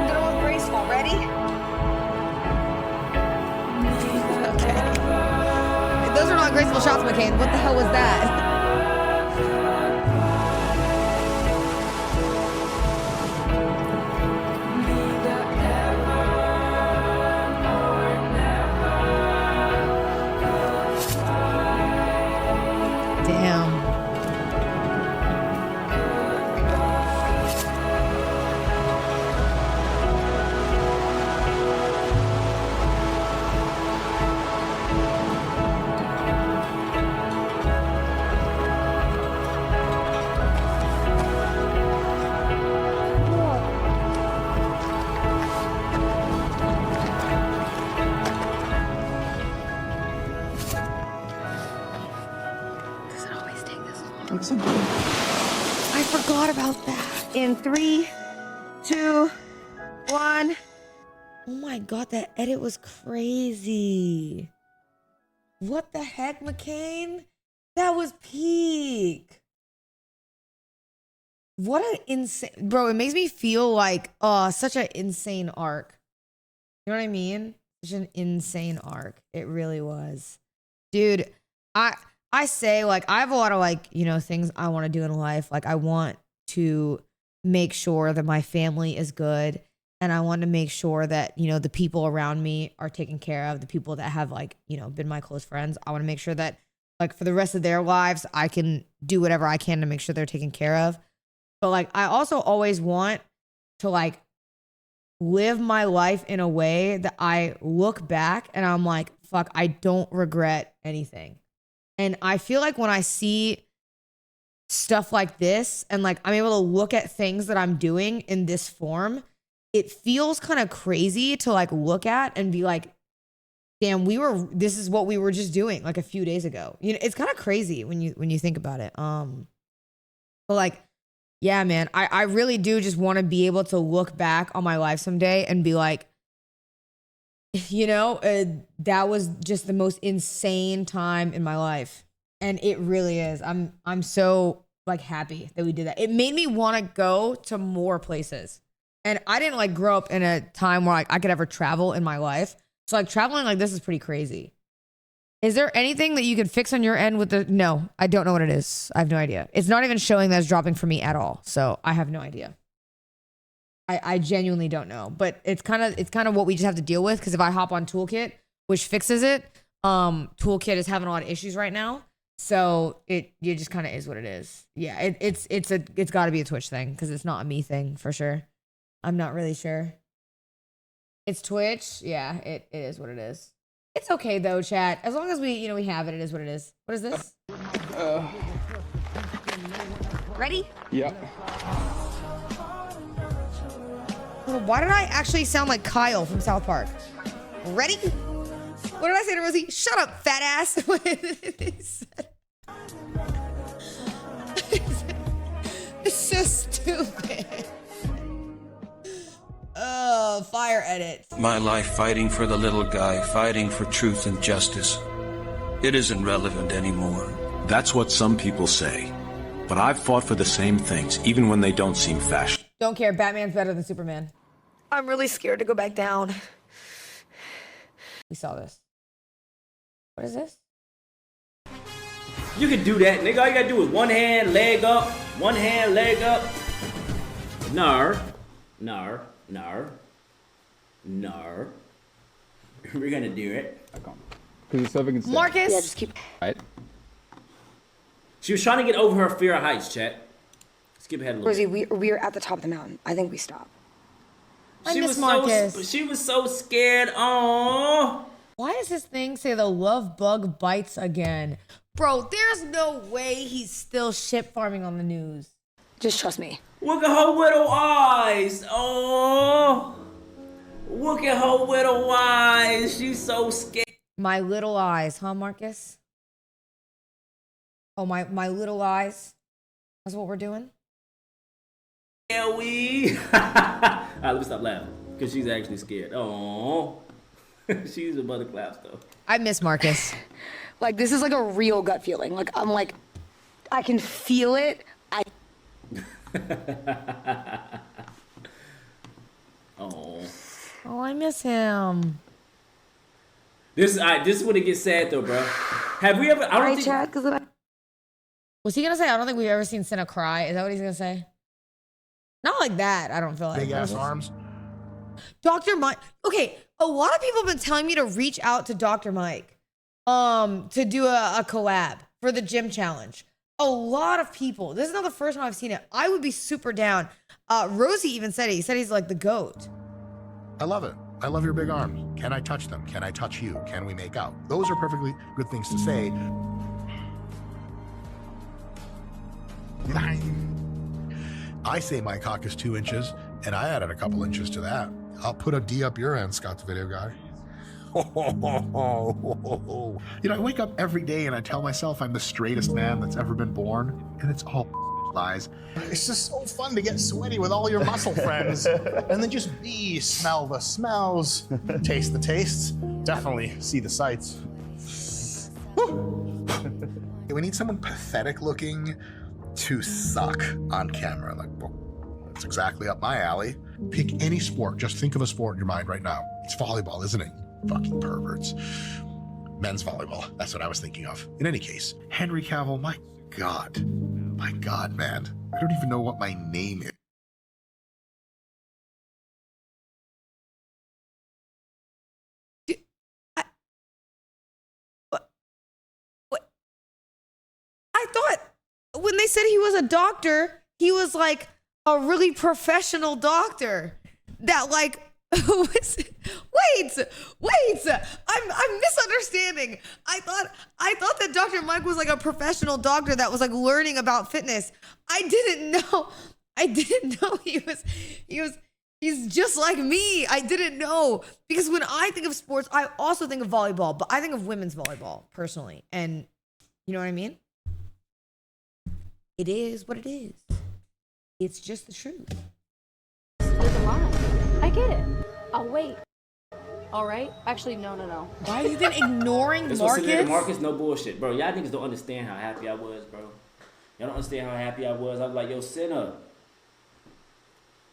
Speaker 1: gonna look graceful. Ready? Okay. Those are not graceful shots, McCain. What the hell was that? Damn. I forgot about that.
Speaker 7: In 3, 2, 1.
Speaker 1: Oh my God, that edit was crazy. What the heck, McCain? That was peak. What an insane, bro. It makes me feel like, such an insane arc. You know what I mean? Such an insane arc. It really was. Dude, I say, like, I have a lot of, like, you know, things I want to do in life. Like, I want to make sure that my family is good. And I want to make sure that, you know, the people around me are taken care of. The people that have, like, you know, been my close friends. I want to make sure that, like, for the rest of their lives, I can do whatever I can to make sure they're taken care of. But, like, I also always want to, like, live my life in a way that I look back and I'm like, fuck, I don't regret anything. And I feel like when I see stuff like this and like I'm able to look at things that I'm doing in this form, it feels kind of crazy to like look at and be like, damn, this is what we were just doing like a few days ago. You know, it's kind of crazy when you think about it. But like, yeah, man, I really do just want to be able to look back on my life someday and be like, you know, that was just the most insane time in my life. And it really is. I'm so like happy that we did that. It made me want to go to more places. And I didn't like grow up in a time where like I could ever travel in my life. So like traveling like this is pretty crazy. Is there anything that you could fix on your end with the, no, I don't know what it is. I have no idea. It's not even showing that it's dropping for me at all. So I have no idea. I genuinely don't know, but it's kind of what we just have to deal with. Cause if I hop on Toolkit, which fixes it, Toolkit is having a lot of issues right now. So it just kind of is what it is. Yeah. It's gotta be a Twitch thing. Cause it's not a me thing for sure. I'm not really sure. It's Twitch. Yeah, it is what it is. It's okay though, chat. As long as we have it, it is what it is. What is this?
Speaker 15: Ready?
Speaker 12: Yeah.
Speaker 1: Oh, why did I actually sound like Kyle from South Park? Ready? What did I say to Rosie? Shut up, fat ass. It's so stupid. Oh, fire edit.
Speaker 21: My life fighting for the little guy, fighting for truth and justice. It isn't relevant anymore.
Speaker 22: That's what some people say. But I've fought for the same things, even when they don't seem fashionable.
Speaker 1: Don't care. Batman's better than Superman.
Speaker 7: I'm really scared to go back down.
Speaker 1: We saw this. What is this?
Speaker 23: You can do that, nigga. All you gotta do is one hand, leg up, one hand, leg up. Nar. We're gonna do it.
Speaker 12: Because it's something.
Speaker 1: Marcus.
Speaker 7: Yeah, just keep.
Speaker 12: Right.
Speaker 23: She was trying to get over her fear of heights, chat. Skip ahead a little.
Speaker 7: Rosie, we're at the top of the mountain. I think we stop.
Speaker 1: I miss Marcus.
Speaker 23: She was so scared. Aww.
Speaker 1: Why does this thing say the love bug bites again? Bro, there's no way he's still ship farming on the news.
Speaker 7: Just trust me.
Speaker 23: Look at her little eyes. Oh. Look at her little eyes. She's so scared.
Speaker 1: My little eyes, huh, Marcus? Oh, my little eyes. That's what we're doing?
Speaker 23: Yeah, we. Alright, let me stop laughing. Because she's actually scared. Oh. She's a mother claps, though.
Speaker 1: I miss Marcus.
Speaker 7: Like, this is like a real gut feeling. Like, I'm like, I can feel it.
Speaker 23: Oh.
Speaker 1: Oh, I miss him.
Speaker 23: This is when it gets sad, though, bro. Have we ever... I don't think...
Speaker 7: Chad, because
Speaker 1: Was he going to say, I don't think we've ever seen Cinna cry? Is that what he's going to say? Not like that, I don't feel like.
Speaker 11: Big ass arms.
Speaker 1: Dr. Mike. Okay, a lot of people have been telling me to reach out to Dr. Mike to do a collab for the gym challenge. A lot of people. This is not the first time I've seen it. I would be super down. Rosie even said it. He said he's like the GOAT.
Speaker 11: I love it. I love your big arms. Can I touch them? Can I touch you? Can we make out? Those are perfectly good things to say. I say my cock is 2 inches, and I added a couple inches to that. I'll put a D up your end, Scott the Video Guy. You know, I wake up every day and I tell myself I'm the straightest man that's ever been born, and it's all lies. It's just so fun to get sweaty with all your muscle friends, and then just be, smell the smells, taste the tastes, definitely see the sights. We need someone pathetic looking to suck on camera. Like, well, that's exactly up my alley. Pick any sport. Just think of a sport in your mind right now. It's volleyball, isn't it? Fucking perverts. Men's volleyball. That's what I was thinking of. In any case, Henry Cavill, my God. My God, man. I don't even know what my name is.
Speaker 1: I thought when they said he was a doctor, he was like a really professional doctor that like Wait. I'm misunderstanding. I thought that Dr. Mike was like a professional doctor that was like learning about fitness. I didn't know he's just like me. I didn't know, because when I think of sports, I also think of volleyball, but I think of women's volleyball personally. And you know what I mean? It is what it is. It's just the truth.
Speaker 10: I get it. I'll wait. All right. Actually, no.
Speaker 1: Why are you then ignoring
Speaker 23: That's what
Speaker 1: Marcus?
Speaker 23: Marcus, no bullshit, bro. Y'all niggas don't understand how happy I was, bro. Y'all don't understand how happy I was. I was like, yo, Senna,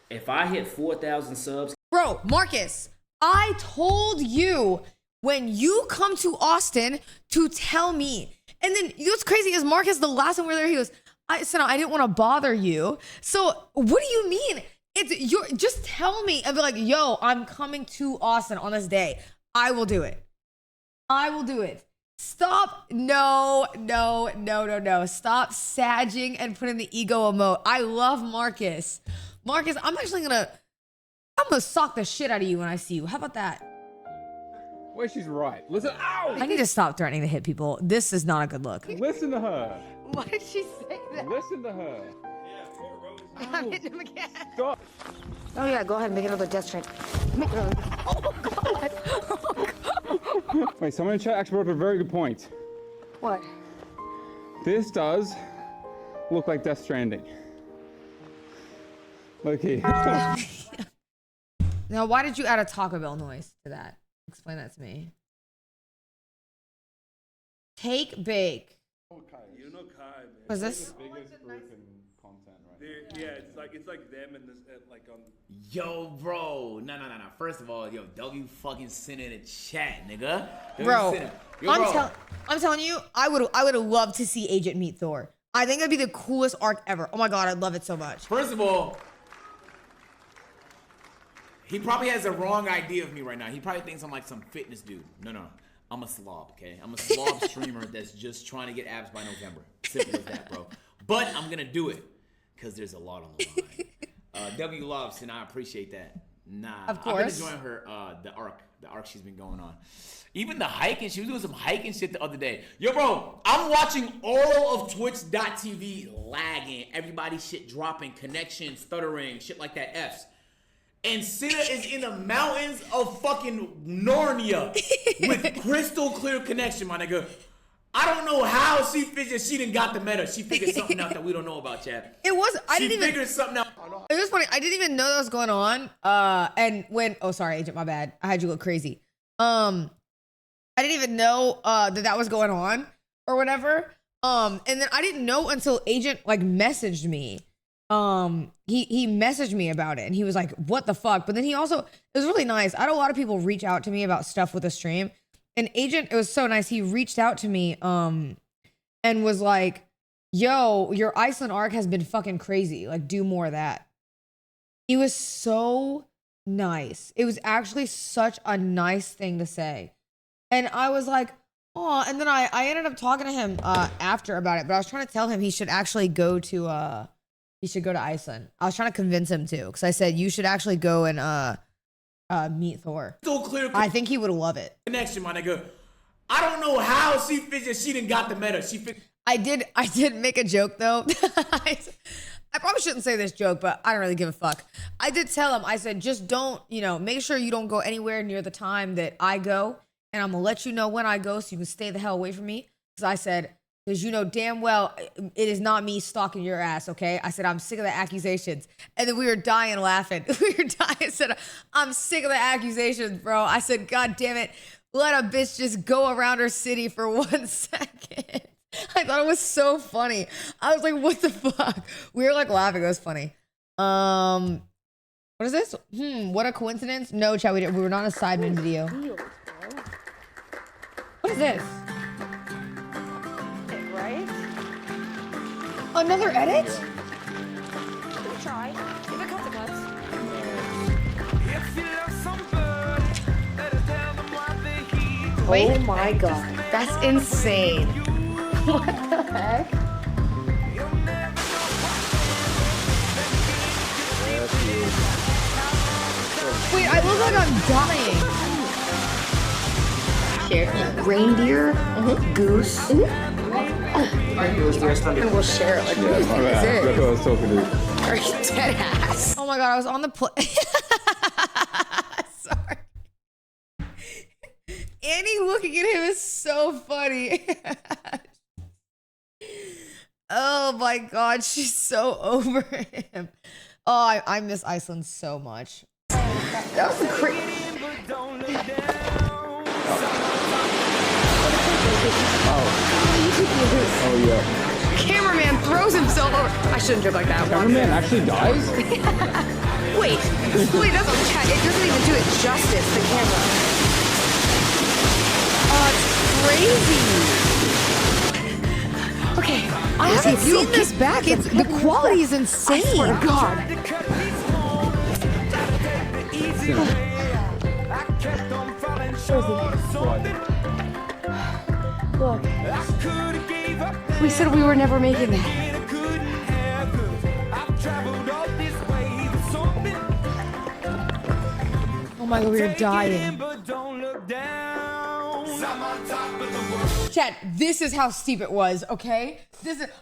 Speaker 23: if I hit 4,000 subs.
Speaker 1: Bro, Marcus, I told you when you come to Austin to tell me. And then you know what's crazy is Marcus, the last time we were there, he goes, Senna, I didn't want to bother you. So what do you mean? Just tell me and be like, yo, I'm coming to Austin on this day. I will do it. Stop. No. Stop sagging and putting the ego emote. I love Marcus. Marcus, I'm gonna sock the shit out of you when I see you. How about that?
Speaker 12: Well, she's right. Listen. Ow!
Speaker 1: I need to stop threatening to hit people. This is not a good look.
Speaker 12: Listen to her.
Speaker 15: Why did she say that?
Speaker 12: Listen to her.
Speaker 15: I hit him again.
Speaker 12: Stop.
Speaker 8: Oh yeah, go ahead, make another death trend.
Speaker 15: Oh God.
Speaker 12: Wait, someone in chat actually brought up a very good point.
Speaker 8: What?
Speaker 12: This does look like Death Stranding. Okay.
Speaker 1: Now, why did you add a Taco Bell noise to that? Explain that to me. Take Bake.
Speaker 14: You know Kai, man.
Speaker 1: What's this?
Speaker 14: The biggest group in content, right? Yeah, it's like them and this like on.
Speaker 3: Yo, bro, no. First of all, yo, W fucking sent in a chat, nigga.
Speaker 1: Bro, I'm telling you, I would love to see Agent meet Thor. I think it'd be the coolest arc ever. Oh my god, I'd love it so much.
Speaker 3: First of all, he probably has a wrong idea of me right now. He probably thinks I'm like some fitness dude. No. I'm a slob, okay? I'm a slob streamer that's just trying to get abs by November. Simple as that, bro. But I'm gonna do it because there's a lot on the line. W loves, and I appreciate that. Nah,
Speaker 1: of course.
Speaker 3: I've been enjoying her the arc she's been going on. Even the hiking, she was doing some hiking shit the other day. Yo, bro, I'm watching all of Twitch.tv lagging, everybody shit dropping, connection, stuttering, shit like that, Fs. And Senna is in the mountains of fucking Narnia with crystal clear connection, my nigga. I don't know how she figured she didn't got the meta. She figured something out that we don't know about, Chad. She figured something out.
Speaker 1: It was funny. I didn't even know that was going on. And when, oh, sorry, Agent, my bad. I had you look crazy. I didn't even know that was going on or whatever. And then I didn't know until Agent like messaged me. He messaged me about it and he was like, what the fuck? But then he also, it was really nice. I had a lot of people reach out to me about stuff with the stream, and Agent, it was so nice. He reached out to me, and was like, yo, your Iceland arc has been fucking crazy. Like, do more of that. He was so nice. It was actually such a nice thing to say. And I was like, oh, and then I ended up talking to him, after about it, but I was trying to tell him he should actually go to Iceland. I was trying to convince him to, because I said you should actually go and meet Thor.
Speaker 3: So clear.
Speaker 1: I think he would love it.
Speaker 3: Connection, my nigga. I don't know how she figured she didn't got the meta.
Speaker 1: I did make a joke though. I probably shouldn't say this joke, but I don't really give a fuck. I did tell him, I said, just don't, make sure you don't go anywhere near the time that I go, and I'm gonna let you know when I go so you can stay the hell away from me. Because I said, because you know damn well it is not me stalking your ass, okay? I said, I'm sick of the accusations. And then we were dying laughing. I said, I'm sick of the accusations, bro. I said, God damn it, let a bitch just go around her city for 1 second. I thought it was so funny. I was like, what the fuck? We were like laughing. It was funny. What is this? What a coincidence. No, chat, we were not in a Sidemen video. What is this?
Speaker 15: Right?
Speaker 1: Another edit?
Speaker 15: Try. If it cuts, it cuts.
Speaker 7: Oh my god, that's insane. What the heck?
Speaker 1: Wait, I look like I'm dying.
Speaker 7: Share. Reindeer, goose. And we'll share it like
Speaker 12: Yeah, my bad. That's what I was talking to.
Speaker 7: Are you dead ass?
Speaker 1: Oh my god, I was on the Sorry. Annie looking at him is so funny. Oh my god, she's so over him. Oh, I miss Iceland so much.
Speaker 7: That was crazy.
Speaker 12: Oh yeah.
Speaker 7: Cameraman throws himself over. I shouldn't joke like that.
Speaker 12: Cameraman actually dies?
Speaker 7: Wait, it doesn't even do it justice, the camera.
Speaker 1: Oh, it's crazy.
Speaker 7: Okay,
Speaker 1: I haven't seen this back. The quality is insane.
Speaker 7: I swear to God. Look. We said we were never making that.
Speaker 1: Oh my god, we were dying. Chat, this is how steep it was, okay?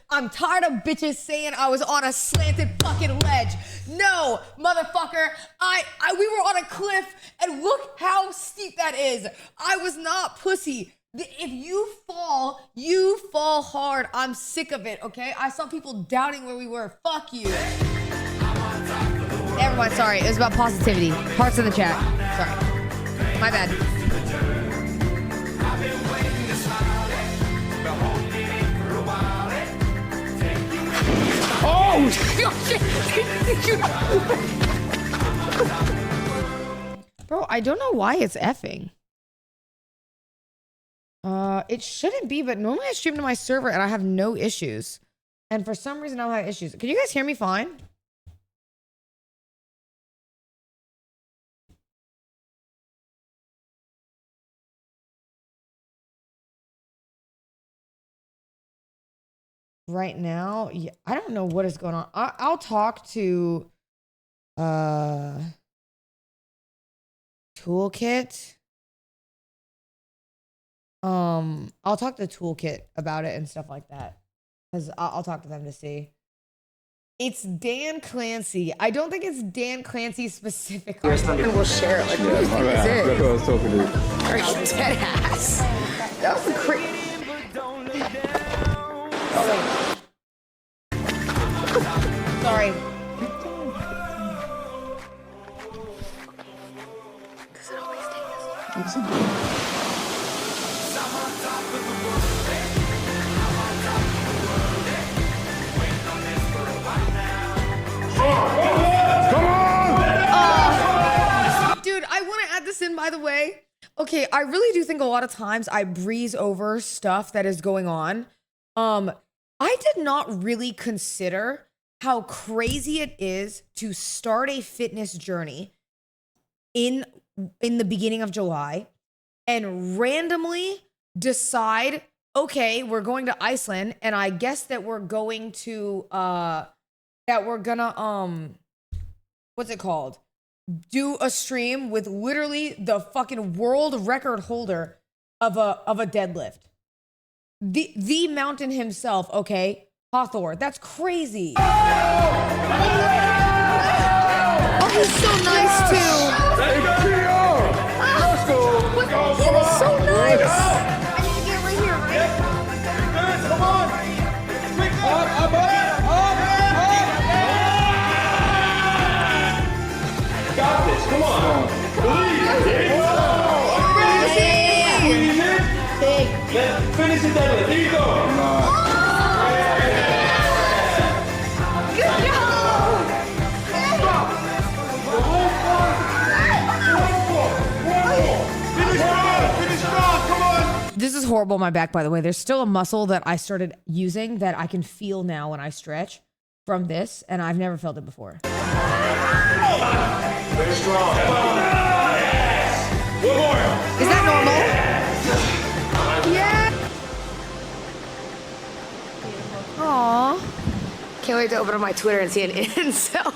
Speaker 1: I'm tired of bitches saying I was on a slanted fucking ledge. No, motherfucker, we were on a cliff, and look how steep that is. I was not pussy. If you fall hard. I'm sick of it, okay? I saw people doubting where we were. Fuck you. Never mind, sorry. It was about positivity. Hearts in the chat. Sorry. My bad.
Speaker 7: Oh,
Speaker 1: Bro, I don't know why it's effing. It shouldn't be, but normally I stream to my server and I have no issues. And for some reason I don't have issues. Can you guys hear me fine? Right now, yeah, I don't know what is going on. I'll talk to Toolkit. I'll talk to Toolkit about it and stuff like that. Because I'll talk to them to see. It's Dan Clancy. I don't think it's Dan Clancy specifically.
Speaker 7: And we'll share it like
Speaker 12: Yeah, my bad. That's what I was talking to.
Speaker 7: Are you dead ass? That was crazy.
Speaker 1: Sorry.
Speaker 7: Does it always take this long?
Speaker 1: Dude, I want to add this in, by the way. Okay, I really do think a lot of times I breeze over stuff that is going on. I did not really consider how crazy it is to start a fitness journey in the beginning of July and randomly decide, okay, we're going to Iceland, and I guess that we're going to what's it called? Do a stream with literally the fucking world record holder of a deadlift. The mountain himself, okay? Hathor. That's crazy. Oh, he's so nice too. He's so nice. I need to get right here, right? Come on.
Speaker 14: Got this. Come on. Finish it that way. There you go.
Speaker 1: This is horrible on my back, by the way. There's still a muscle that I started using that I can feel now when I stretch from this, and I've never felt it before.
Speaker 14: Very strong. One more.
Speaker 1: Is that normal? Yeah. Aww.
Speaker 7: Can't wait to open up my Twitter and see an incel.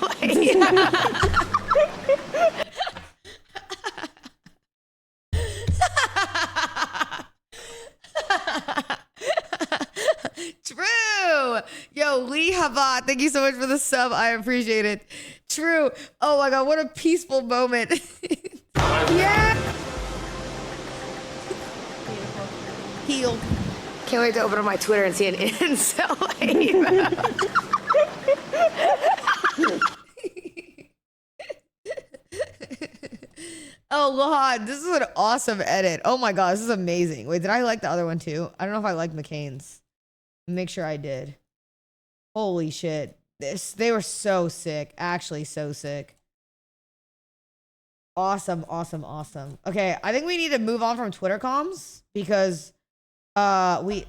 Speaker 1: Yo, Lee Habat, thank you so much for the sub. I appreciate it. True. Oh my God, what a peaceful moment. Yeah. Healed.
Speaker 4: Can't wait to open up my Twitter and see an incel
Speaker 1: Oh God, this is an awesome edit. Oh my God, this is amazing. Wait, did I like the other one too? I don't know if I liked McCain's. Make sure I did. Holy shit. They were so sick. Actually so sick. Awesome, awesome, awesome. Okay, I think we need to move on from Twitter comms because we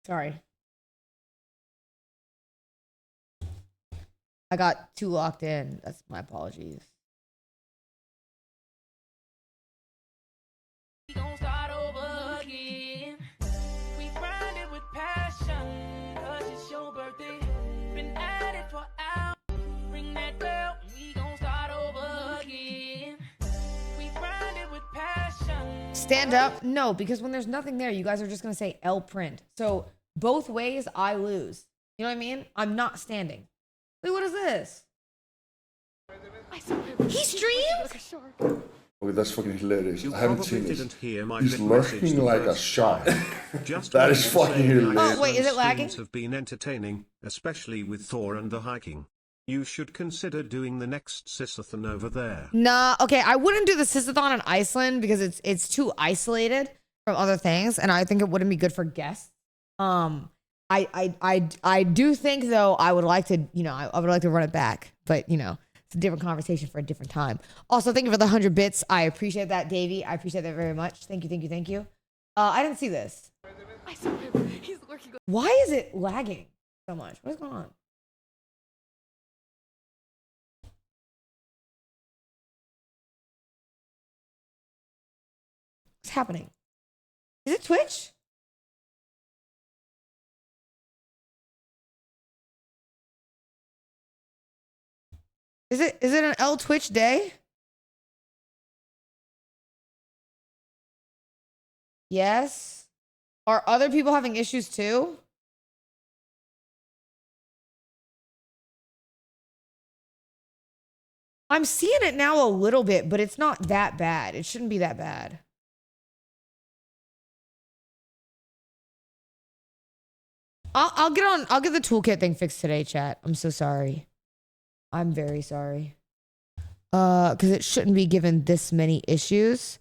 Speaker 1: Sorry. I got too locked in. That's my apologies.
Speaker 2: We gon' start over again. We grind it with passion, 'cause it's your birthday. Been at it for hours. Ring that bell, we gon' start over again. We grind it with passion.
Speaker 1: Stand up? No, because when there's nothing there, you guys are just gonna say L print. So both ways, I lose. You know what I mean? I'm not standing. Wait, what is this? He streams?
Speaker 5: Okay, that's fucking hilarious.
Speaker 19: You
Speaker 5: I haven't
Speaker 19: probably
Speaker 5: seen this.
Speaker 19: didn't hear my
Speaker 5: He's
Speaker 19: little message
Speaker 5: lurking
Speaker 19: the
Speaker 5: like a
Speaker 19: first
Speaker 5: shark.
Speaker 19: Just
Speaker 5: That
Speaker 19: wanted
Speaker 5: is
Speaker 19: to
Speaker 5: fucking
Speaker 19: say
Speaker 5: hilarious.
Speaker 19: Iceland's
Speaker 1: Oh, wait, is it lagging?
Speaker 19: streams have been entertaining, especially with Thor and the hiking. You should consider doing the next Sisathon over there.
Speaker 1: Nah, okay, I wouldn't do the Sisathon in Iceland because it's too isolated from other things, and I think it wouldn't be good for guests. I do think though I would like to, you know, I would like to run it back, but you know, it's a different conversation for a different time. Also, thank you for the 100 bits. I appreciate that, Davey. I appreciate that very much. Thank you, thank you, thank you. I didn't see this.
Speaker 15: I saw him. He's lurking.
Speaker 1: Why is it lagging so much? What's going on? What's happening? Is it Twitch? Is it an L Twitch day? Yes. Are other people having issues too? I'm seeing it now a little bit, but it's not that bad. It shouldn't be that bad. I'll get the toolkit thing fixed today, chat. I'm so sorry. I'm very sorry. Because it shouldn't be given this many issues.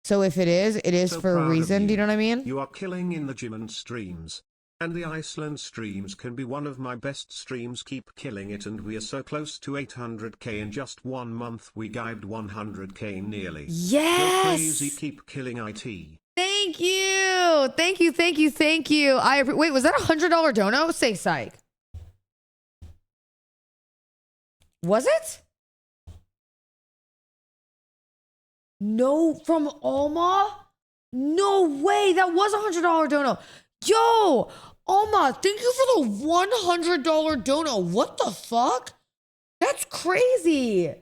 Speaker 1: So if it is
Speaker 19: So
Speaker 1: for a
Speaker 19: proud of
Speaker 1: reason. Do you know what I mean?
Speaker 19: You are killing in the gym and streams. And the Iceland streams can be one of my best streams. Keep killing it, and we are so close to 800k in just 1 month. We gived 100k nearly.
Speaker 1: Yes!
Speaker 19: Go crazy, keep killing IT.
Speaker 1: Thank you. Thank you. Thank you. Thank you. Wait, was that $100 dono? Say psych. Was it? No, from Alma? No way. That was a $100 dono. Yo, Alma, thank you for the $100 dono. What the fuck? That's crazy.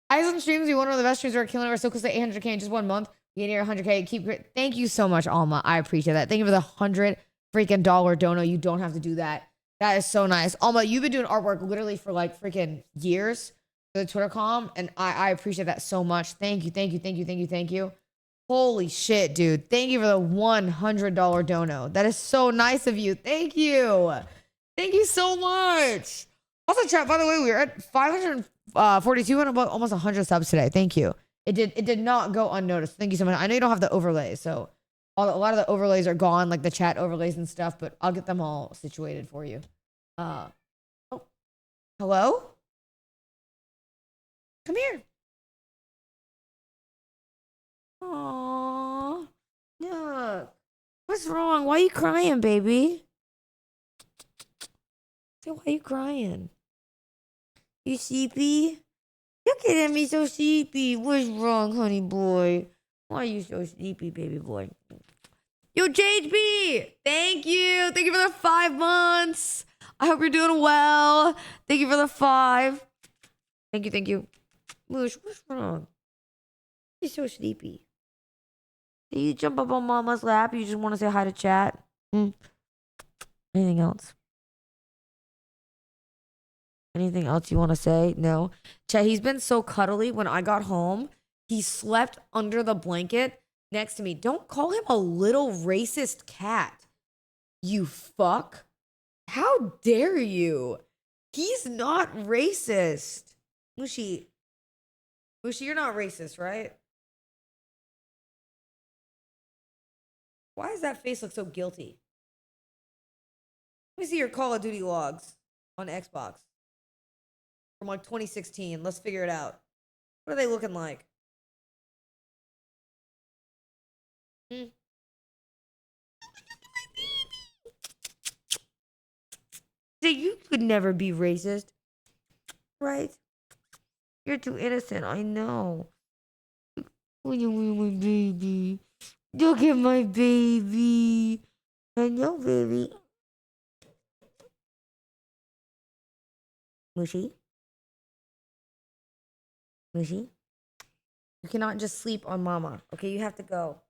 Speaker 1: Iceland streams, you one of the best streams. We're killing it. We're so close to 800k in just 1 month. We get near 100k. Keep great. Thank you so much, Alma. I appreciate that. Thank you for the $100 freaking dono. You don't have to do that. That is so nice. Alma, you've been doing artwork literally for like freaking years for the Twitter com, and I appreciate that so much. Thank you, thank you, thank you, thank you, thank you. Holy shit, dude. Thank you for the $100 dono. That is so nice of you. Thank you. Thank you so much. Also, chat, by the way, we were at 542 and about almost 100 subs today. Thank you. It did not go unnoticed. Thank you so much. I know you don't have the overlays, so a lot of the overlays are gone, like the chat overlays and stuff, but I'll get them all situated for you. Oh, hello? Come here. Aww. Look. What's wrong? Why are you crying, baby? Say, why are you crying? You sleepy? Look at him, he's so sleepy. What's wrong, honey boy? Why are you so sleepy, baby boy? Yo, JHB! Thank you. Thank you for the 5 months. I hope you're doing well. Thank you for the 5. Thank you, thank you. Moosh, what's wrong? He's so sleepy. Did you jump up on mama's lap? You just want to say hi to chat? Anything else? Anything else you want to say? No? Chat, he's been so cuddly. When I got home, he slept under the blanket next to me. Don't call him a little racist cat. You fuck. How dare you? He's not racist. Mushi, you're not racist, right? Why does that face look so guilty? Let me see your Call of Duty logs on Xbox from like 2016. Let's figure it out. What are they looking like? You could never be racist, right? You're too innocent, I know. When you were my baby. Look at my baby. I know, baby. Mushy? Mushy? You cannot just sleep on mama. Okay, you have to go.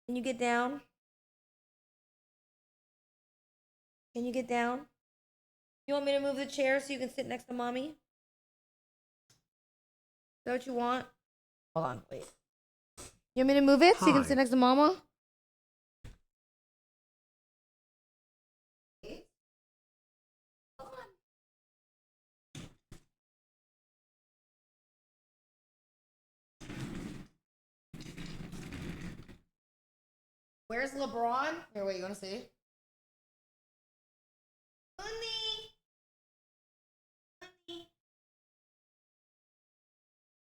Speaker 1: Can you get down? Can you get down? You want me to move the chair so you can sit next to mommy? Is that what you want? Hold on, wait. You want me to move it so you can sit next to mama? Where's LeBron? Here, wait, you want to see?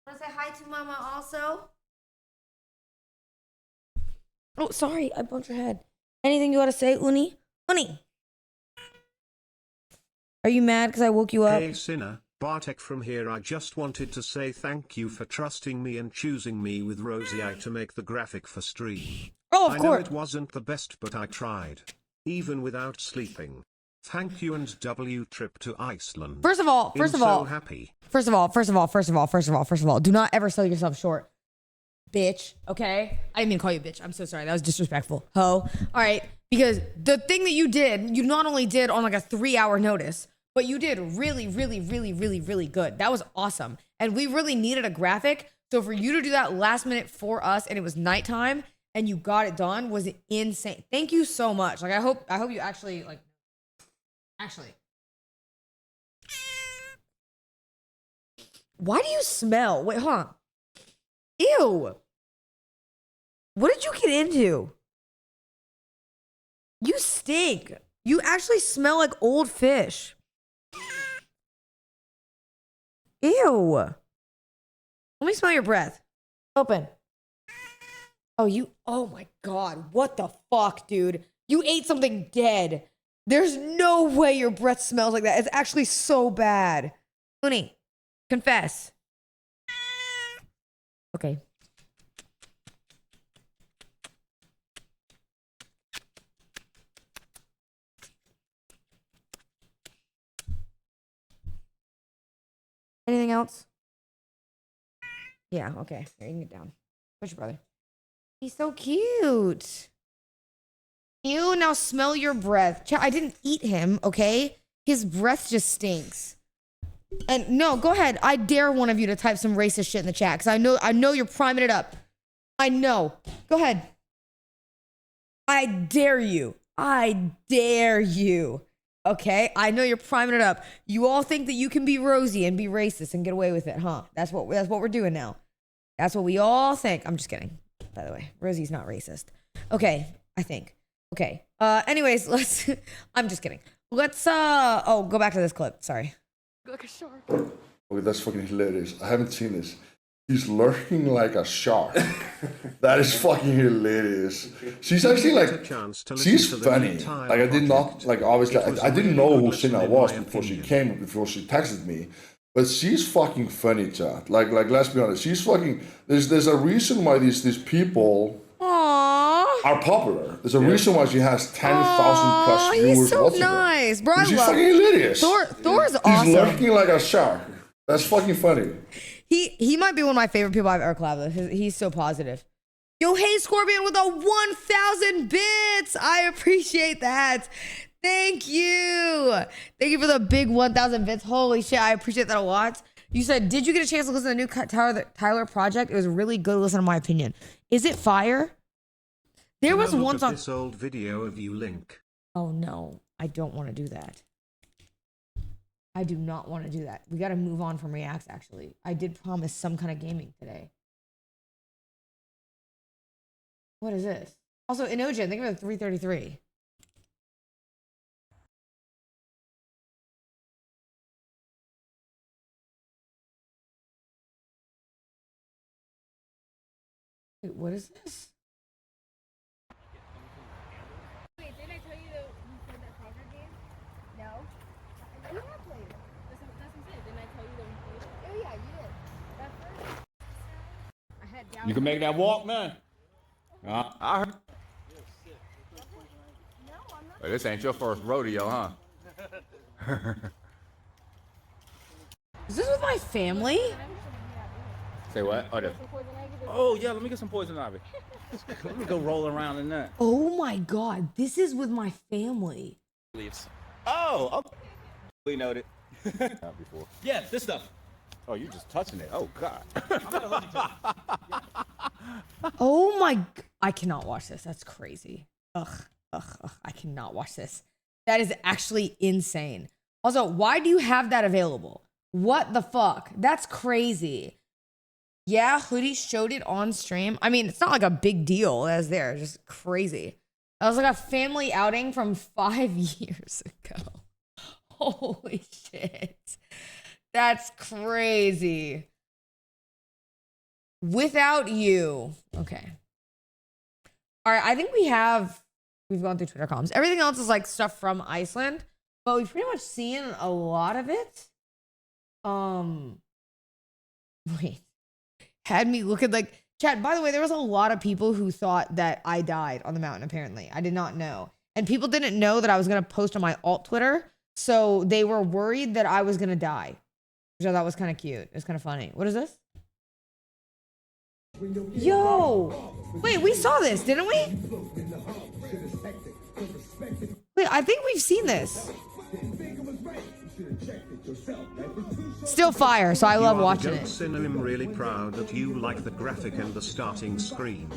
Speaker 1: Want to say hi to mama also? Oh, sorry, I bumped your head. Anything you want to say, Uni? Uni! Are you mad because I woke you up?
Speaker 19: Hey Sinner, Bartek from here. I just wanted to say thank you for trusting me and choosing me with Rosie I to make the graphic for stream.
Speaker 1: Oh, of
Speaker 19: I
Speaker 1: course.
Speaker 19: know it wasn't the best, but I tried. Even without sleeping. Thank you and W trip to Iceland.
Speaker 1: First of all,
Speaker 19: so happy.
Speaker 1: First of all, do not ever sell yourself short. Bitch, okay? I didn't mean to call you a bitch. I'm so sorry. That was disrespectful. Ho. All right. Because the thing that you did, you not only did on like a 3-hour notice, but you did really, really, really, really, really good. That was awesome. And we really needed a graphic. So for you to do that last minute for us and it was nighttime and you got it done was insane. Thank you so much. Like I hope you actually Why do you smell? Wait, hold on. Ew. What did you get into? You stink. You actually smell like old fish. Ew. Let me smell your breath. Open. Oh my God. What the fuck, dude? You ate something dead. There's no way your breath smells like that. It's actually so bad. Uni, confess. Okay. Anything else? Yeah, okay. Here, you can get down. Where's your brother? He's so cute. Ew, now smell your breath. I didn't eat him, okay? His breath just stinks. And no, go ahead. I dare one of you to type some racist shit in the chat because I know you're priming it up. I know. Go ahead. I dare you. I dare you. Okay? I know you're priming it up. You all think that you can be Rosie and be racist and get away with it, huh? That's what we're doing now. That's what we all think. I'm just kidding. By the way, Rosie's not racist. Okay, I think. Okay. Anyways, let's I'm just kidding. Let's go back to this clip. Sorry.
Speaker 15: Like a shark.
Speaker 5: Okay, that's fucking hilarious. I haven't seen this. He's lurking like a shark. That is fucking hilarious. She's actually like, she's funny. Like I did not, like obviously, I didn't know who Cinna was before she texted me. But she's fucking funny, chat. Like let's be honest, she's fucking, there's a reason why these people are popular. There's a reason why she has 10,000 plus viewers.
Speaker 1: He's so
Speaker 5: watching her.
Speaker 1: nice, bro.
Speaker 5: She's fucking hilarious.
Speaker 1: Thor's awesome.
Speaker 5: He's lurking like a shark. That's fucking funny.
Speaker 1: He might be one of my favorite people I've ever collabed with. He's so positive. Yo, hey Scorpion with a 1,000 bits. I appreciate that. Thank you. Thank you for the big 1,000 bits. Holy shit, I appreciate that a lot. You said, did you get a chance to listen to the new Tyler project? It was really good. Listen to my opinion. Is it fire? There was one song.
Speaker 19: This old video of you, Link.
Speaker 1: Oh no, I don't want to do that. I do not want to do that. We got to move on from reacts, actually. I did promise some kind of gaming today. What is this? Also, Inogen, think of it 333. Wait, what is this?
Speaker 15: Wait, didn't I tell you that we played that soccer game? No. You have played it. That's what I'm saying. Didn't I tell you that we played it? Oh yeah, you did. That first. I had down.
Speaker 3: You can make that walk, man. I heard. Hey, this ain't your first rodeo, huh?
Speaker 1: Is this with my family?
Speaker 3: Say what? Oh, yeah, let me get some poison ivy. Let me go roll around in that.
Speaker 1: Oh my god, this is with my family.
Speaker 3: Leaves. Oh, okay. We noted. Not before. Yeah, this stuff. Oh, you're just touching it. Oh, God.
Speaker 1: Oh my, I cannot watch this. That's crazy. Ugh, I cannot watch this. That is actually insane. Also, why do you have that available? What the fuck? That's crazy. Yeah, Hoodie showed it on stream. I mean, it's not like a big deal as there, just crazy. That was like a family outing from 5 years ago. Holy shit. That's crazy. Without you. Okay. All right, I think we've gone through Twitter comms. Everything else is like stuff from Iceland, but we've pretty much seen a lot of it. Wait. Had me looking like, chat, by the way, there was a lot of people who thought that I died on the mountain, apparently. I did not know. And people didn't know that I was going to post on my alt Twitter, so they were worried that I was going to die, which I thought was kind of cute. It was kind of funny. What is this? Yo! Wait, we saw this, didn't we? Wait, I think we've seen this. Still fire, so I love watching it.
Speaker 19: I'm really proud that you like the graphic and the starting screen.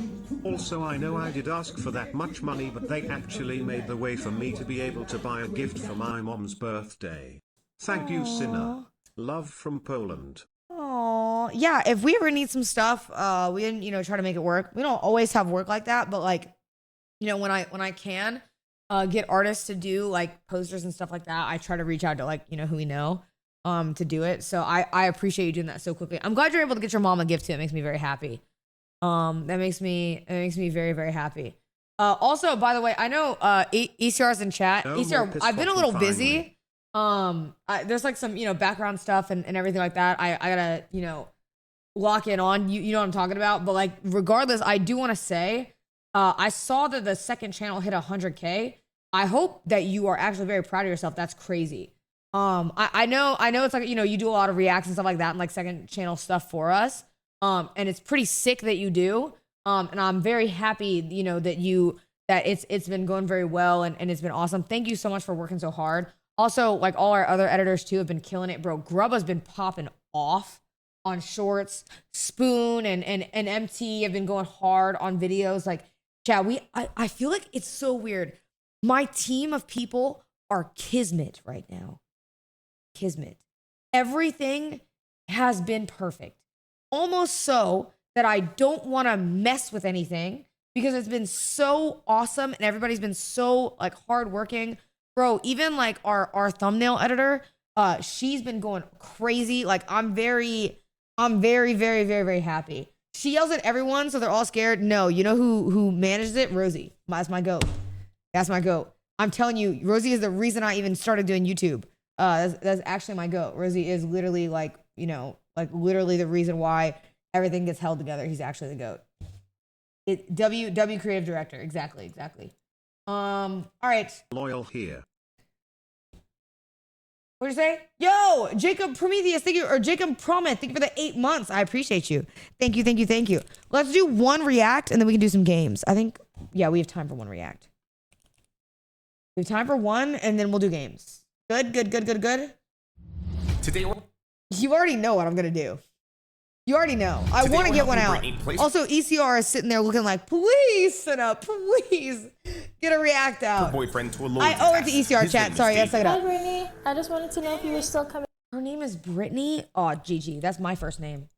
Speaker 19: Also, I know I did ask for that much money, but they actually made the way for me to be able to buy a gift for my mom's birthday. Thank you, Sinner. Love from Poland.
Speaker 1: Oh, yeah. If we ever need some stuff, we can, try to make it work. We don't always have work like that, but like, when I can get artists to do like posters and stuff like that, I try to reach out to like, who we know to do it. So I appreciate you doing that so quickly. I'm glad you're able to get your mom a gift too. It makes me very happy. It makes me very, very happy. Also, by the way, I know ECR's in chat.
Speaker 19: No
Speaker 1: ECR, I've been a little busy. There's like some, background stuff and everything like that. I gotta, lock in on you know what I'm talking about. But like, regardless, I do want to say, I saw that the second channel hit 100K. I hope that you are actually very proud of yourself. That's crazy. I know it's like, you do a lot of reacts and stuff like that and like second channel stuff for us. And it's pretty sick that you do. And I'm very happy, that it's been going very well and it's been awesome. Thank you so much for working so hard. Also, like all our other editors too have been killing it, bro. Grub has been popping off on shorts. Spoon and MT have been going hard on videos. Like, chat, I feel like it's so weird. My team of people are kismet right now. Kismet. Everything has been perfect. Almost so that I don't want to mess with anything because it's been so awesome and everybody's been so like hardworking. Bro, even like our thumbnail editor, she's been going crazy. Like I'm very I'm very, very, very, very happy. She yells at everyone, so they're all scared. No, you know who manages it? Rosie. That's my goat. That's my goat. I'm telling you, Rosie is the reason I even started doing YouTube. That's actually my goat. Rosie is literally like, you know, like literally the reason why everything gets held together. He's actually the goat. W creative director. Exactly. All right.
Speaker 19: Loyal here.
Speaker 1: What'd you say? Yo, Jacob Prometheus, thank you. Or Jacob Promet, thank you for the 8 months. I appreciate you. Thank you. Let's do one react and then we can do some games. I think, yeah, we have time for one react. We have time for one and then we'll do games. Good.
Speaker 6: Today,
Speaker 1: you already know what I'm going to do. You already know. I want to get one out. Also, ECR is sitting there looking like, please, Senna, please get a react out.
Speaker 6: boyfriend to a
Speaker 1: I owe it to ECR chat. Sorry, I suck it
Speaker 15: Hi,
Speaker 1: up.
Speaker 15: Brittany. I just wanted to know if you were still coming.
Speaker 1: Her name is Brittany. Oh, GG. That's my first name.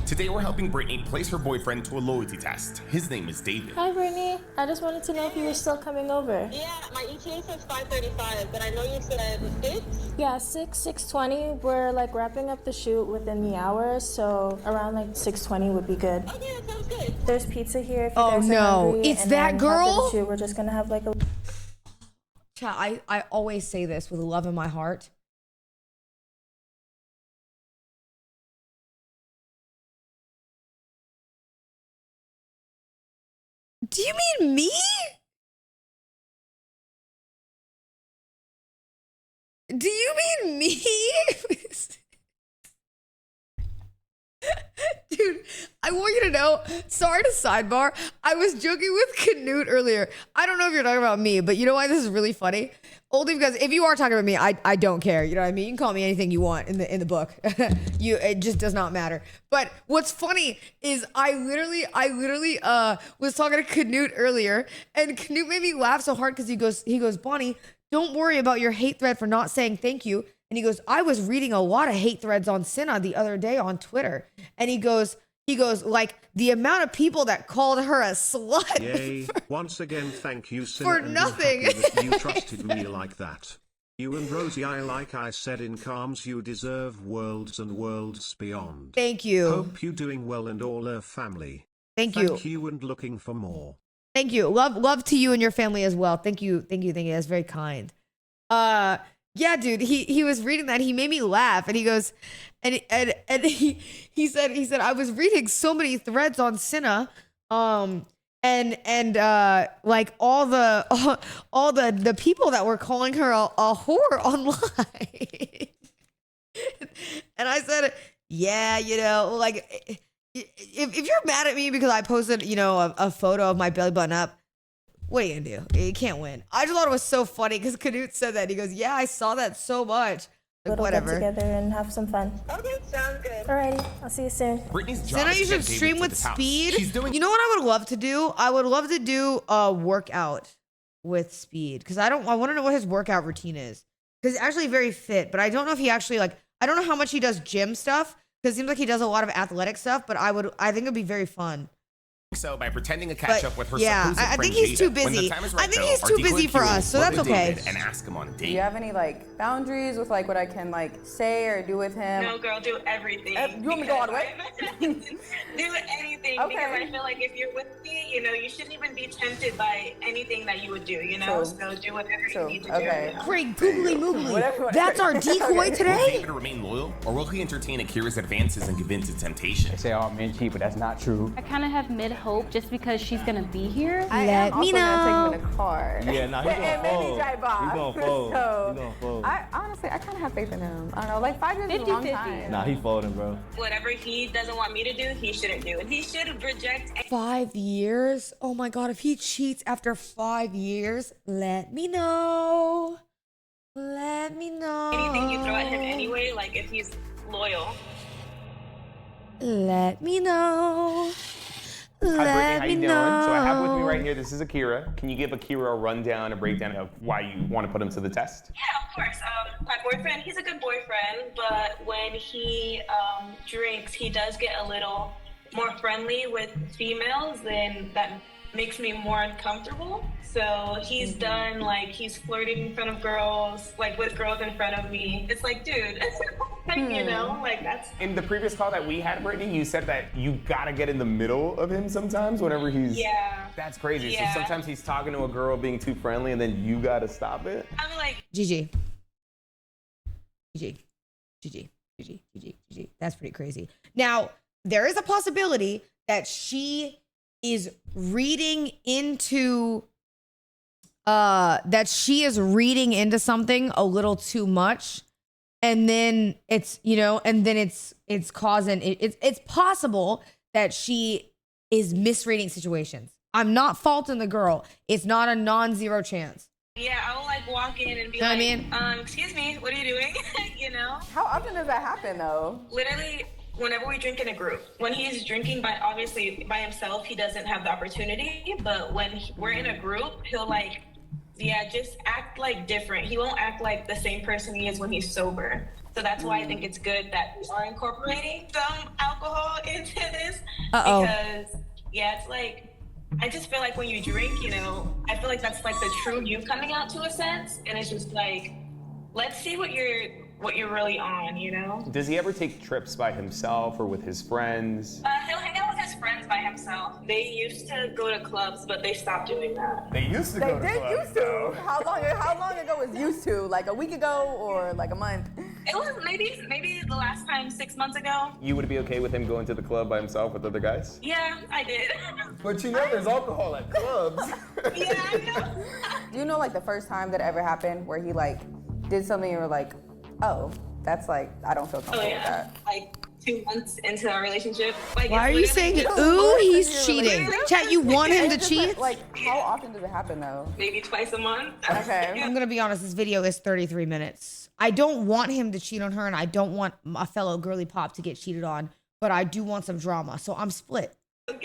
Speaker 6: Today we're helping Brittany place her boyfriend to a loyalty test. His name is David.
Speaker 15: Hi, Brittany. I just wanted to know if you were still coming over.
Speaker 13: Yeah, my ETA says 5:35, but I know you said 6?
Speaker 15: Yeah, 6:20. We're like wrapping up the shoot within the hour, so around like 6:20 would be good.
Speaker 13: Okay, that sounds good.
Speaker 15: There's pizza here if you
Speaker 1: Oh,
Speaker 15: guys are
Speaker 1: no.
Speaker 15: hungry,
Speaker 1: It's
Speaker 15: and
Speaker 1: that
Speaker 15: then after
Speaker 1: girl?
Speaker 15: the shoot, we're just gonna have like a...
Speaker 1: Chat, I always say this with love in my heart. Do you mean me? Do you mean me? Dude, I want you to know, sorry to sidebar, I was joking with Canute earlier. I don't know if you're talking about me, but you know why this is really funny? Only because if you are talking about me, I don't care. You know what I mean? You can call me anything you want in the book. It just does not matter. But what's funny is I literally was talking to Canute earlier, and Canute made me laugh so hard because he goes, Bonnie, don't worry about your hate thread for not saying thank you. And he goes, I was reading a lot of hate threads on Cinna the other day on Twitter. And he goes, like, the amount of people that called her a slut.
Speaker 19: Yay, once again, thank you, Cinna,
Speaker 1: For
Speaker 19: and I'm
Speaker 1: nothing.
Speaker 19: happy that you trusted me like that. You and Rosie, like I said in Calms, you deserve worlds and worlds beyond.
Speaker 1: Thank you.
Speaker 19: Hope you doing well and all her family.
Speaker 1: Thank you.
Speaker 19: Thank you and looking for more.
Speaker 1: Thank you. Love to you and your family as well. Thank you. That's very kind. Yeah, dude, he was reading that. He made me laugh, and he goes, and he said I was reading so many threads on Cinna, and like all the people that were calling her a whore online. And I said, yeah, you know, like if you're mad at me because I posted, you know, a photo of my belly button up, what are you gonna do? You can't win. I just thought it was so funny because Canute said that. He goes, yeah, I saw that so much. Like, whatever.
Speaker 15: Get together and have some fun.
Speaker 13: Okay, sounds good.
Speaker 15: Alrighty, I'll see you soon.
Speaker 6: Brittany's job
Speaker 1: Senna,
Speaker 6: is
Speaker 1: you
Speaker 6: to get
Speaker 1: should
Speaker 6: David
Speaker 1: stream
Speaker 6: to
Speaker 1: with
Speaker 6: this house.
Speaker 1: Speed.
Speaker 6: She's doing
Speaker 1: You know what I would love to do? I would love to do a workout with Speed because I want to know what his workout routine is. Because he's actually very fit, but I don't know if he actually I don't know how much he does gym stuff because it seems like he does a lot of athletic stuff. But I think it'd be very fun.
Speaker 6: so by pretending to catch up with her supposed
Speaker 1: I
Speaker 6: friend
Speaker 1: think he's
Speaker 6: Jada.
Speaker 1: too
Speaker 6: When the
Speaker 1: busy.
Speaker 6: time is
Speaker 1: I
Speaker 6: right,
Speaker 1: think
Speaker 6: though,
Speaker 1: he's
Speaker 6: our
Speaker 1: too
Speaker 6: decoy
Speaker 1: busy for
Speaker 6: Q will
Speaker 1: us, so
Speaker 6: flirt
Speaker 1: that's
Speaker 6: with
Speaker 1: okay.
Speaker 6: David and ask him on a
Speaker 16: Do
Speaker 6: date.
Speaker 16: you have any like boundaries with like what I can like say or do with him?
Speaker 13: No, girl, do everything.
Speaker 16: You want me to go all the way?
Speaker 13: Do anything
Speaker 16: Okay.
Speaker 13: because I feel like if you're with me, you know, you shouldn't even be tempted by anything that you would do, you know?
Speaker 16: True.
Speaker 13: So do whatever you need to
Speaker 16: Okay.
Speaker 13: do.
Speaker 1: Great googly moogly.
Speaker 16: Whatever.
Speaker 1: That's our decoy
Speaker 6: Will
Speaker 1: today.
Speaker 6: David remain loyal, or will he entertain Akira's advances and give in to temptation?
Speaker 24: They say all men cheat, but that's not true.
Speaker 20: I kind of have mid-hope just because she's gonna be here.
Speaker 16: I
Speaker 1: Let
Speaker 16: am
Speaker 1: me
Speaker 16: also gonna take
Speaker 1: know.
Speaker 16: him in a car.
Speaker 24: Yeah, nah, he
Speaker 16: and
Speaker 24: gonna
Speaker 16: maybe
Speaker 24: fold.
Speaker 16: drive off.
Speaker 24: He gonna fold.
Speaker 16: So,
Speaker 24: He gonna fold.
Speaker 16: I honestly, I kind of have faith in him. I don't know, like 5 years is a long
Speaker 20: 50-50.
Speaker 16: time.
Speaker 24: Nah, he folding, bro.
Speaker 13: Whatever he doesn't want me to do, he shouldn't do. And he should reject
Speaker 1: 5 years? Oh my God, if he cheats after 5 years, let me know. Let me know.
Speaker 13: anything you throw at him anyway, like if he's loyal.
Speaker 1: Let me know.
Speaker 25: Hi Brittany,
Speaker 1: Let
Speaker 25: how
Speaker 1: me
Speaker 25: you doing?
Speaker 1: know.
Speaker 25: So I have with me right here, this is Akira. Can you give Akira a rundown, a breakdown of why you want to put him to the test?
Speaker 13: Yeah, of course. My boyfriend, he's a good boyfriend, but when he drinks, he does get a little more friendly with females, and that makes me more uncomfortable. So he's done, like, he's flirting in front of girls, like with girls in front of me. It's like, dude. You know, like that's.
Speaker 25: In the previous call that we had, Brittany, you said that you gotta get in the middle of him sometimes whenever he's.
Speaker 13: Yeah.
Speaker 25: That's crazy.
Speaker 13: Yeah.
Speaker 25: So sometimes he's talking to a girl being too friendly and then you gotta stop it.
Speaker 13: I'm like.
Speaker 1: GG. That's pretty crazy. Now, there is a possibility that she is reading into something a little too much, and then it's causing it's possible that she is misreading situations. I'm not faulting the girl. It's not a non-zero chance.
Speaker 13: Yeah, I will like walk in and be
Speaker 1: Know what
Speaker 13: like,
Speaker 1: I mean?
Speaker 13: Excuse me, what are you doing? You know?
Speaker 16: How often does that happen though?
Speaker 13: Literally, whenever we drink in a group. When he's drinking obviously by himself, he doesn't have the opportunity. But when we're in a group, he'll like, just act like different. He won't act like the same person he is when he's sober. So that's why I think it's good that we are incorporating some alcohol into this. Because it's like, I just feel like when you drink, you know, I feel like that's like the true you coming out to a sense. And it's just like, let's see what you're really on, you know?
Speaker 25: Does he ever take trips by himself or with his friends?
Speaker 13: He'll hang out with his friends by himself. They used to go to clubs, but they stopped doing that.
Speaker 25: They used to go to clubs.
Speaker 16: Used to. How long ago was used to? Like a week ago or like a month?
Speaker 13: It was maybe the last time 6 months ago.
Speaker 25: You would be okay with him going to the club by himself with other guys?
Speaker 13: Yeah, I did.
Speaker 25: But you know there's alcohol at clubs.
Speaker 13: Yeah, I know.
Speaker 16: Do you know like the first time that ever happened where he like did something and you were like, oh, that's like, I don't feel comfortable with that.
Speaker 13: Like 2 months into our relationship. Like,
Speaker 1: why are you saying, ooh, he's cheating? Chat, you want him to cheat?
Speaker 16: Like, how often does it happen though?
Speaker 13: Maybe twice a month.
Speaker 16: Okay.
Speaker 1: I'm going to be honest, this video is 33 minutes. I don't want him to cheat on her, and I don't want a fellow girly pop to get cheated on, but I do want some drama, so I'm split.
Speaker 16: So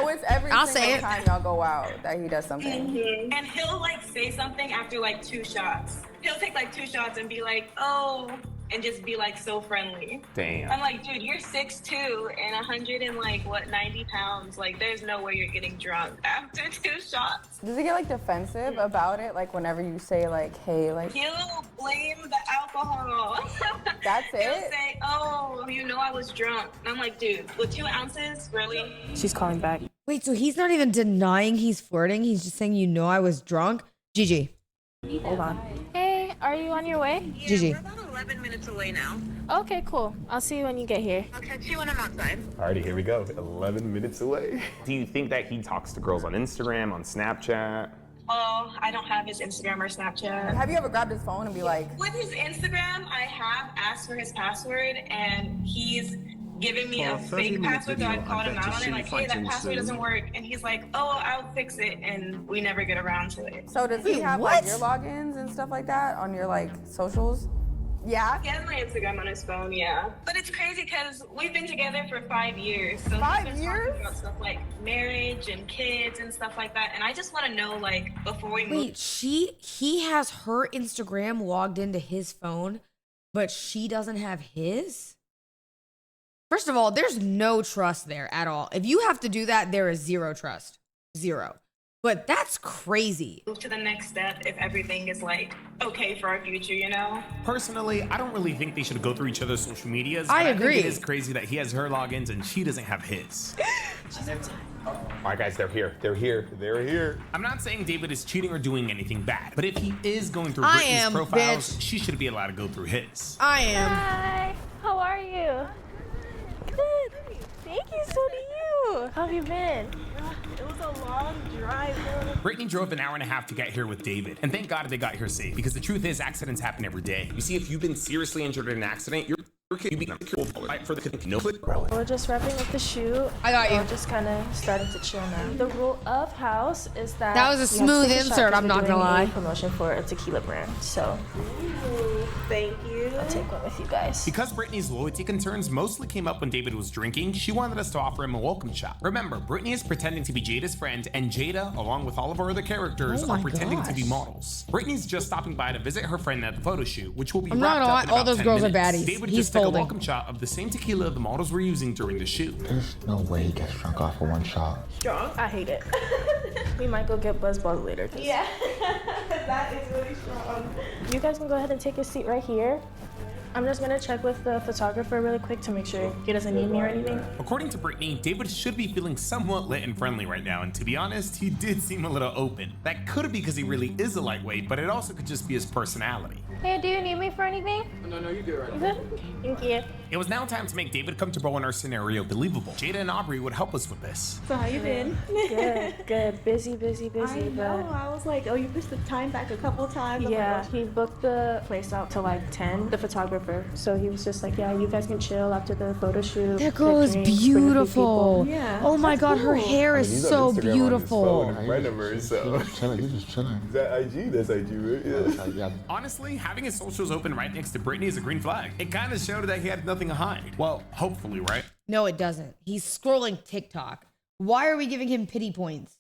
Speaker 16: it's every
Speaker 1: I'll
Speaker 16: single
Speaker 1: say it.
Speaker 16: time y'all go out that he does something.
Speaker 13: Mm-hmm. And he'll like say something after like 2 shots. He'll take like 2 shots and be like, oh, and just be like so friendly.
Speaker 25: Damn.
Speaker 13: I'm like, dude, you're 6'2" and 100 and like what 90 pounds. Like, there's no way you're getting drunk after 2 shots.
Speaker 16: Does he get like defensive about it? Like whenever you say like, hey, like.
Speaker 13: He'll blame the alcohol.
Speaker 16: That's it?
Speaker 13: He'll say, oh, you know I was drunk. And I'm like, dude, with 2 ounces, really?
Speaker 16: She's calling back.
Speaker 1: Wait, so he's not even denying he's flirting? He's just saying, you know I was drunk? GG.
Speaker 16: Hold on.
Speaker 15: Hey, are you on your way?
Speaker 1: GG.
Speaker 13: We're about 11 minutes away now.
Speaker 15: Okay, cool. I'll see you when you get here.
Speaker 13: I'll catch you when I'm outside.
Speaker 25: Alrighty, here we go. 11 minutes away. Do you think that he talks to girls on Instagram, on Snapchat?
Speaker 13: Oh, I don't have his Instagram or Snapchat.
Speaker 16: Have you ever grabbed his phone and be like.
Speaker 13: With his Instagram, I have asked for his password and he's given me a fake password, so I called him out on it, like, hey, that password doesn't work. And he's like, oh, I'll fix it. And we never get around to it.
Speaker 16: So does he have like your logins and stuff like that on your like socials? Yeah?
Speaker 13: He has my Instagram on his phone, yeah. But it's crazy because we've been together for 5 years. So
Speaker 16: 5 years?
Speaker 13: Talking about stuff like marriage and kids and stuff like that. And I just want to know, like, before we move.
Speaker 1: Wait, he has her Instagram logged into his phone, but she doesn't have his? First of all, there's no trust there at all. If you have to do that, there is zero trust. Zero. But that's crazy.
Speaker 13: Move to the next step if everything is like okay for our future, you know?
Speaker 6: Personally, I don't really think they should go through each other's social medias.
Speaker 1: I
Speaker 6: but
Speaker 1: agree.
Speaker 6: I think it is crazy that he has her logins and she doesn't have his.
Speaker 25: All right, guys, they're here. They're here. They're here.
Speaker 6: I'm not saying David is cheating or doing anything bad, but if he is going through
Speaker 1: I
Speaker 6: Britney's
Speaker 1: am,
Speaker 6: profiles,
Speaker 1: bitch.
Speaker 6: she should be allowed to go through his.
Speaker 1: I am.
Speaker 15: Hi, how are you? Good. Thank you, so do you. How have you been? It was a long drive.
Speaker 6: Britney drove an hour and a half to get here with David, and thank God they got here safe, because the truth is accidents happen every day.
Speaker 25: You see, if you've been seriously injured in an accident, you'd be for the no.
Speaker 15: We're just wrapping up the shoot.
Speaker 1: I got you.
Speaker 15: We're just kind of starting to chill now. The rule of house is that
Speaker 1: That was a
Speaker 15: you have to
Speaker 1: smooth
Speaker 15: take a shot
Speaker 1: insert, I'm
Speaker 15: because
Speaker 1: not
Speaker 15: we're
Speaker 1: gonna
Speaker 15: doing a
Speaker 1: lie.
Speaker 15: promotion for a tequila brand, so
Speaker 13: Thank you.
Speaker 15: I'll take one with you guys.
Speaker 6: Because Britney's loyalty concerns mostly came up when David was drinking, she wanted us to offer him a welcome shot. Remember, Britney is pretending to be Jada's friend, and Jada, along with all of our other characters,
Speaker 1: Oh
Speaker 6: are
Speaker 1: my
Speaker 6: pretending to be
Speaker 1: gosh.
Speaker 6: models. Britney's just stopping by to visit her friend at the photo shoot, which will be
Speaker 1: I'm not
Speaker 6: wrapped
Speaker 1: gonna
Speaker 6: up in
Speaker 1: lie, all
Speaker 6: about
Speaker 1: those
Speaker 6: 10
Speaker 1: girls are
Speaker 6: minutes.
Speaker 1: baddies.
Speaker 6: David
Speaker 1: He's
Speaker 6: just took a
Speaker 1: folding.
Speaker 6: welcome shot of the same tequila the models were using during the shoot.
Speaker 5: There's no way he gets drunk off of one shot.
Speaker 15: Strong? I hate it. We might go get buzzballs later.
Speaker 13: Yeah, that is really strong.
Speaker 15: You guys can go ahead and take a seat right here.
Speaker 9: I'm just gonna check with the photographer really quick to make sure he doesn't need me or anything.
Speaker 6: According to Brittany, David should be feeling somewhat lit and friendly right now, and to be honest, he did seem a little open. That could be because he really is a lightweight, but it also could just be his personality.
Speaker 9: Hey, do you need me for anything?
Speaker 14: No, you good right
Speaker 9: You good? Thank you.
Speaker 6: It was now time to make David comfortable in our scenario believable. Jada and Aubrey would help us with this.
Speaker 9: So how you been? Good. Busy.
Speaker 15: I know. I was like, oh, you pushed the time back a couple times.
Speaker 9: Yeah, he booked the place out to like 10, the photographer. So he was just like, yeah, you guys can chill after the photo shoot.
Speaker 1: That girl is beautiful.
Speaker 9: Yeah.
Speaker 1: Oh my God, her hair is so beautiful.
Speaker 5: He's just chilling.
Speaker 14: Is that IG? That's IG, right?
Speaker 5: Yeah.
Speaker 6: Honestly, having his socials open right next to Brittany is a green flag. It kind of showed that he had nothing to hide. Well, hopefully, right?
Speaker 1: No, it doesn't. He's scrolling TikTok. Why are we giving him pity points?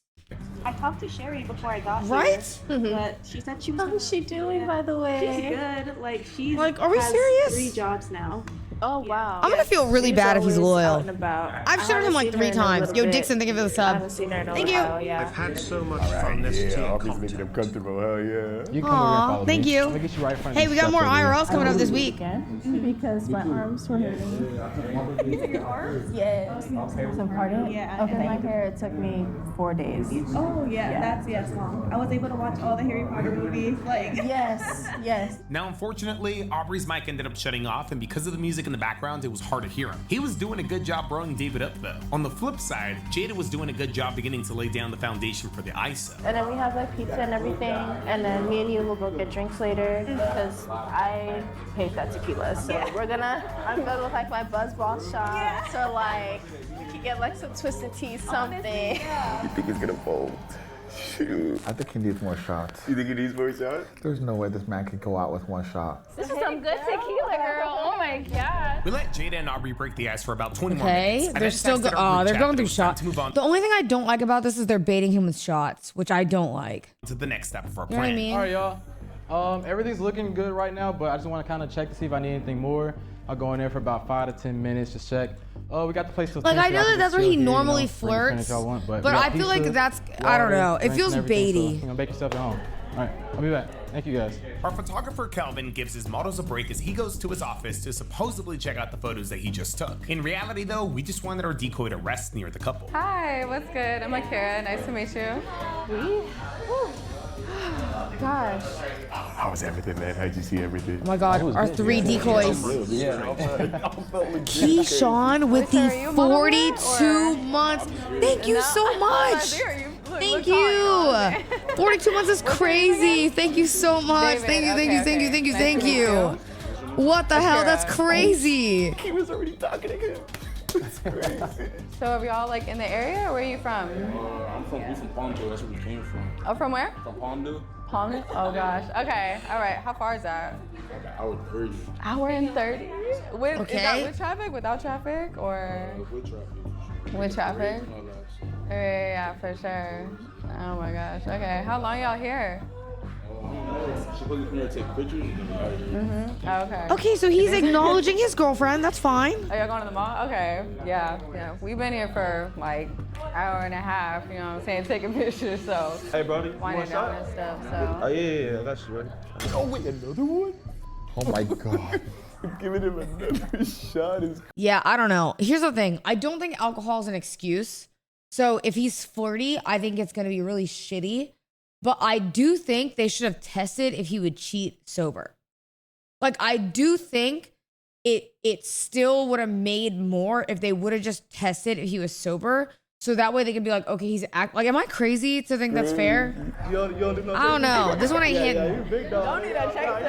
Speaker 15: I talked to Sherry before I got
Speaker 1: Right?
Speaker 15: here, but she said she was.
Speaker 9: How's she doing, by the way?
Speaker 15: She's good. Like she's
Speaker 1: Like, are we
Speaker 15: has
Speaker 1: serious?
Speaker 15: 3 jobs now.
Speaker 9: Oh wow.
Speaker 1: I'm gonna feel really bad if he's
Speaker 9: always
Speaker 1: loyal.
Speaker 9: out and about.
Speaker 1: I've shouted him like 3 times. Yo, Dixon, thank you for the
Speaker 9: I
Speaker 1: sub.
Speaker 9: haven't seen her in a
Speaker 1: Thank
Speaker 9: while,
Speaker 1: you.
Speaker 9: yeah.
Speaker 19: I've had so much fun this tea and
Speaker 14: Making them comfortable. Hell yeah.
Speaker 24: You come over here and
Speaker 1: Aw,
Speaker 24: follow
Speaker 1: thank
Speaker 24: me.
Speaker 1: you.
Speaker 24: Let me get you right in front of
Speaker 1: Hey,
Speaker 24: the
Speaker 1: we got
Speaker 24: stuff
Speaker 1: more
Speaker 24: over here.
Speaker 1: IRLs coming up this week.
Speaker 9: Because my arms were hurting.
Speaker 15: These are your arms?
Speaker 9: Yes. Some part of it?
Speaker 15: Yeah.
Speaker 9: Okay, my hair, it took me 4 days.
Speaker 15: Oh yeah, that's long. I was able to watch all the Harry Potter movies. Like
Speaker 9: Yes.
Speaker 6: Now, unfortunately, Aubrey's mic ended up shutting off, and because of the music in the background, it was hard to hear him. He was doing a good job growing David up, though. On the flip side, Jada was doing a good job beginning to lay down the foundation for the ISO.
Speaker 9: And then we have like pizza and everything, and then me and you will go get drinks later because I hate that tequila. So I'm gonna look like my Buzzball shot, or like we could get like some Twisted Tea, something.
Speaker 14: You think it's gonna fold? Shoot.
Speaker 5: I think he needs more shots.
Speaker 14: You think he needs more shots?
Speaker 5: There's no way this man can go out with 1 shot.
Speaker 9: This is some good tequila, girl. Oh my god.
Speaker 6: We let Jada and Aubrey break the ice for about 20 more
Speaker 1: Okay,
Speaker 6: minutes. and
Speaker 1: they're
Speaker 6: then
Speaker 1: still
Speaker 6: texted our group
Speaker 1: they're
Speaker 6: chat
Speaker 1: going
Speaker 6: that
Speaker 1: through
Speaker 6: it was time
Speaker 1: shots.
Speaker 6: to move on
Speaker 1: The only thing I don't like about this is they're baiting him with shots, which I don't like.
Speaker 6: to the next step of our
Speaker 1: You know what I
Speaker 6: plan.
Speaker 1: mean?
Speaker 24: All right, y'all. Everything's looking good right now, but I just want to kind of check to see if I need anything more. I'll go in there for about 5 to 10 minutes, just check. Oh, we got the place to
Speaker 1: Like, I know that that's where he normally
Speaker 24: bring the furniture
Speaker 1: flirts,
Speaker 24: y'all want,
Speaker 1: but
Speaker 24: we got
Speaker 1: I feel like
Speaker 24: pizza,
Speaker 1: that's- I don't
Speaker 24: water,
Speaker 1: know. It
Speaker 24: drinks,
Speaker 1: feels
Speaker 24: and everything, so,
Speaker 1: baity.
Speaker 24: you know, make yourself at home. All right, I'll be back. Thank you guys.
Speaker 6: Our photographer Kelvin gives his models a break as he goes to his office to supposedly check out the photos that he just took. In reality, though, we just wanted our decoy to rest near the couple.
Speaker 17: Hi, what's good? I'm Akira. Nice to meet you.
Speaker 9: Gosh.
Speaker 14: How was everything, man? How'd you see everything?
Speaker 1: Oh my God, our 3 decoys. Keyshawn with the 42 months. Thank you so much. Thank you. 42 months is crazy. Thank you so much. Thank you. What the hell? That's crazy.
Speaker 14: He was already talking to him. That's crazy.
Speaker 17: So are we all like in the area or where are you from?
Speaker 14: I'm from Palmdale. That's where we came from.
Speaker 17: Oh, from where?
Speaker 14: From Palmdale.
Speaker 17: Palmdale? Oh gosh. Okay. All right. How far is that?
Speaker 14: Like an hour 30.
Speaker 17: Hour and 30? Is
Speaker 1: Okay.
Speaker 17: that with traffic, without traffic, or?
Speaker 14: With traffic.
Speaker 17: With traffic?
Speaker 14: No lies.
Speaker 17: Yeah, for sure. Oh my gosh. Okay. How long y'all here?
Speaker 14: She supposed to come here to take pictures and then we out of here.
Speaker 17: Oh, okay.
Speaker 1: Okay, so he's acknowledging his girlfriend. That's fine.
Speaker 17: Are y'all going to the mall? Okay. Yeah. We've been here for like hour and a half, you know what I'm saying, taking pictures, so.
Speaker 14: Hey, brody.
Speaker 17: Winding down and stuff, so.
Speaker 14: Oh, yeah, I got you, buddy. Oh, wait, another one?
Speaker 5: Oh my God.
Speaker 14: Giving him another shot is.
Speaker 1: Yeah, I don't know. Here's the thing. I don't think alcohol is an excuse. So if he's flirty, I think it's going to be really shitty. But I do think they should have tested if he would cheat sober. Like, I do think it still would have made more if they would have just tested if he was sober. So that way they could be like, okay, he's like, am I crazy to think that's fair?
Speaker 14: You don't do no
Speaker 1: I don't know. This one ain't hitting.
Speaker 14: Yeah, you big dog.
Speaker 17: Don't need a chaser.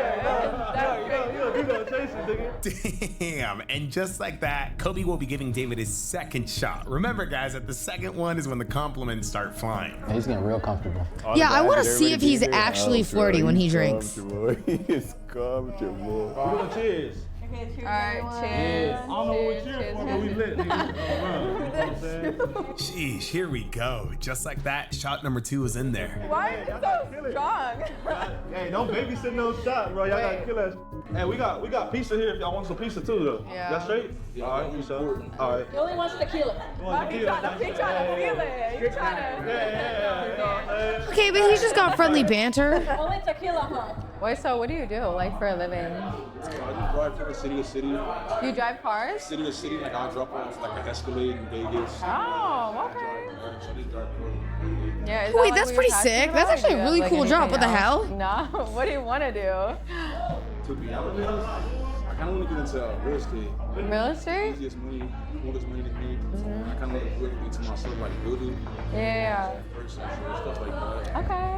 Speaker 14: You don't do no chasing, nigga.
Speaker 6: Damn, and just like that, Kobe will be giving David his second shot. Remember, guys, that the second one is when the compliments start flying.
Speaker 24: Yeah, he's getting real comfortable.
Speaker 1: Yeah, I want to see if he's actually flirty when he drinks.
Speaker 14: He is comfortable. We're gonna cheers.
Speaker 17: All right, cheers.
Speaker 14: I don't know what we're cheering for, but we lit.
Speaker 6: Sheesh, here we go. Just like that, shot number 2 is in there.
Speaker 17: Why is it so strong?
Speaker 14: Hey, don't babysit no shot, bro. Y'all gotta kill that. Hey, we got pizza here if y'all want some pizza too, though.
Speaker 17: Yeah.
Speaker 14: That's straight? All right, pizza. All right.
Speaker 15: He only wants tequila.
Speaker 17: He trying to feel it. You trying to.
Speaker 1: Okay, but he's just got friendly banter.
Speaker 15: Only tequila, huh?
Speaker 17: Wait, so what do you do, like, for a living?
Speaker 14: I just drive from city to city.
Speaker 17: You drive cars?
Speaker 14: City to city, like I'll drop off like an Escalade in Vegas.
Speaker 17: Oh, okay. Yeah, is that,
Speaker 1: Wait,
Speaker 17: like,
Speaker 1: that's
Speaker 17: what
Speaker 1: pretty
Speaker 17: you're passionate
Speaker 1: sick. That's
Speaker 17: about, or
Speaker 1: actually
Speaker 17: do
Speaker 1: a
Speaker 17: you
Speaker 1: really
Speaker 17: have,
Speaker 1: cool
Speaker 17: like,
Speaker 1: job. What the
Speaker 17: anything
Speaker 1: hell?
Speaker 17: else? No, what do you want to do?
Speaker 14: To be honest, I kind of want to get into real estate.
Speaker 17: Real estate?
Speaker 14: Easiest money, coolest money to make. I kind of want to do everything to myself, like building.
Speaker 17: Yeah.
Speaker 14: Stuff like that.
Speaker 17: Okay.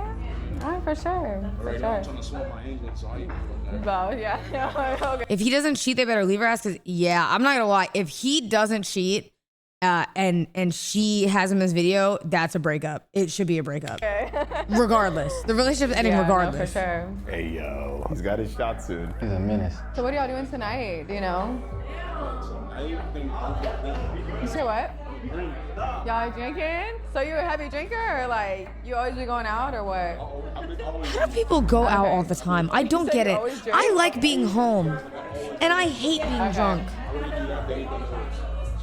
Speaker 17: All right, for sure. For
Speaker 14: Right now, I'm
Speaker 17: sure.
Speaker 14: trying to swim my engine, so I ain't doing that.
Speaker 17: Well, yeah. Okay.
Speaker 1: If he doesn't cheat, they better leave her ass. Cause yeah, I'm not gonna lie. If he doesn't cheat, and she has him this video, that's a breakup. It should be a breakup.
Speaker 17: Okay.
Speaker 1: Regardless, the relationship's ending
Speaker 17: Yeah,
Speaker 1: regardless.
Speaker 17: No, for sure.
Speaker 25: Hey yo, he's got his shot soon.
Speaker 24: He's a menace.
Speaker 17: So what are y'all doing tonight? Do you know? You say what? Y'all drinking? So you a heavy drinker, or like you always be going out, or what?
Speaker 1: How do people go out all the time? I don't
Speaker 17: said
Speaker 1: get
Speaker 17: you
Speaker 1: it.
Speaker 17: always drink?
Speaker 1: I like being home, and I hate being drunk.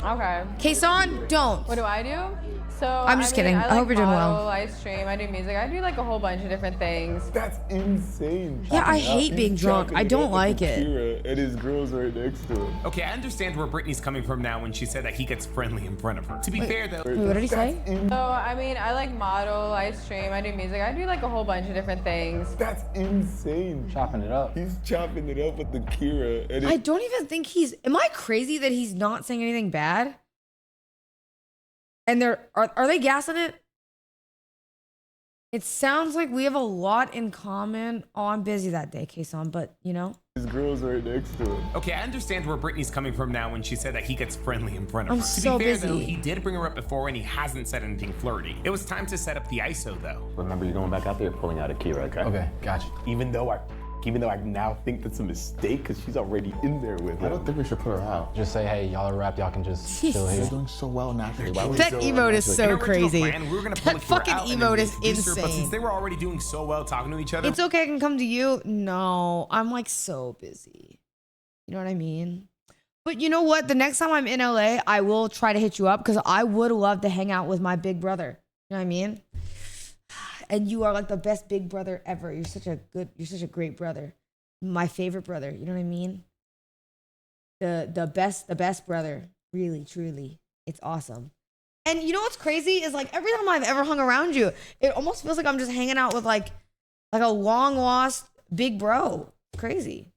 Speaker 17: Okay.
Speaker 1: Kason, don't.
Speaker 17: What do I do? So
Speaker 1: I'm just kidding. I
Speaker 17: like
Speaker 1: hope you're doing well.
Speaker 17: model, I stream. I do music. I do like a whole bunch of different things.
Speaker 25: That's insane.
Speaker 1: Yeah, I hate being drunk. I don't like it.
Speaker 25: And his girl's right next to him.
Speaker 6: Okay, I understand where Brittany's coming from now when she said that he gets friendly in front of her. To be fair though,
Speaker 1: Wait, what did he say?
Speaker 17: So I mean, I like model. I stream. I do music. I do like a whole bunch of different things.
Speaker 25: That's insane.
Speaker 24: Chopping it up.
Speaker 25: He's chopping it up with the Kira. And
Speaker 1: I don't even think he's. Am I crazy that he's not saying anything bad? And are they gassing it? It sounds like we have a lot in common. Oh, I'm busy that day, Kason, but you know.
Speaker 25: his girl's right next to him.
Speaker 6: okay, I understand where Brittany's coming from now when she said that he gets friendly in front of
Speaker 1: I'm
Speaker 6: her.
Speaker 1: so
Speaker 6: To be fair though,
Speaker 1: busy.
Speaker 6: he did bring her up before and he hasn't said anything flirty. It was time to set up the ISO though.
Speaker 25: Remember, you're going back out there pulling out Akira, okay?
Speaker 24: Okay, gotcha.
Speaker 25: Even though I now think that's a mistake because she's already in there with him.
Speaker 5: I don't think we should put her out.
Speaker 24: Just say, hey, y'all are wrapped. Y'all can just chill here.
Speaker 5: She's doing so well naturally. Why would
Speaker 1: That
Speaker 5: we
Speaker 1: emote is
Speaker 5: naturally?
Speaker 1: so
Speaker 6: In our original
Speaker 1: crazy.
Speaker 6: plan, we were gonna pull
Speaker 1: That
Speaker 6: Akira
Speaker 1: fucking
Speaker 6: out and
Speaker 1: emote
Speaker 6: then
Speaker 1: is
Speaker 6: introduce her, but since
Speaker 1: insane.
Speaker 6: they were already doing so well talking to each other,
Speaker 1: It's okay, I can come to you. No, I'm like so busy. You know what I mean? But you know what? The next time I'm in LA, I will try to hit you up because I would love to hang out with my big brother. You know what I mean? And you are like the best big brother ever. You're such a great brother. My favorite brother. You know what I mean? The best brother. Really, truly. It's awesome. And you know what's crazy is like every time I've ever hung around you, it almost feels like I'm just hanging out with like a long lost big bro. Crazy.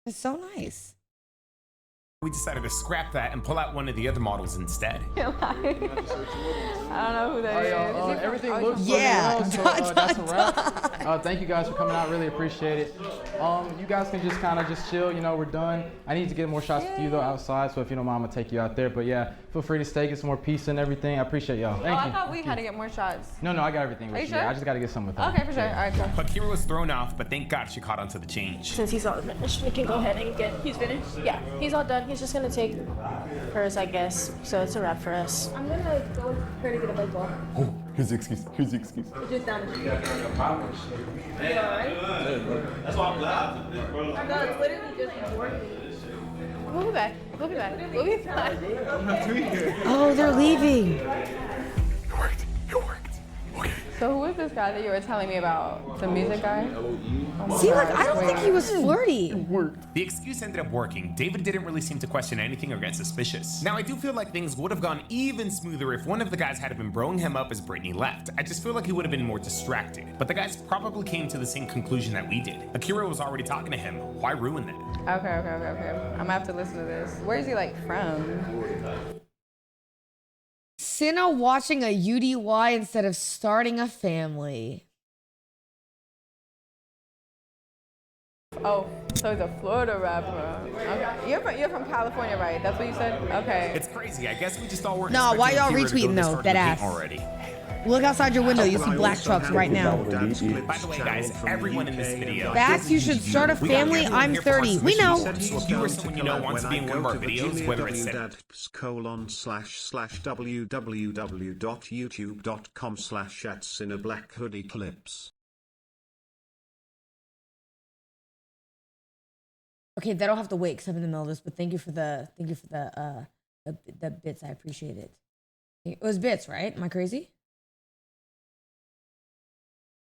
Speaker 1: It's so nice.
Speaker 6: we decided to scrap that and pull out one of the other models instead.
Speaker 17: I don't know who that is.
Speaker 24: Everything looks
Speaker 1: Yeah.
Speaker 24: really well, so that's a wrap. Thank you guys for coming out. Really appreciate it. You guys can just kind of just chill. You know, we're done. I need to get more shots with you though outside. So if you don't mind, I'm gonna take you out there. But yeah, feel free to stay, get some more peace and everything. I appreciate y'all. Thank
Speaker 17: I
Speaker 24: you.
Speaker 17: thought we had to get more shots.
Speaker 24: No, I got everything
Speaker 17: Are
Speaker 24: with
Speaker 17: you
Speaker 24: you.
Speaker 17: sure?
Speaker 24: Yeah, I just got to get some with them.
Speaker 17: Okay, for sure. All right, cool.
Speaker 6: Akira was thrown off, but thank God she caught on to the change.
Speaker 9: Since he's all finished, we can go ahead and get. He's finished? Yeah, he's all done. He's just gonna take hers, I guess. So it's a wrap for us. I'm gonna go try to get a bike ball.
Speaker 25: Oh, here's the excuse.
Speaker 9: Just down the street.
Speaker 14: Hey, that's why I'm glad.
Speaker 9: No, it's literally just working. We'll be back. We'll be back. We'll be fine.
Speaker 1: Oh, they're leaving.
Speaker 17: So who is this guy that you were telling me about? The music guy?
Speaker 1: See, like I don't think he was flirty.
Speaker 6: The excuse ended up working. David didn't really seem to question anything or get suspicious. Now, I do feel like things would have gone even smoother if one of the guys had been broing him up as Brittany left. I just feel like he would have been more distracted. But the guys probably came to the same conclusion that we did. Akira was already talking to him. Why ruin that?
Speaker 17: Okay. I'm gonna have to listen to this. Where is he like from?
Speaker 1: Cinna watching a UDY instead of starting a family.
Speaker 17: Oh, so he's a Florida rapper. Okay. You're from California, right? That's what you said? Okay.
Speaker 6: It's crazy. I guess we just all weren't
Speaker 1: No, why
Speaker 6: expecting
Speaker 1: y'all
Speaker 6: Akira to go
Speaker 1: retweeting
Speaker 6: this
Speaker 1: though?
Speaker 6: hard
Speaker 1: That
Speaker 6: in the
Speaker 1: ass.
Speaker 6: paint already.
Speaker 1: Look outside your window. You see black trucks right now.
Speaker 6: By the way, guys, everyone in this video.
Speaker 1: Bax, you should start a family. I'm 30. We know.
Speaker 6: So if you or someone you know wants to be in one of our videos, whether it's set
Speaker 19: www.youtube.com/@cineblackhoodieclips.
Speaker 1: Okay, that'll have to wait because I'm in the middle of this. But thank you for the bits. I appreciate it. It was bits, right? Am I crazy?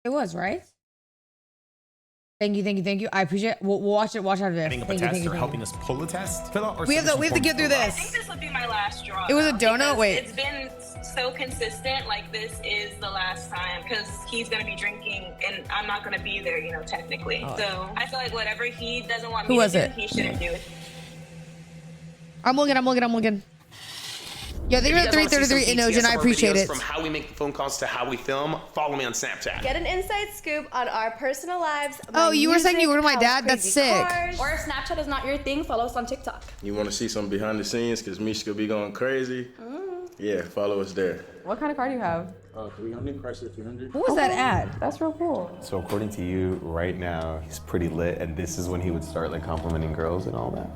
Speaker 1: It was, right? Thank you. I appreciate it. We'll watch it. Watch out of this.
Speaker 6: Setting up a test or helping us pull a test. Fill out our
Speaker 1: We have to get through
Speaker 13: I
Speaker 1: this.
Speaker 13: think this would be my last draw.
Speaker 1: It was a
Speaker 13: though,
Speaker 1: donut?
Speaker 13: because
Speaker 1: Wait.
Speaker 13: It's been so consistent. Like, this is the last time because he's going to be drinking and I'm not going to be there, you know, technically.
Speaker 1: Oh.
Speaker 13: So I feel like whatever he doesn't want
Speaker 1: Who
Speaker 13: me
Speaker 1: was
Speaker 13: to
Speaker 1: it?
Speaker 13: do, he shouldn't do it.
Speaker 1: I'm looking. Yo, thank you for the 333 Inogen. I appreciate it.
Speaker 25: From how we make the phone calls to how we film, follow me on Snapchat.
Speaker 10: Get an inside scoop on our personal lives.
Speaker 1: Oh, you were saying you were my dad? That's sick.
Speaker 10: Or if Snapchat is not your thing, follow us on TikTok.
Speaker 11: You want to see some behind the scenes because Mishka be going crazy? Yeah, follow us there.
Speaker 24: What kind of car do you have?
Speaker 11: 300, Chrysler 300.
Speaker 1: What was that ad?
Speaker 24: That's real cool.
Speaker 18: So according to you, right now, he's pretty lit, and this is when he would start like complimenting girls and all that?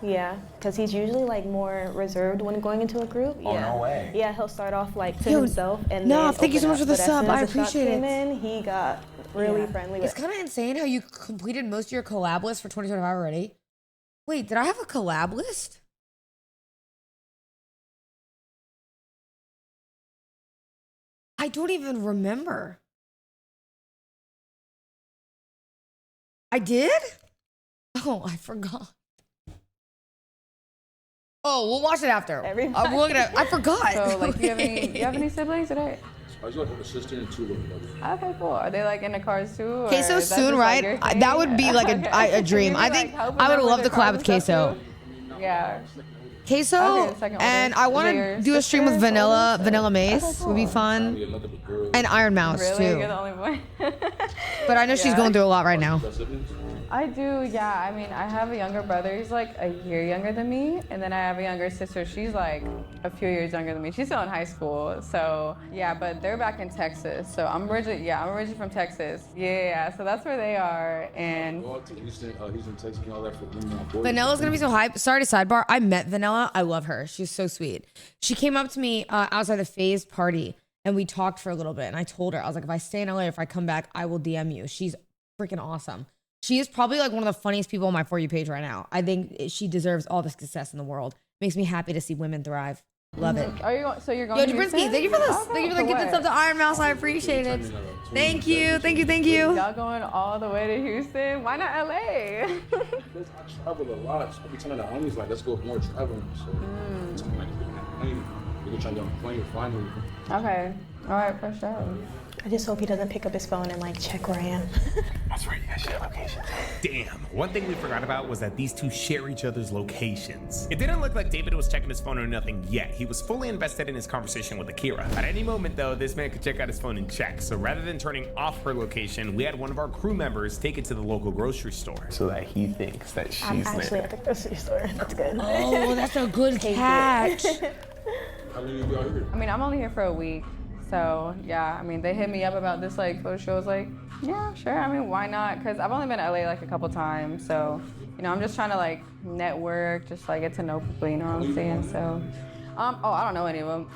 Speaker 9: Yeah, because he's usually like more reserved when going into a group.
Speaker 18: Oh,
Speaker 9: Yeah.
Speaker 18: no way.
Speaker 9: Yeah, he'll start off like to
Speaker 1: Yo,
Speaker 9: himself and
Speaker 1: no,
Speaker 9: then
Speaker 1: thank you so
Speaker 9: open
Speaker 1: much for
Speaker 9: up.
Speaker 1: the
Speaker 9: But as
Speaker 1: sub.
Speaker 9: soon as
Speaker 1: I
Speaker 9: the shots
Speaker 1: appreciate
Speaker 9: came
Speaker 1: it.
Speaker 9: in, he got really friendly
Speaker 1: It's
Speaker 9: with.
Speaker 1: kind of insane how you completed most of your collab list for 2025 already. Wait, did I have a collab list? I don't even remember. I did? Oh, I forgot. Oh, we'll watch it after. We'll look at it. I forgot.
Speaker 24: So, like, do you have any siblings today?
Speaker 11: I just have a sister and 2 little brothers.
Speaker 24: Okay, cool. Are they like into cars too? Or
Speaker 1: Queso
Speaker 24: is that
Speaker 1: soon,
Speaker 24: just, like,
Speaker 1: right?
Speaker 24: your thing?
Speaker 1: That would be like
Speaker 24: Okay.
Speaker 1: a dream.
Speaker 24: Can
Speaker 1: I
Speaker 24: you,
Speaker 1: think
Speaker 24: like, help
Speaker 1: I would
Speaker 24: them
Speaker 1: love
Speaker 24: with
Speaker 1: to
Speaker 24: their
Speaker 1: collab
Speaker 24: cars
Speaker 1: with
Speaker 24: and stuff,
Speaker 1: Queso.
Speaker 24: too? Yeah.
Speaker 1: Queso,
Speaker 24: Okay, the second
Speaker 1: and
Speaker 24: order.
Speaker 1: I
Speaker 24: Is
Speaker 1: want
Speaker 24: it
Speaker 1: to
Speaker 24: your
Speaker 1: do a stream with
Speaker 24: sister,
Speaker 1: Vanilla
Speaker 24: older?
Speaker 1: Mace
Speaker 24: Okay,
Speaker 1: would be
Speaker 24: cool.
Speaker 1: fun, and Iron Mouse
Speaker 24: Really?
Speaker 1: too.
Speaker 24: You're the only boy?
Speaker 1: But I know she's
Speaker 24: Yeah.
Speaker 1: going through a lot right now.
Speaker 24: I do, yeah. I mean, I have a younger brother. He's like a year younger than me. And then I have a younger sister. She's like a few years younger than me. She's still in high school. So, yeah, but they're back in Texas. So I'm originally from Texas. Yeah, so that's where they are. And
Speaker 11: Houston, Texas, and all that for me.
Speaker 1: Vanilla's gonna be so hype. Sorry to sidebar. I met Vanilla. I love her. She's so sweet. She came up to me outside the Phase party and we talked for a little bit. And I told her, I was like, if I stay in LA, if I come back, I will DM you. She's freaking awesome. She is probably like one of the funniest people on my For You page right now. I think she deserves all the success in the world. Makes me happy to see women thrive. Love it.
Speaker 24: Are you going? So you're going
Speaker 1: Yo,
Speaker 24: to
Speaker 1: Jabrinsky,
Speaker 24: Houston?
Speaker 1: thank you for this.
Speaker 24: Okay,
Speaker 1: Thank you for
Speaker 24: for
Speaker 1: giving
Speaker 24: what?
Speaker 1: stuff to Iron Mouse. I appreciate it. Thank you.
Speaker 24: Y'all going all the way to Houston? Why not LA?
Speaker 11: I travel a lot. So I be telling the homies, like, let's go more traveling. So, we can try to get on a plane finally.
Speaker 24: Okay. All right, for sure.
Speaker 9: I just hope he doesn't pick up his phone and like check where I am.
Speaker 6: That's right, you guys share locations. Damn, one thing we forgot about was that these two share each other's locations. It didn't look like David was checking his phone or nothing yet. He was fully invested in his conversation with Akira. At any moment though, this man could check out his phone and check. So rather than turning off her location, we had one of our crew members take it to the local grocery store.
Speaker 18: So that he thinks that she's
Speaker 9: I'm
Speaker 18: there.
Speaker 9: actually at the grocery store. That's good.
Speaker 1: Oh, that's a good catch.
Speaker 11: How many of you out here?
Speaker 24: I mean, I'm only here for a week. So, yeah, I mean, they hit me up about this, like, photo show. I was like, yeah, sure. I mean, why not? Because I've only been to LA, like, a couple times. So, you know, I'm just trying to, like, network, just, like, get to know people, you know what I'm saying? So, oh, I don't know any of them.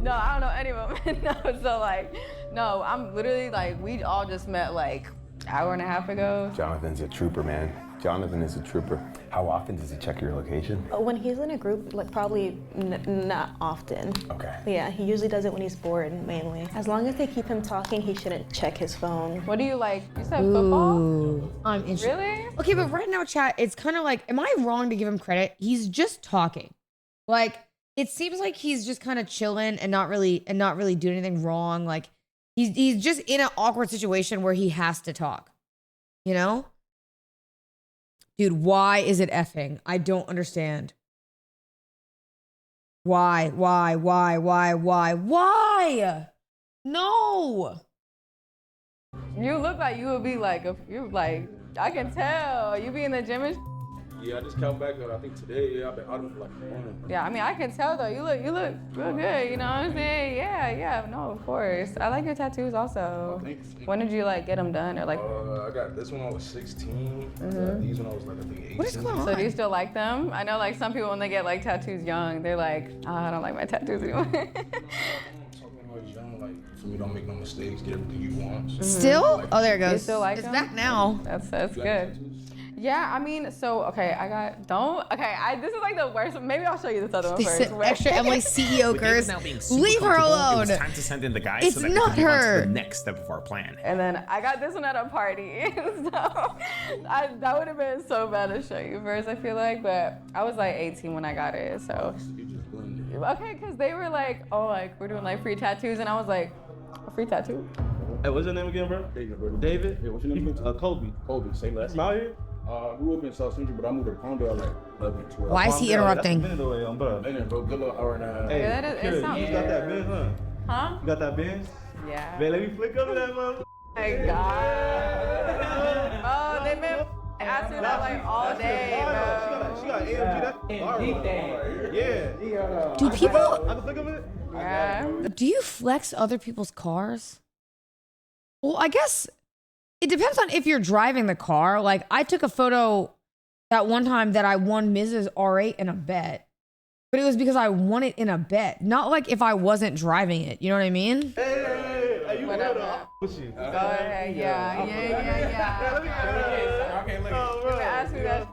Speaker 24: No, I don't know any of them. No, so, like, no, I'm literally, like, we all just met, like, hour and a half ago.
Speaker 18: Jonathan's a trooper, man. Jonathan is a trooper. How often does he check your location?
Speaker 9: When he's in a group, like probably not often.
Speaker 18: Okay.
Speaker 9: Yeah, he usually does it when he's bored mainly. As long as they keep him talking, he shouldn't check his phone.
Speaker 24: What do you like? You said football?
Speaker 1: Ooh, I'm interested.
Speaker 24: Really?
Speaker 1: Okay, but right now, chat, it's kind of like, am I wrong to give him credit? He's just talking. Like, it seems like he's just kind of chilling and not really doing anything wrong. Like, he's just in an awkward situation where he has to talk. You know? Dude, why is it effing? I don't understand. Why? No!
Speaker 24: You look like you would be like, I can tell. You be in the gym and
Speaker 11: Yeah, I just came back. I think today. I've been out of like a morning.
Speaker 24: yeah, I mean, I can tell though. You look real good. You know what I'm saying? Yeah. No, of course. I like your tattoos also.
Speaker 11: Thanks.
Speaker 24: When did you like get them done or like?
Speaker 11: I got this when I was 16. I got these when I was like, I think 18.
Speaker 1: What is going on?
Speaker 24: So do you still like them? I know like some people when they get like tattoos young, they're like, oh, I don't like my tattoos anymore.
Speaker 11: Talking when I was young, like, for me, don't make no mistakes, get everything you want. So,
Speaker 1: Still?
Speaker 11: like,
Speaker 1: Oh, there it
Speaker 24: You
Speaker 1: goes.
Speaker 24: still like
Speaker 1: It's
Speaker 24: them?
Speaker 1: back now.
Speaker 24: That's
Speaker 11: you got
Speaker 24: good.
Speaker 11: tattoos?
Speaker 17: Yeah, I mean, so okay, this is like the worst. Maybe I'll show you this other one first.
Speaker 1: Extra Emily CEO
Speaker 6: With David
Speaker 1: curse.
Speaker 6: now being super
Speaker 1: Leave her
Speaker 6: comfortable, It
Speaker 1: alone.
Speaker 6: was time to send in the guys
Speaker 1: It's
Speaker 6: so that we
Speaker 1: not
Speaker 6: could move on to
Speaker 1: her.
Speaker 6: the next step of our plan.
Speaker 17: And then I got this one at a party. So that would have been so bad to show you first, I feel like. But I was like 18 when I got it, so. Okay, because they were like, oh, like, we're doing like free tattoos. And I was like, a free tattoo?
Speaker 14: Hey, what's your name again, bro? David? Yeah, what's your name? Kobe. Kobe, say less. From out here?
Speaker 5: I grew up in South Central, but I moved to Palmdale like 11, 12.
Speaker 1: Why is he interrupting?
Speaker 14: That's a minute away, bro.
Speaker 5: Good little hour and a half.
Speaker 14: Hey,
Speaker 17: Yeah, that is- it
Speaker 14: Kira,
Speaker 17: sounds
Speaker 14: you got that Benz, huh?
Speaker 17: Huh?
Speaker 14: You got that Benz?
Speaker 17: Yeah.
Speaker 14: Man, let me flick up that mother.
Speaker 17: My God. Oh, they've been asking that like all day, bro.
Speaker 14: She got AMG, that's AMG thing. Yeah.
Speaker 1: Do people?
Speaker 14: I can flick up it?
Speaker 17: Yeah.
Speaker 1: Do you flex other people's cars? Well, I guess it depends on if you're driving the car. Like, I took a photo that one time that I won Mrs. R8 in a bet, but it was because I won it in a bet, not like if I wasn't driving it. You know what I mean?
Speaker 14: Hey, you
Speaker 17: Whatever.
Speaker 14: Push you.
Speaker 17: Go ahead. Yeah.
Speaker 14: Okay, look
Speaker 17: Ask me that.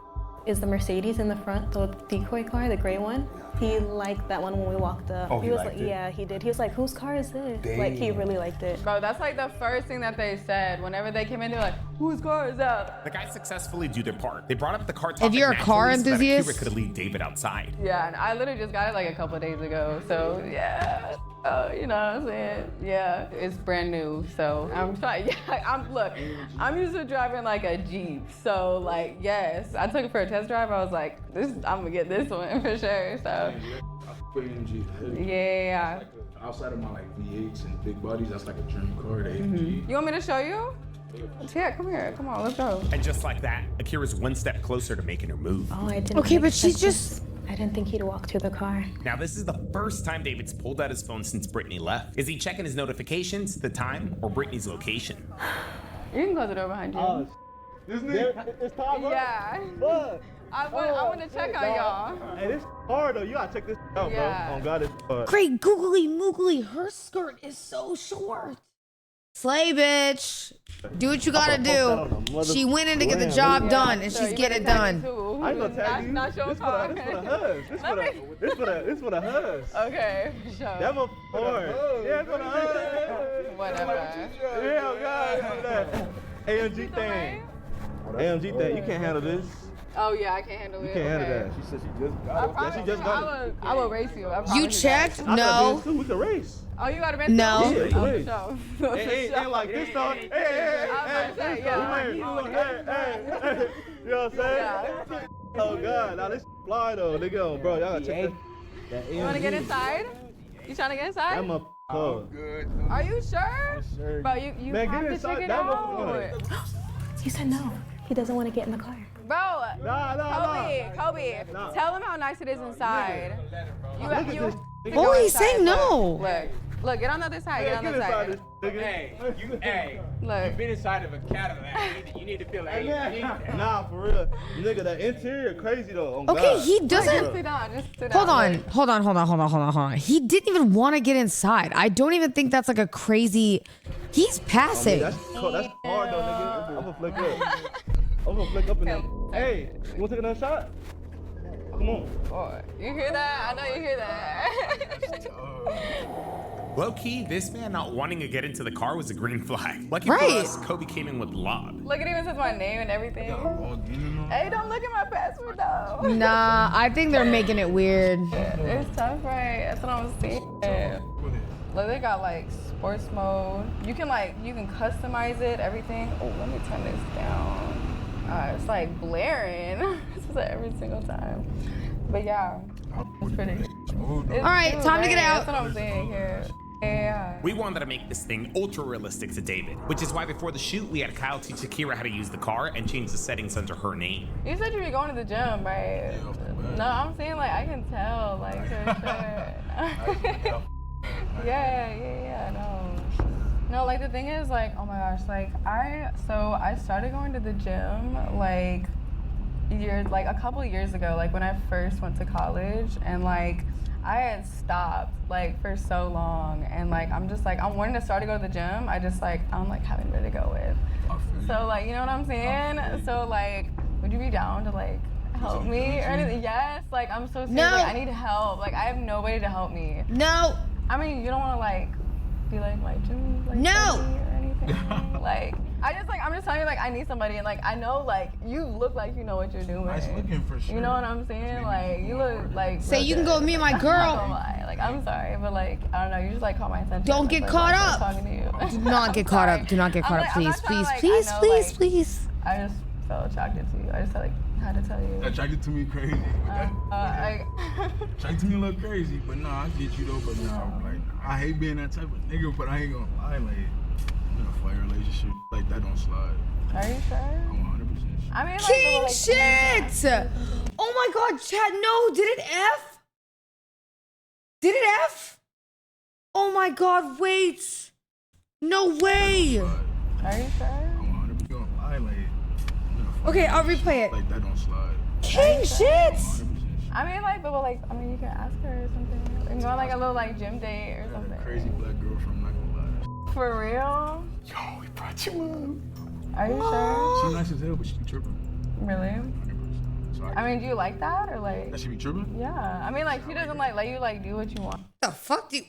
Speaker 9: Is the Mercedes in the front, the decoy car, the gray one? He liked that one when we walked up.
Speaker 18: Oh, he
Speaker 9: was
Speaker 18: liked
Speaker 9: like,
Speaker 18: it?
Speaker 9: yeah, he did. He was like, whose car is this? Like, he really liked it.
Speaker 17: Bro, that's like the first thing that they said. Whenever they came in, they're like, whose car is that?
Speaker 6: The guys successfully do their part. They brought up the car topic
Speaker 1: If you're a car
Speaker 6: naturally so that
Speaker 1: enthusiast-
Speaker 6: Akira could lead David outside.
Speaker 17: Yeah, and I literally just got it like a couple of days ago. So, yeah. You know what I'm saying? Yeah, it's brand new. So, I'm trying. Yeah, look, I'm used to driving like a Jeep. So, like, yes, I took it for a test drive. I was like, I'm going to get this one for sure. So, yeah.
Speaker 5: Outside of my like V8s and big bodies, that's like a dream car. The AMG.
Speaker 17: You want me to show you? Yeah, come here. Come on, let's go.
Speaker 6: And just like that, Akira's one step closer to making her move.
Speaker 9: Oh, I didn't.
Speaker 1: Okay, but she's
Speaker 9: expect
Speaker 1: just.
Speaker 9: I didn't think he'd walk to the car.
Speaker 6: Now, this is the first time David's pulled out his phone since Brittany left. Is he checking his notifications, the time, or Brittany's location?
Speaker 17: You can close the door behind you.
Speaker 14: This nigga, it's time, bro.
Speaker 17: Yeah.
Speaker 14: Look.
Speaker 17: I want to check on y'all.
Speaker 14: Hey, this hard though. You gotta check this out,
Speaker 17: Yeah.
Speaker 14: bro. On God, it's hard.
Speaker 1: Great googly moogly, her skirt is so short. Slay, bitch. Do what you gotta do. She went in to get the job done, and she's getting it done.
Speaker 14: I ain't gonna tag you.
Speaker 17: Not your
Speaker 14: This for the hubs. This for the hubs.
Speaker 17: Okay, for sure.
Speaker 14: That motherfucker hard. Yeah, it's for the hubs.
Speaker 17: Whatever.
Speaker 14: Yeah, God. AMG thing. AMG thing. You can't handle this.
Speaker 17: Oh yeah, I can't handle it.
Speaker 14: You can't handle that. She said she just got it. Yeah, she just got it.
Speaker 17: I will race you. I
Speaker 1: You
Speaker 17: promise
Speaker 1: checked?
Speaker 14: I got
Speaker 1: No.
Speaker 14: this too. We can race.
Speaker 17: Oh, you got a bench?
Speaker 1: No.
Speaker 14: Yeah, we can race.
Speaker 17: For
Speaker 14: Ain't like this though. Hey. You know what I'm saying? Oh God, now this fly though, nigga. Bro, y'all gotta check that.
Speaker 17: You wanna get inside? You trying to get inside?
Speaker 14: I'm a cold.
Speaker 17: Are you sure?
Speaker 14: Sure.
Speaker 17: Bro, you
Speaker 14: Man,
Speaker 17: have
Speaker 14: get
Speaker 17: to
Speaker 14: inside.
Speaker 17: check it
Speaker 14: That
Speaker 17: out.
Speaker 14: motherfucker.
Speaker 9: He said no. He doesn't want to get in the car.
Speaker 17: Bro,
Speaker 14: Nah.
Speaker 17: Kobe, tell him how nice it is inside.
Speaker 14: Look at this.
Speaker 1: Oh, he's saying no.
Speaker 17: Look, get on the other side. Get on the other side.
Speaker 14: Hey,
Speaker 17: Look.
Speaker 14: you've been inside of a Cadillac. You need to feel like Nah, for real. Nigga, that interior crazy though.
Speaker 1: Okay,
Speaker 14: God.
Speaker 1: he doesn't.
Speaker 17: Sit down. Just sit
Speaker 1: Hold
Speaker 17: down.
Speaker 1: on. He didn't even want to get inside. I don't even think that's like a crazy. He's passing.
Speaker 14: That's hard though, nigga. I'm gonna flick up. I'm gonna flick up in there. Hey, you wanna take another shot? Come on.
Speaker 17: Oh, you hear that? I know you hear that.
Speaker 6: Low key, this man not wanting to get into the car was a green flag. Lucky
Speaker 1: Right.
Speaker 6: for us, Kobe came in with lob.
Speaker 17: Look, it even says my name and everything. Hey, don't look at my password though.
Speaker 1: Nah, I think they're making it weird.
Speaker 17: It's tough, right? That's what I'm saying. Look, they got like sports mode. You can customize it, everything. Oh, let me turn this down. It's like blaring. This is every single time. But yeah, it's pretty.
Speaker 1: All right, time to get out.
Speaker 17: That's what I'm saying here. Yeah.
Speaker 6: We wanted to make this thing ultra realistic to David, which is why before the shoot, we had Kyle teach Akira how to use the car and change the settings under her name.
Speaker 17: You said you were going to the gym, right? No, I'm saying like I can tell, like for sure. Yeah, no, like the thing is like, oh my gosh, like I started going to the gym like a couple years ago, like when I first went to college, and like I had stopped like for so long, and like I'm just like I'm wanting to start to go to the gym. I don't like having anybody to go with. So like, you know what I'm saying? So like would you be down to like help me or anything? Yes, like I'm so serious.
Speaker 1: No.
Speaker 17: Like, I need help. Like I have nobody to help me.
Speaker 1: No.
Speaker 17: I mean, you don't want to like be like my Jimmy, like
Speaker 1: No.
Speaker 17: or anything. Like I'm just telling you, like I need somebody, and like I know, like you look like you know what you're doing.
Speaker 14: Nice looking for sure.
Speaker 17: You know what I'm saying? Like you look like.
Speaker 1: Say you can go with me and my
Speaker 17: I'm
Speaker 1: girl.
Speaker 17: not gonna lie. Like I'm sorry, but like I don't know. You just like caught my attention.
Speaker 1: Don't get
Speaker 17: Like,
Speaker 1: caught
Speaker 17: when I
Speaker 1: up.
Speaker 17: started talking to you.
Speaker 1: Do not get caught up. Do not get caught up,
Speaker 17: I'm
Speaker 1: please,
Speaker 17: not trying to,
Speaker 1: please,
Speaker 17: like,
Speaker 1: please,
Speaker 17: I know,
Speaker 1: please,
Speaker 17: like,
Speaker 1: please.
Speaker 17: I just felt attracted to you. I just had to tell you.
Speaker 14: Attracted to me crazy. Attracted to me a little crazy, but nah, I get you though. But nah, like I hate being that type of nigga, but I ain't gonna lie, like in a fire relationship like that don't slide.
Speaker 17: Are you sure?
Speaker 14: I'm 100% sure.
Speaker 17: I mean, like,
Speaker 1: King
Speaker 17: like,
Speaker 1: shit! Oh my god, chat, no, did it F? Did it F? Oh my god, wait. No way.
Speaker 17: Are you sure?
Speaker 14: I'm 100% gonna lie, like in a fire
Speaker 1: Okay, I'll replay it.
Speaker 14: like that don't slide.
Speaker 1: King shit!
Speaker 17: I mean, like, but like, I mean, you can ask her or something. You can go on like a little like gym date or something.
Speaker 14: Crazy black girlfriend, not gonna lie.
Speaker 17: For real?
Speaker 14: Yo, we brought you up.
Speaker 17: Are you sure?
Speaker 14: She nice as hell, but she be tripping.
Speaker 17: Really?
Speaker 14: 100%. So
Speaker 17: I mean, do you like that or like?
Speaker 14: that she be tripping?
Speaker 17: Yeah. I mean, like, she doesn't like let you like do what you want.
Speaker 1: The fuck do you...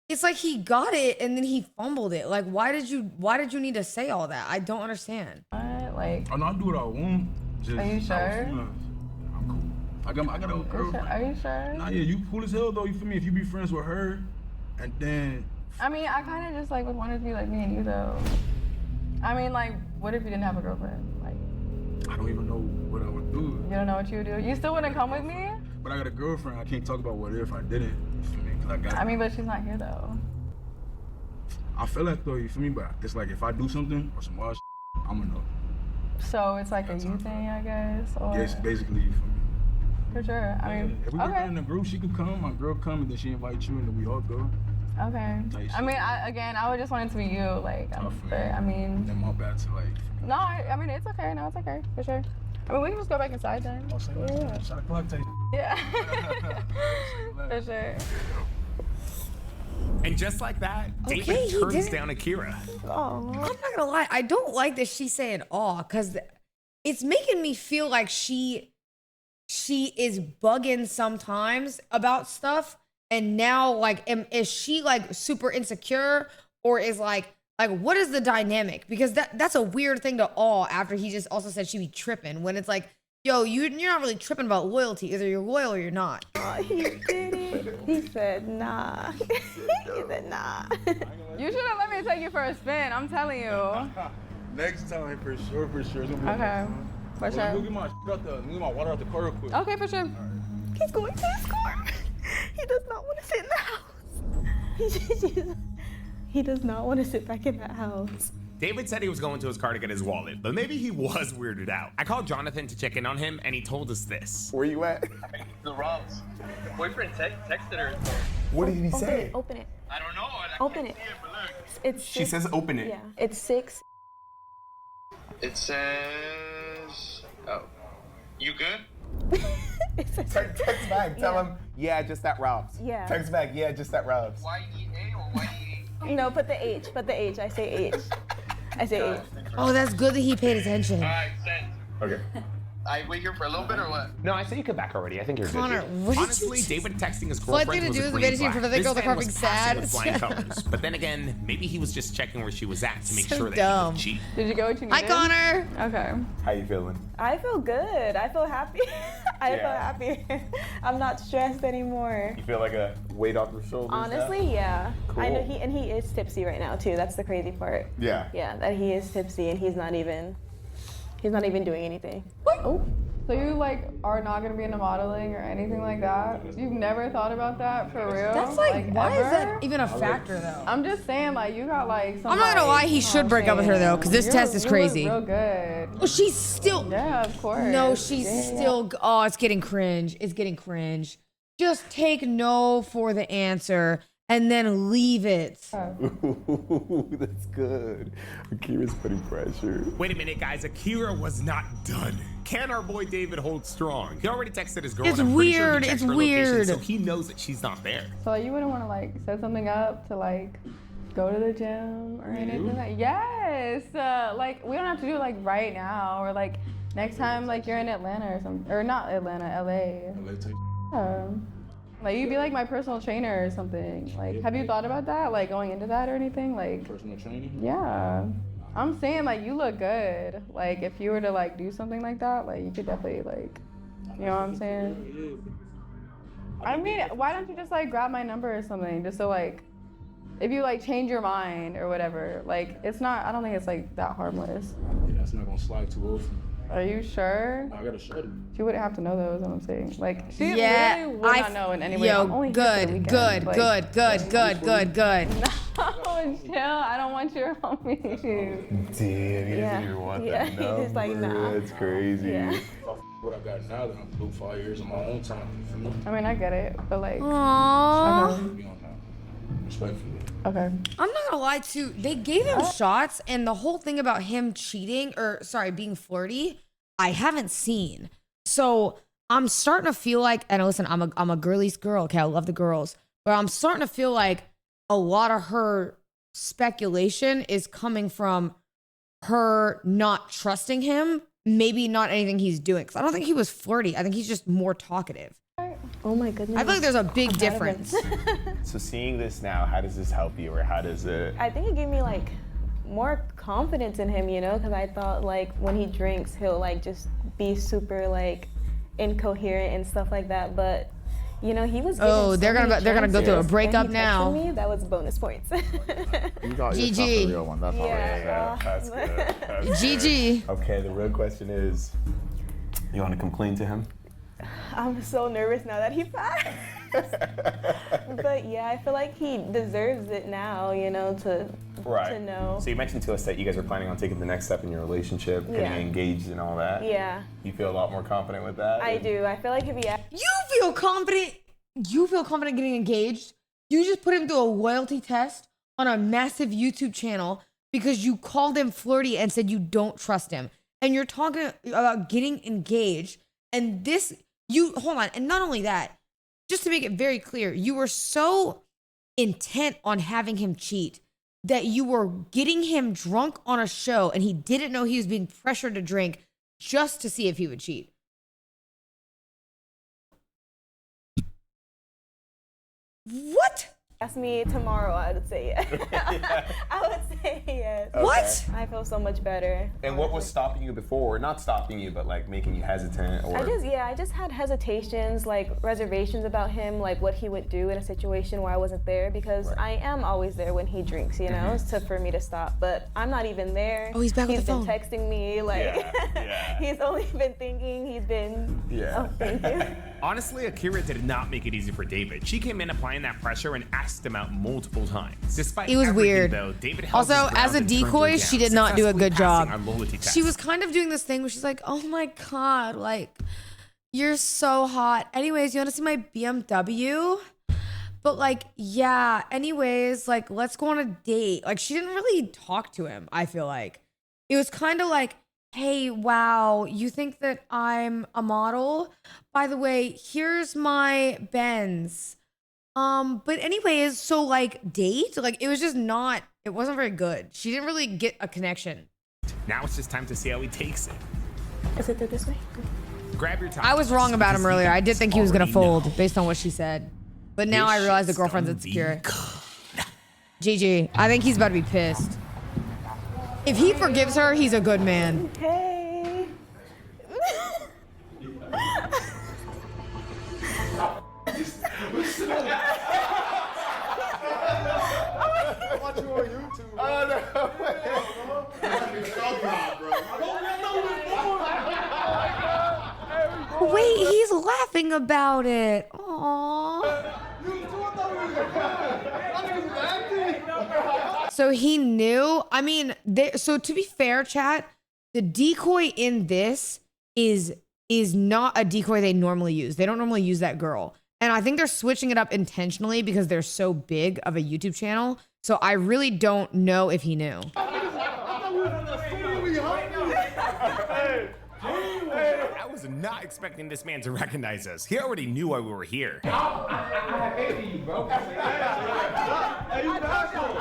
Speaker 1: It's like he got it and then he fumbled it. Like, why did you need to say all that? I don't understand.
Speaker 17: What? Like,
Speaker 14: Oh no, I do what I want. Just,
Speaker 17: Are you sure?
Speaker 14: I'm cool. I got a girlfriend.
Speaker 17: are you sure?
Speaker 14: Nah, yeah, you cool as hell though. You feel me? If you be friends with her, and then
Speaker 17: I mean, I kind of just like would want it to be like me and you though. I mean, like, what if you didn't have a girlfriend? Like,
Speaker 14: I don't even know what I would do.
Speaker 17: you don't know what you would do. You still wouldn't come with me?
Speaker 14: But I got a girlfriend. I can't talk about what if I didn't. You feel me? 'Cause I got.
Speaker 17: I mean, but she's not here though.
Speaker 14: I feel that though. You feel me? But it's like if I do something or some wild shit, I'm gonna know.
Speaker 17: So it's like a you thing, I guess. Or
Speaker 14: Yes, basically. You feel me?
Speaker 17: for sure. I mean,
Speaker 14: If we work
Speaker 17: okay.
Speaker 14: out in the group, she could come. My girl come, and then she invite you, and then we all go.
Speaker 17: Okay. I mean, I would just want it to be you. Like, I mean.
Speaker 14: Then my bad to like.
Speaker 17: No, I mean, it's okay. No, it's okay. For sure. I mean, we can just go back inside then.
Speaker 14: I'll say
Speaker 17: Yeah.
Speaker 14: shot a clock taste.
Speaker 17: Yeah. For sure.
Speaker 6: And just like that,
Speaker 1: Okay,
Speaker 6: David
Speaker 1: he
Speaker 6: turns
Speaker 1: didn't-
Speaker 6: down Akira.
Speaker 1: I'm not gonna lie. I don't like that she's saying aw because it's making me feel like she is bugging sometimes about stuff. And now, like, is she like super insecure or is like what is the dynamic? Because that's a weird thing to awe after he just also said she be tripping when it's like, yo, you're not really tripping about loyalty. Either you're loyal or you're not.
Speaker 7: Oh, he did it. He said nah. He said nah.
Speaker 17: You should have let me take you for a spin. I'm telling you.
Speaker 14: Next time, for sure, for sure. It's gonna be
Speaker 17: Okay. For
Speaker 14: Well,
Speaker 17: sure.
Speaker 14: Go get my shit out the, my water out the car real quick.
Speaker 17: Okay, for sure.
Speaker 7: He's going to his car. He does not want to sit in the house. He does not want to sit back in that house.
Speaker 6: David said he was going to his car to get his wallet, but maybe he was weirded out. I called Jonathan to check in on him, and he told us this.
Speaker 18: Where you at?
Speaker 8: The Robs. Boyfriend texted her.
Speaker 18: What did he say?
Speaker 7: Open it.
Speaker 8: I don't know.
Speaker 7: Open it. It's
Speaker 18: She says open it.
Speaker 7: Yeah. It's 6.
Speaker 8: It says. Oh. You good?
Speaker 18: Text back. Tell him, yeah, just that Robs.
Speaker 7: Yeah.
Speaker 18: Text back, yeah, just that Robs.
Speaker 8: Y-E-A or Y-E-A?
Speaker 7: No, put the H. Put the H. I say H. I say H.
Speaker 1: Oh, that's good that he paid attention.
Speaker 8: Alright, send.
Speaker 18: Okay.
Speaker 8: I wait here for a little bit or what?
Speaker 25: No, I said you could back already. I think you're
Speaker 1: Connor,
Speaker 25: good.
Speaker 1: what did
Speaker 6: Honestly,
Speaker 1: you
Speaker 6: David texting his
Speaker 1: What
Speaker 6: girlfriend
Speaker 1: thing to
Speaker 6: was
Speaker 1: do
Speaker 6: a
Speaker 1: with
Speaker 6: green
Speaker 1: meditating
Speaker 6: flag.
Speaker 1: for the
Speaker 6: This
Speaker 1: girl that
Speaker 6: man
Speaker 1: are
Speaker 6: was
Speaker 1: being
Speaker 6: passing
Speaker 1: sad?
Speaker 6: with flying colors. But then again, maybe he was just checking where she was at to make
Speaker 1: So
Speaker 6: sure that
Speaker 1: dumb.
Speaker 6: he could cheat.
Speaker 17: Did you get what you
Speaker 1: Hi,
Speaker 17: needed?
Speaker 1: Connor.
Speaker 17: Okay.
Speaker 18: How you feeling?
Speaker 7: I feel good. I feel happy. I feel happy. I'm not stressed anymore.
Speaker 18: You feel like a weight off your shoulders?
Speaker 7: Honestly, yeah. I know
Speaker 18: Cool.
Speaker 7: he is tipsy right now too. That's the crazy part.
Speaker 18: Yeah.
Speaker 7: Yeah, that he is tipsy and he's not even doing anything. Oh.
Speaker 17: So you like are not gonna be into modeling or anything like that? You've never thought about that for real?
Speaker 1: That's like why is
Speaker 17: ever?
Speaker 1: that even a factor though?
Speaker 17: I'm just saying, like you got like. Some,
Speaker 1: I'm not gonna lie, he should break up with her though, because this test is crazy.
Speaker 17: You look real good.
Speaker 1: Oh, she's still.
Speaker 17: Yeah, of course.
Speaker 1: No, she's
Speaker 17: Yeah.
Speaker 1: still. Oh, it's getting cringe. It's getting cringe. Just take no for the answer and then leave it.
Speaker 18: Ooh, that's good. Akira's putting pressure.
Speaker 6: Wait a minute, guys. Akira was not done. Can our boy David hold strong? He already texted his girl.
Speaker 1: It's
Speaker 6: and I'm pretty sure he
Speaker 1: weird,
Speaker 6: checked
Speaker 1: it's
Speaker 6: her location,
Speaker 1: weird.
Speaker 6: so he knows that she's not there.
Speaker 17: So you wouldn't want to like set something up to like go to the gym or anything like yes. Like we don't have to do it like right now or like next time like you're in Atlanta or something or not Atlanta, LA. Yeah. Like you'd be like my personal trainer or something. Like have you thought about that? Like going into that or anything? Like
Speaker 3: personal training?
Speaker 17: Yeah. I'm saying like you look good. Like if you were to like do something like that, like you could definitely like, you know what I'm saying? I mean, why don't you just like grab my number or something just so like, if you like change your mind or whatever, like it's not, I don't think it's like that harmless.
Speaker 3: Yeah, that's not gonna slide too often.
Speaker 17: Are you sure?
Speaker 3: I gotta shut it.
Speaker 17: She wouldn't have to know though, is what I'm saying. Like she
Speaker 1: Yeah,
Speaker 17: literally would not know in any way. I'm only
Speaker 1: Yo,
Speaker 17: here for the
Speaker 1: good,
Speaker 17: weekend.
Speaker 1: good,
Speaker 17: Like,
Speaker 1: good, good, good, good, good.
Speaker 17: No, chill. I don't want your homies.
Speaker 18: Damn, he doesn't even want
Speaker 17: Yeah,
Speaker 18: that
Speaker 17: he's
Speaker 18: number.
Speaker 17: just like, nah.
Speaker 18: That's crazy.
Speaker 17: Yeah.
Speaker 3: What I got now, then I'm do 5 years on my own time. You feel me?
Speaker 17: I mean, I get it, but like.
Speaker 1: Aww.
Speaker 17: Okay.
Speaker 3: Be on that. Respectfully.
Speaker 17: Okay.
Speaker 1: I'm not gonna lie too. They gave him shots, and the whole thing about him cheating or sorry, being flirty, I haven't seen. So I'm starting to feel like, and listen, I'm a girlies girl. Okay, I love the girls, but I'm starting to feel like a lot of her speculation is coming from her not trusting him. Maybe not anything he's doing. Because I don't think he was flirty. I think he's just more talkative.
Speaker 7: Oh my goodness.
Speaker 1: I feel like there's a big difference.
Speaker 18: So seeing this now, how does this help you, or how does it?
Speaker 7: I think it gave me like more confidence in him, you know, because I thought like when he drinks, he'll like just be super like incoherent and stuff like that. But you know, he was.
Speaker 1: Oh, they're gonna go through a breakup now.
Speaker 7: Me, that was bonus points.
Speaker 18: You got
Speaker 1: GG.
Speaker 18: the real one. That's all
Speaker 7: Yeah.
Speaker 18: That's good. That's
Speaker 1: GG.
Speaker 18: good. Okay, the real question is, you want to complain to him?
Speaker 7: I'm so nervous now that he passed. But yeah, I feel like he deserves it now, you know, to know.
Speaker 18: So you mentioned to us that you guys are planning on taking the next step in your relationship, getting
Speaker 7: Yeah.
Speaker 18: engaged and all that.
Speaker 7: Yeah.
Speaker 18: You feel a lot more confident with that?
Speaker 7: I do. I feel like if he
Speaker 1: You feel confident? You feel confident getting engaged? You just put him through a loyalty test on a massive YouTube channel because you called him flirty and said you don't trust him. And you're talking about getting engaged. And this, hold on. And not only that, just to make it very clear, you were so intent on having him cheat that you were getting him drunk on a show and he didn't know he was being pressured to drink just to see if he would cheat. What?
Speaker 7: asked me tomorrow, I would say yes. I would say yes.
Speaker 18: Okay. What?
Speaker 7: I feel so much better.
Speaker 18: And what was stopping you before? Not stopping you, but like making you hesitant, or?
Speaker 7: I just had hesitations, like reservations about him, like what he would do in a situation where I wasn't there, because I am always there when he drinks, you know, for me to stop. But I'm not even there.
Speaker 1: Oh, he's back with the phone.
Speaker 7: He's been texting me, like, he's only been thinking, he's been, oh, thank you.
Speaker 6: Honestly, Akira did not make it easy for David. She came in applying that pressure and asked him out multiple times. Despite
Speaker 1: it was
Speaker 6: everything,
Speaker 1: weird.
Speaker 6: Though, David held
Speaker 1: also,
Speaker 6: his ground
Speaker 1: as a
Speaker 6: and turned her
Speaker 1: decoy,
Speaker 6: down,
Speaker 1: she did not do a good job.
Speaker 6: successfully passing our loyalty test.
Speaker 1: She was kind of doing this thing where she's like, oh my God, like, you're so hot. Anyways, you want to see my BMW? But like, yeah, anyways, like, let's go on a date. Like, she didn't really talk to him, I feel like. It was kind of like, hey, wow, you think that I'm a model? By the way, here's my Benz. But anyways, so like date, like it was just not, it wasn't very good. She didn't really get a connection.
Speaker 6: Now it's just time to see how he takes it.
Speaker 7: Is it through this way?
Speaker 6: Grab your top.
Speaker 1: I was wrong about him earlier. I did think he was gonna fold based on what she said. But now I realize the girlfriend's insecure. GG. I think he's about to be pissed. If he forgives her, he's a good man.
Speaker 7: Hey.
Speaker 1: Wait, he's laughing about it. Aww. So he knew. I mean, so to be fair, chat, the decoy in this is not a decoy they normally use. They don't normally use that girl. And I think they're switching it up intentionally because they're so big of a YouTube channel. So I really don't know if he knew.
Speaker 6: I was not expecting this man to recognize us. He already knew why we were here.
Speaker 14: I hate you, bro. Hey, you asshole.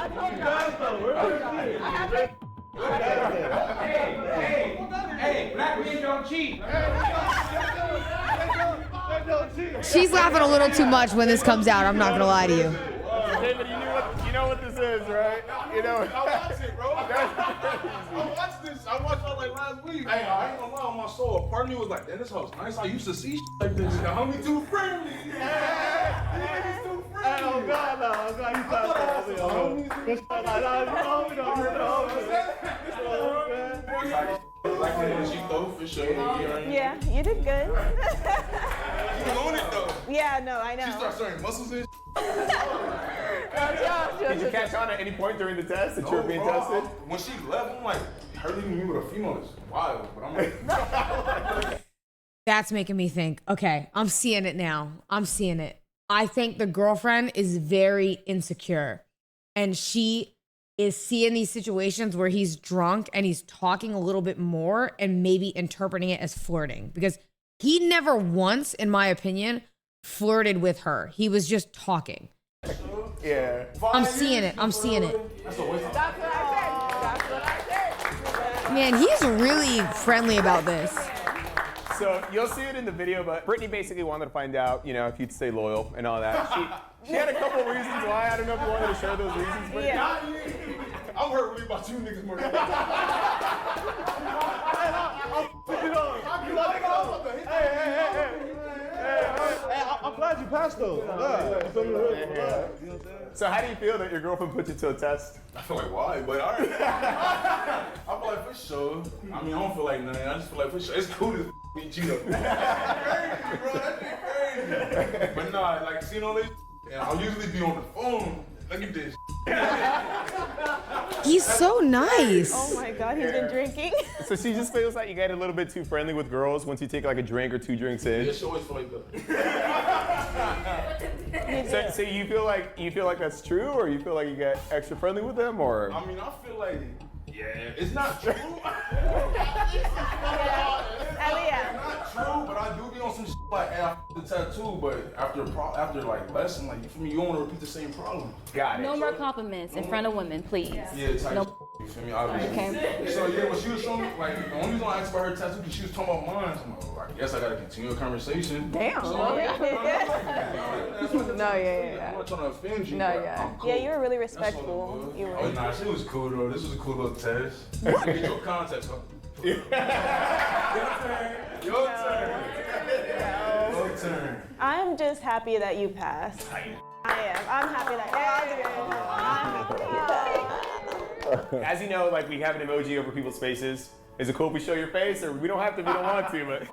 Speaker 1: She's laughing a little too much when this comes out. I'm not gonna lie to you.
Speaker 25: David, you know what this is, right? You know.
Speaker 14: I watched it, bro. I watched this. I watched it like last week. Hey, I ain't gonna lie on my soul. Part of me was like, damn, this house nice. I used to see like this. The homie too friendly. Yeah, he's too friendly. Hey, oh God, no. I'm glad you thought that. Like when she throw for sure.
Speaker 7: Yeah, you did good.
Speaker 14: She was on it though.
Speaker 7: Yeah, no, I know.
Speaker 14: She started showing muscles and
Speaker 25: Did you catch on at any point during the test that you were being tested?
Speaker 14: When she left, I'm like, her leaving me with a female is wild. But I'm like,
Speaker 1: That's making me think, okay, I'm seeing it now. I'm seeing it. I think the girlfriend is very insecure. And she is seeing these situations where he's drunk and he's talking a little bit more and maybe interpreting it as flirting. Because he never once, in my opinion, flirted with her. He was just talking.
Speaker 25: Yeah.
Speaker 1: I'm seeing it. I'm seeing it.
Speaker 14: that's a waste of
Speaker 16: That's what I said.
Speaker 1: Man, he's really friendly about this.
Speaker 25: So you'll see it in the video, but Brittany basically wanted to find out, you know, if you'd stay loyal and all that. She had a couple reasons why. I don't know if you wanted to share those reasons, but
Speaker 14: I'm hurt really about you niggas more than I'm glad you passed though.
Speaker 25: So how do you feel that your girlfriend put you to a test?
Speaker 14: I feel like why, but all right. I feel like for sure. I mean, I don't feel like nothing. I just feel like for sure. It's cool to meet you though. That's crazy, bro. That's crazy. But nah, like seeing all this, and I'll usually be on the phone. Look at this.
Speaker 1: He's so nice.
Speaker 7: Oh my God, he's been drinking.
Speaker 25: So she just feels like you get a little bit too friendly with girls once you take like a drink or 2 drinks in.
Speaker 14: Yeah, she always feel like that.
Speaker 25: So you feel like that's true, or you feel like you get extra friendly with them, or?
Speaker 14: I mean, I feel like, yeah, it's not true. Not true, but I do be on some shit like, hey, I the tattoo, but after like lesson, like, you feel me, you don't want to repeat the same problem.
Speaker 25: Got it.
Speaker 20: No more compliments in front of women, please.
Speaker 14: Yeah, type
Speaker 20: No.
Speaker 14: shit, you feel me, obviously.
Speaker 20: Okay.
Speaker 14: So yeah, when she was showing me, like, the only reason I asked about her tattoo, because she was talking about mine, so I'm like, oh, I guess I gotta continue a conversation.
Speaker 16: Damn.
Speaker 14: So,
Speaker 16: No,
Speaker 14: yeah.
Speaker 16: yeah.
Speaker 14: I'm not trying to offend you,
Speaker 16: No,
Speaker 14: but
Speaker 16: yeah.
Speaker 14: I'm cool.
Speaker 7: Yeah, you were really
Speaker 14: That's all it
Speaker 7: respectful.
Speaker 14: was.
Speaker 7: You were.
Speaker 14: Oh, nah, she was cool though. This was a cool little test. Get your context, huh? Your turn. Your turn.
Speaker 7: I'm just happy that you passed. I am. I'm happy that.
Speaker 25: As you know, like we have an emoji over people's faces. Is it cool if we show your face, or we don't have to if you don't want to, but.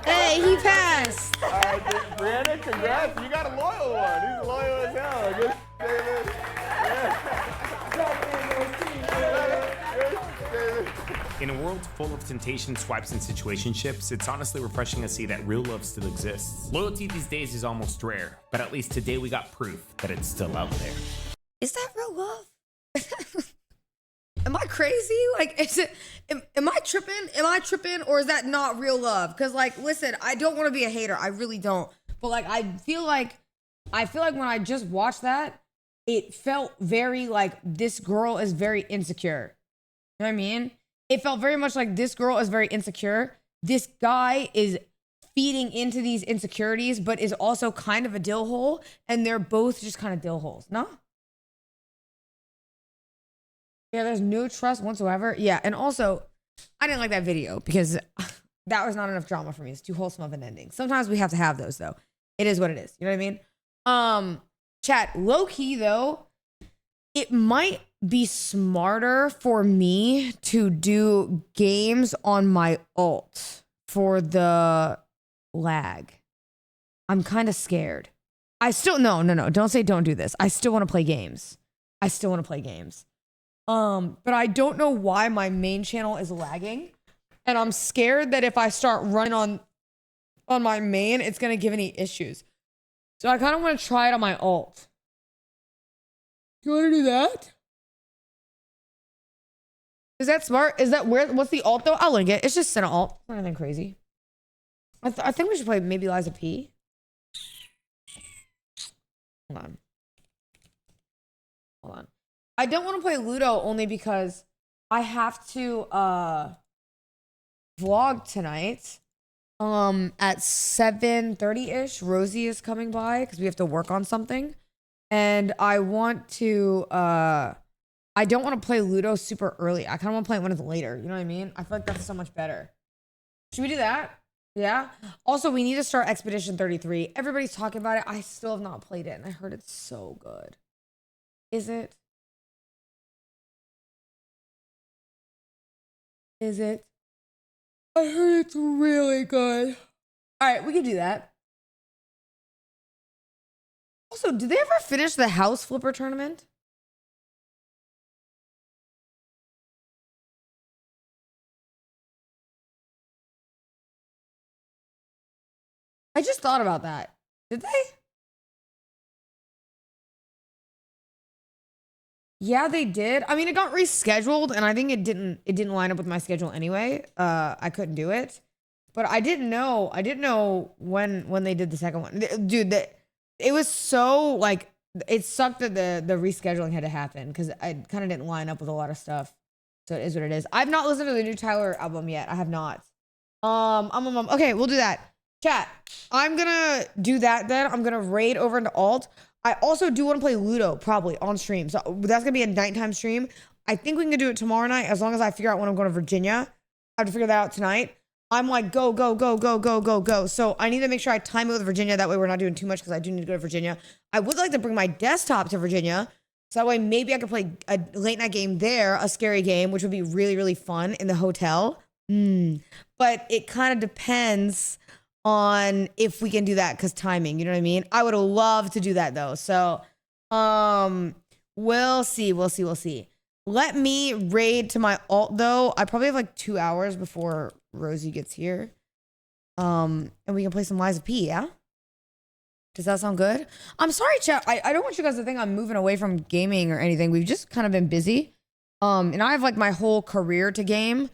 Speaker 1: Hey, he passed.
Speaker 25: All right, Brianna, congrats. You got a loyal one. He's loyal as hell. Good, David. In a world full of temptation, swipes, and situationships, it's honestly refreshing to see that real love still exists. Loyalty these days is almost rare, but at least today we got proof that it's still out there.
Speaker 1: Is that real love? Am I crazy? Like, is it? Am I tripping? Am I tripping, or is that not real love? Because, like, listen, I don't want to be a hater. I really don't. But like, I feel like when I just watched that, it felt very like this girl is very insecure. You know what I mean? It felt very much like this girl is very insecure. This guy is feeding into these insecurities, but is also kind of a dill hole, and they're both just kind of dill holes. No? Yeah, there's no trust whatsoever. Yeah, and also, I didn't like that video because that was not enough drama for me. It's too wholesome of an ending. Sometimes we have to have those, though. It is what it is. You know what I mean? Chat, low key, though, it might be smarter for me to do games on my alt for the lag. I'm kind of scared. No, don't say don't do this. I still want to play games. But I don't know why my main channel is lagging. And I'm scared that if I start running on my main, it's going to give any issues. So I kind of want to try it on my alt. You want to do that? Is that smart? Is that what's the alt though? I'll link it. It's just an alt. Not anything crazy. I think we should play maybe Liza P. Hold on. I don't want to play Ludo only because I have to vlog tonight. At 7:30-ish, Rosie is coming by because we have to work on something. And I want to, I don't want to play Ludo super early. I kind of want to play it when it's later. You know what I mean? I feel like that's so much better. Should we do that? Yeah. Also, we need to start Expedition 33. Everybody's talking about it. I still have not played it, and I heard it's so good. Is it? Is it? I heard it's really good. All right, we can do that. Also, did they ever finish the House Flipper tournament? I just thought about that. Did they? Yeah, they did. I mean, it got rescheduled, and I think it didn't line up with my schedule anyway. I couldn't do it, but I didn't know when they did the second one, dude. It was so like it sucked that the rescheduling had to happen because I kind of didn't line up with a lot of stuff. So it is what it is. I've not listened to the new Tyler album yet. I have not. Okay, we'll do that. Chat. I'm gonna do that then. I'm gonna raid over into alt. I also do want to play Ludo probably on stream. So that's gonna be a nighttime stream. I think we can do it tomorrow night as long as I figure out when I'm going to Virginia. I have to figure that out tonight. I'm like, go. So I need to make sure I time it with Virginia. That way we're not doing too much because I do need to go to Virginia. I would like to bring my desktop to Virginia. So that way maybe I could play a late night game there, a scary game, which would be really, really fun in the hotel. But it kind of depends on if we can do that because timing, you know what I mean? I would love to do that though. So we'll see. Let me raid to my alt though. I probably have like 2 hours before Rosie gets here. And we can play some Lies of P, yeah? Does that sound good? I'm sorry, chat. I don't want you guys to think I'm moving away from gaming or anything. We've just kind of been busy. And I have like my whole career to game.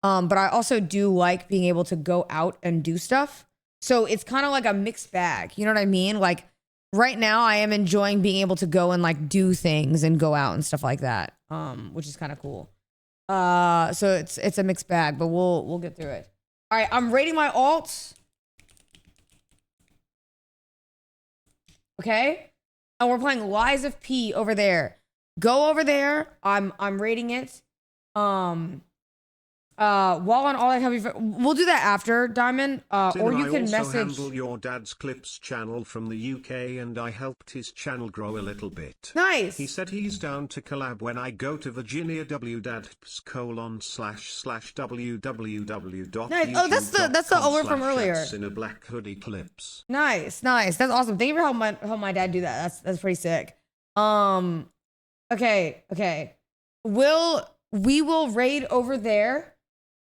Speaker 1: But I also do like being able to go out and do stuff. So it's kind of like a mixed bag. You know what I mean? Like right now I am enjoying being able to go and like do things and go out and stuff like that. Which is kind of cool. So it's a mixed bag, but we'll get through it. All right, I'm rating my alts. Okay? And we're playing Lies of P over there. Go over there. I'm rating it. While on all I have, we'll do that after Diamond. Or you can
Speaker 19: I also
Speaker 1: message.
Speaker 19: handle your dad's clips channel from the UK, and I helped his channel grow a little bit.
Speaker 1: Nice.
Speaker 19: He said he's down to collab when I go to Virginia. www.www.youtube.com/.
Speaker 1: Nice. Oh, that's the alert from earlier.
Speaker 19: In a black hoodie clips.
Speaker 1: Nice. That's awesome. Thank you for helping my dad do that. That's pretty sick. Okay. We will raid over there.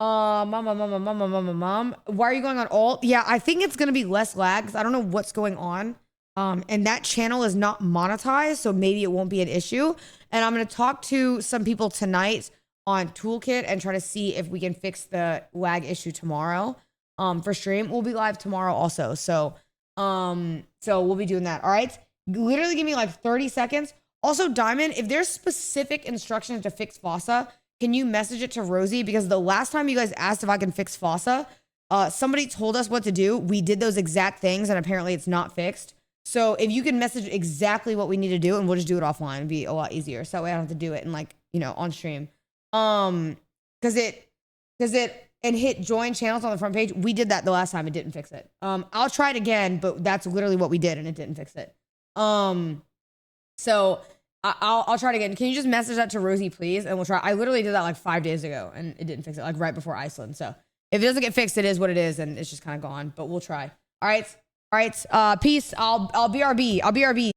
Speaker 1: Mom. Why are you going on alt? Yeah, I think it's gonna be less lag because I don't know what's going on. And that channel is not monetized, so maybe it won't be an issue. And I'm gonna talk to some people tonight on Toolkit and try to see if we can fix the lag issue tomorrow. For stream. We'll be live tomorrow also. So we'll be doing that. All right. Literally give me like 30 seconds. Also, Diamond, if there's specific instructions to fix Fossa, can you message it to Rosie? Because the last time you guys asked if I can fix Fossa, somebody told us what to do. We did those exact things, and apparently it's not fixed. So if you can message exactly what we need to do, and we'll just do it offline, it'd be a lot easier. So that way I don't have to do it in like, on stream. Because it and hit join channels on the front page. We did that the last time. It didn't fix it. I'll try it again, but that's literally what we did, and it didn't fix it. So I'll try it again. Can you just message that to Rosie, please? And we'll try. I literally did that like 5 days ago, and it didn't fix it, like right before Iceland. So if it doesn't get fixed, it is what it is, and it's just kind of gone. But we'll try. All right. Peace. I'll BRB.